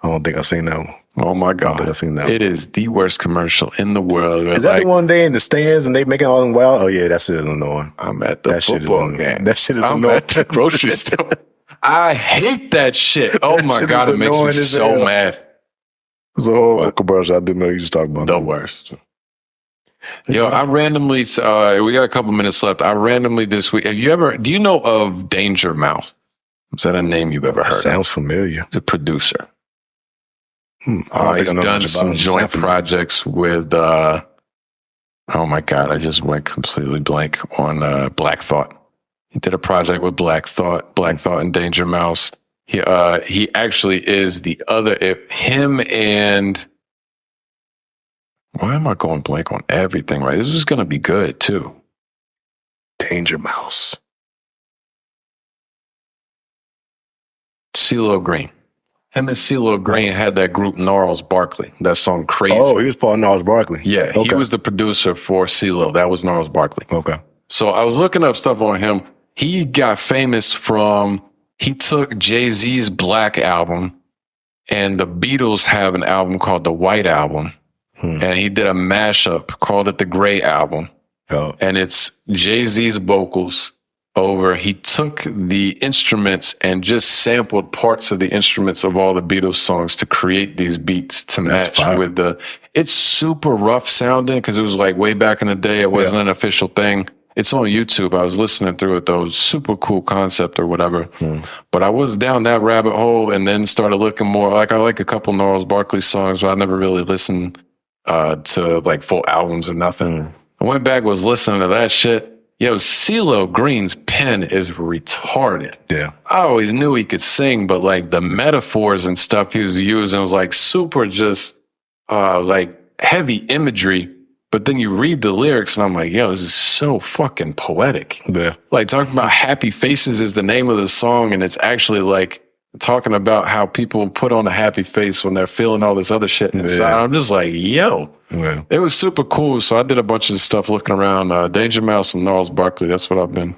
I don't think I've seen that one. Oh my God. I've seen that one. It is the worst commercial in the world. Is that the one day in the stands and they making all them wild? Oh yeah, that shit is annoying. I'm at the football game. That shit is I'm annoying. at the grocery store. I hate that shit. Oh my God, it makes me so mad. It's a whole commercial. I didn't know you just talking about the worst. Yo, I randomly, we got a couple minutes left. I randomly this week, do you know of Danger Mouse? Is that a name you've ever heard? Sounds familiar. He's a producer. He's done some joint projects with, oh my God, I just went completely blank on Black Thought. He did a project with Black Thought and Danger Mouse. He actually is the other, him and, why am I going blank on everything, right? This is going to be good too. Danger Mouse. CeeLo Green. Him and CeeLo Green had that group Gnarls Barkley. That song Crazy. Oh, he was part of Gnarls Barkley. Yeah, okay. He was the producer for CeeLo. That was Gnarls Barkley. Okay. So I was looking up stuff on him. He got famous he took Jay-Z's Black album, and the Beatles have an album called the White Album. And he did a mashup, called it the Gray Album. Oh. And it's Jay-Z's vocals he took the instruments and just sampled parts of the instruments of all the Beatles songs to create these beats to match with it's super rough sounding because it was like way back in the day. It wasn't an official thing. It's on YouTube. I was listening through it though. Super cool concept or whatever. But I was down that rabbit hole and then started looking more I like a couple Gnarls Barkley songs, but I never really listened to like full albums or nothing. I went back, was listening to that shit. Yo, CeeLo Green's pen is retarded. Yeah. I always knew he could sing, but like the metaphors and stuff he was using was like super just like heavy imagery. But then you read the lyrics and I'm like, yo, this is so fucking poetic. Yeah. Like talking about happy faces is the name of the song. And it's actually like talking about how people put on a happy face when they're feeling all this other shit inside. I'm just like, yo, it was super cool. So I did a bunch of stuff looking around Danger Mouse and Gnarls Barkley. That's what I've been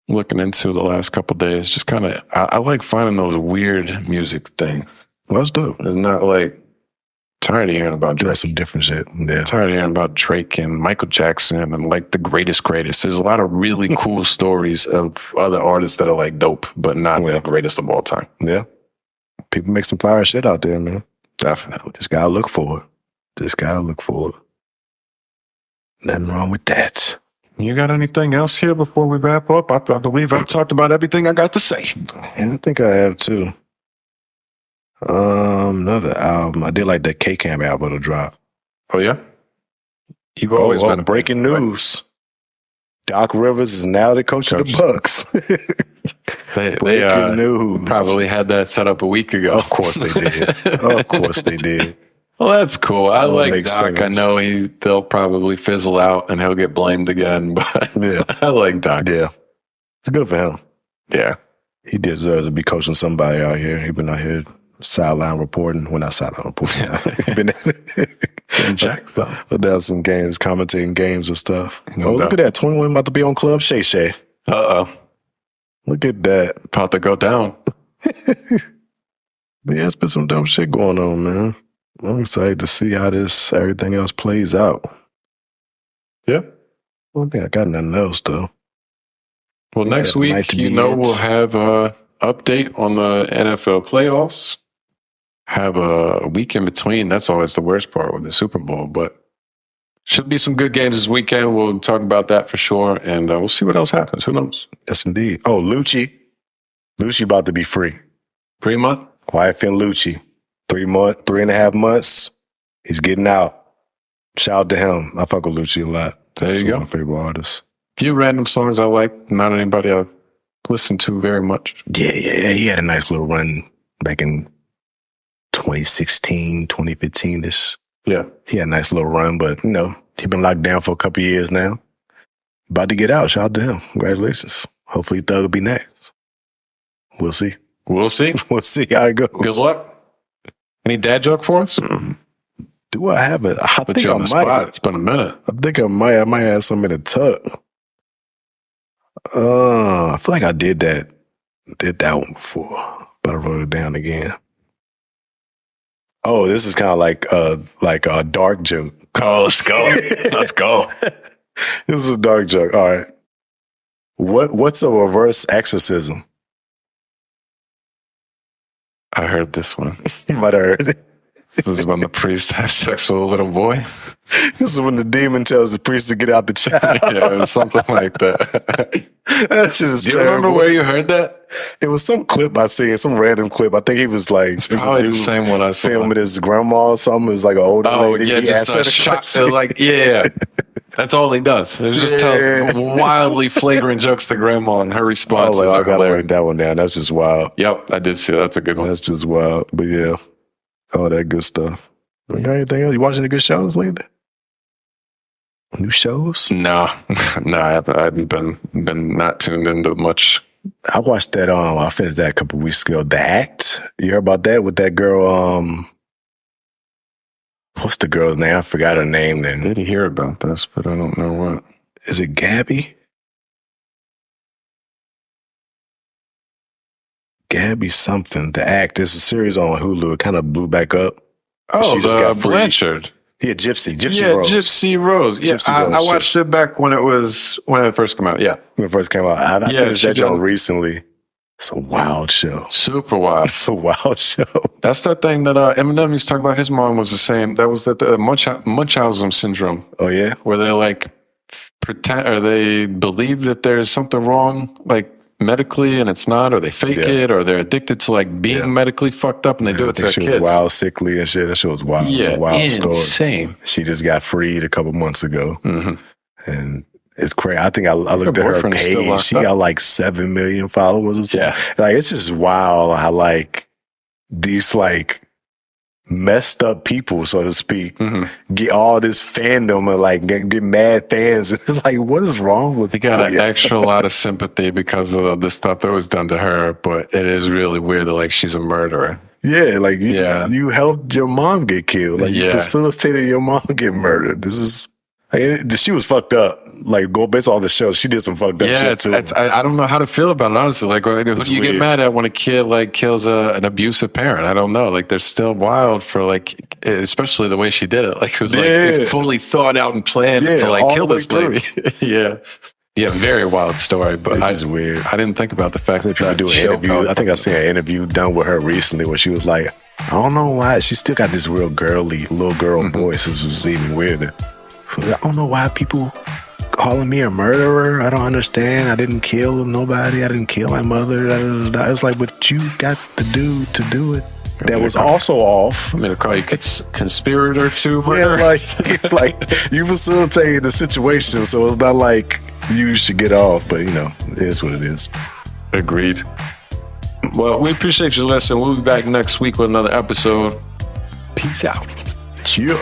looking into the last couple of days. Just kind of, I like finding those weird music things. Well, that's dope. It's not like, tired of hearing about Drake. Some different shit. Yeah. Tired of hearing about Drake and Michael Jackson and like the greatest. There's a lot of really cool stories of other artists that are like dope, but not the greatest of all time. Yeah. People make some fire shit out there, man. Definitely. Just gotta look for it. Nothing wrong with that. You got anything else here before we wrap up? I believe I've talked about everything I got to say. And I think I have too. Another album. I did like that K-Camp album to drop. Oh yeah? You've always been breaking news. Doc Rivers is now the coach of the Bucks. Breaking news. Probably had that set up a week ago. Of course they did. Well, that's cool. I like Doc. Sense. I know they'll probably fizzle out and he'll get blamed again, but I like Doc. Yeah. It's good for him. Yeah. He deserves to be coaching somebody out here. He's been out here sideline reporting. Well, not sideline reporting. He's been down some games, commentating games and stuff. Look at that. 21 about to be on Club Shay Shay. Uh-oh. Look at that. About to go down. But yeah, it's been some dope shit going on, man. I'm excited to see how everything else plays out. Yeah. I don't think I got nothing else, though. Well, next week, we'll have an update on the NFL playoffs. Have a week in between. That's always the worst part with the Super Bowl, but should be some good games this weekend. We'll talk about that for sure, and we'll see what else happens. Who knows? Yes, indeed. Oh, Lucci about to be free. 3 months? Wife and Lucci. 3.5 months. He's getting out. Shout out to him. I fuck with Lucci a lot. There you go. My favorite artist. Few random songs I like. Not anybody I've listened to very much. Yeah. He had a nice little run back in 2016, 2015-ish. Yeah. He had a nice little run, but, he's been locked down for a couple of years now. About to get out. Shout out to him. Congratulations. Hopefully Thug will be next. We'll see. We'll see. We'll see how it goes. Good luck. Any dad joke for us? Do I have it? I think I might. Spot. It's been a minute. I think I might. I might have some in the tuck. I feel like I did that one before, but I wrote it down again. Oh, this is kind of like a dark joke. Oh, let's go. Let's go. This is a dark joke. All right. What's a reverse exorcism? I heard this one. You might have heard it. This is when the priest has sex with a little boy. This is when the demon tells the priest to get out the child. Yeah, it was something like that. That shit is Do you terrible. remember where you heard that? It was some clip I seen, some random clip. I think he was like, It's probably the same one I saw. filming his grandma or something. It was like an older lady. Yeah, just a shot. Yeah. That's all he does. It was just tell wildly flagrant jokes to grandma, and her response is I gotta hilarious. write that one down. That's just wild. Yep, I did see that. That's a good one. That's just wild. But yeah, all that good stuff. You got anything else? You watching any good shows lately? New shows? No, I haven't been not tuned into much. I watched that. I finished that a couple weeks ago. The Act. You heard about that with that girl? What's the girl's name? I forgot her name. I Then did hear about this, but I don't know what. is it Gabby? Gabby something. The Act. There's a series on Hulu. It kind of blew back up. Oh, She just got freed. Blanchard. Yeah, Gypsy Yeah, Rose. Gypsy Rose. Yeah, Gypsy I Rose, watched it back when it first came out. Yeah, When it first came out, I finished she that show done- recently. It's a wild show. super wild. It's a wild show. That's that thing that Eminem used to talk about. His mom was the same. That was the Munchausen syndrome, Oh yeah. where they like pretend or they believe that there's something wrong, like medically, and it's not, or they fake Yeah. it, or they're addicted to like being medically fucked up, and they do I it to think their she kids. was wild, sickly and shit. That shit was wild. It's Yeah, a wild story. insane. She just got freed a couple months ago, and it's crazy. I think I looked at her boyfriend's still page. locked She up. got like 7 million followers or something. Yeah. Like it's just wild how like these like messed up people, so to speak, get all this fandom and like get mad fans. It's like, what is wrong with He got an extra lot of sympathy because of the stuff that was done to her, but it is really weird that like she's a murderer. Yeah, like Yeah. you helped your mom get killed. Like you Yeah. facilitated your mom get murdered. This is she was fucked up. Like go based on all the show, she did some fucked up Yeah, shit too. I don't know how to feel about it, honestly. Like, who do you get weird. mad at when a kid like kills an abusive parent? I don't know. Like, they're still wild for like, especially the way she did it. Like, it was like Yeah. fully thought out and planned Yeah, to like all kill the way this lady. Yeah, very wild story. But This is weird. I didn't think about the fact that People do an show interview. I think I seen an interview done with her recently where she was like, I don't know why she still got this real girly little girl voice. This was even weirder. I don't know why people calling me a murderer. I don't understand. I didn't kill nobody. I didn't kill my mother. It's like what you got to do it. That was also off. I'm gonna call you conspirator to Yeah, murder. like you facilitated the situation, so it's not like you should get off. But it is what it is. Agreed. Well, we appreciate your listening. We'll be back next week with another episode. Peace out. Cheers.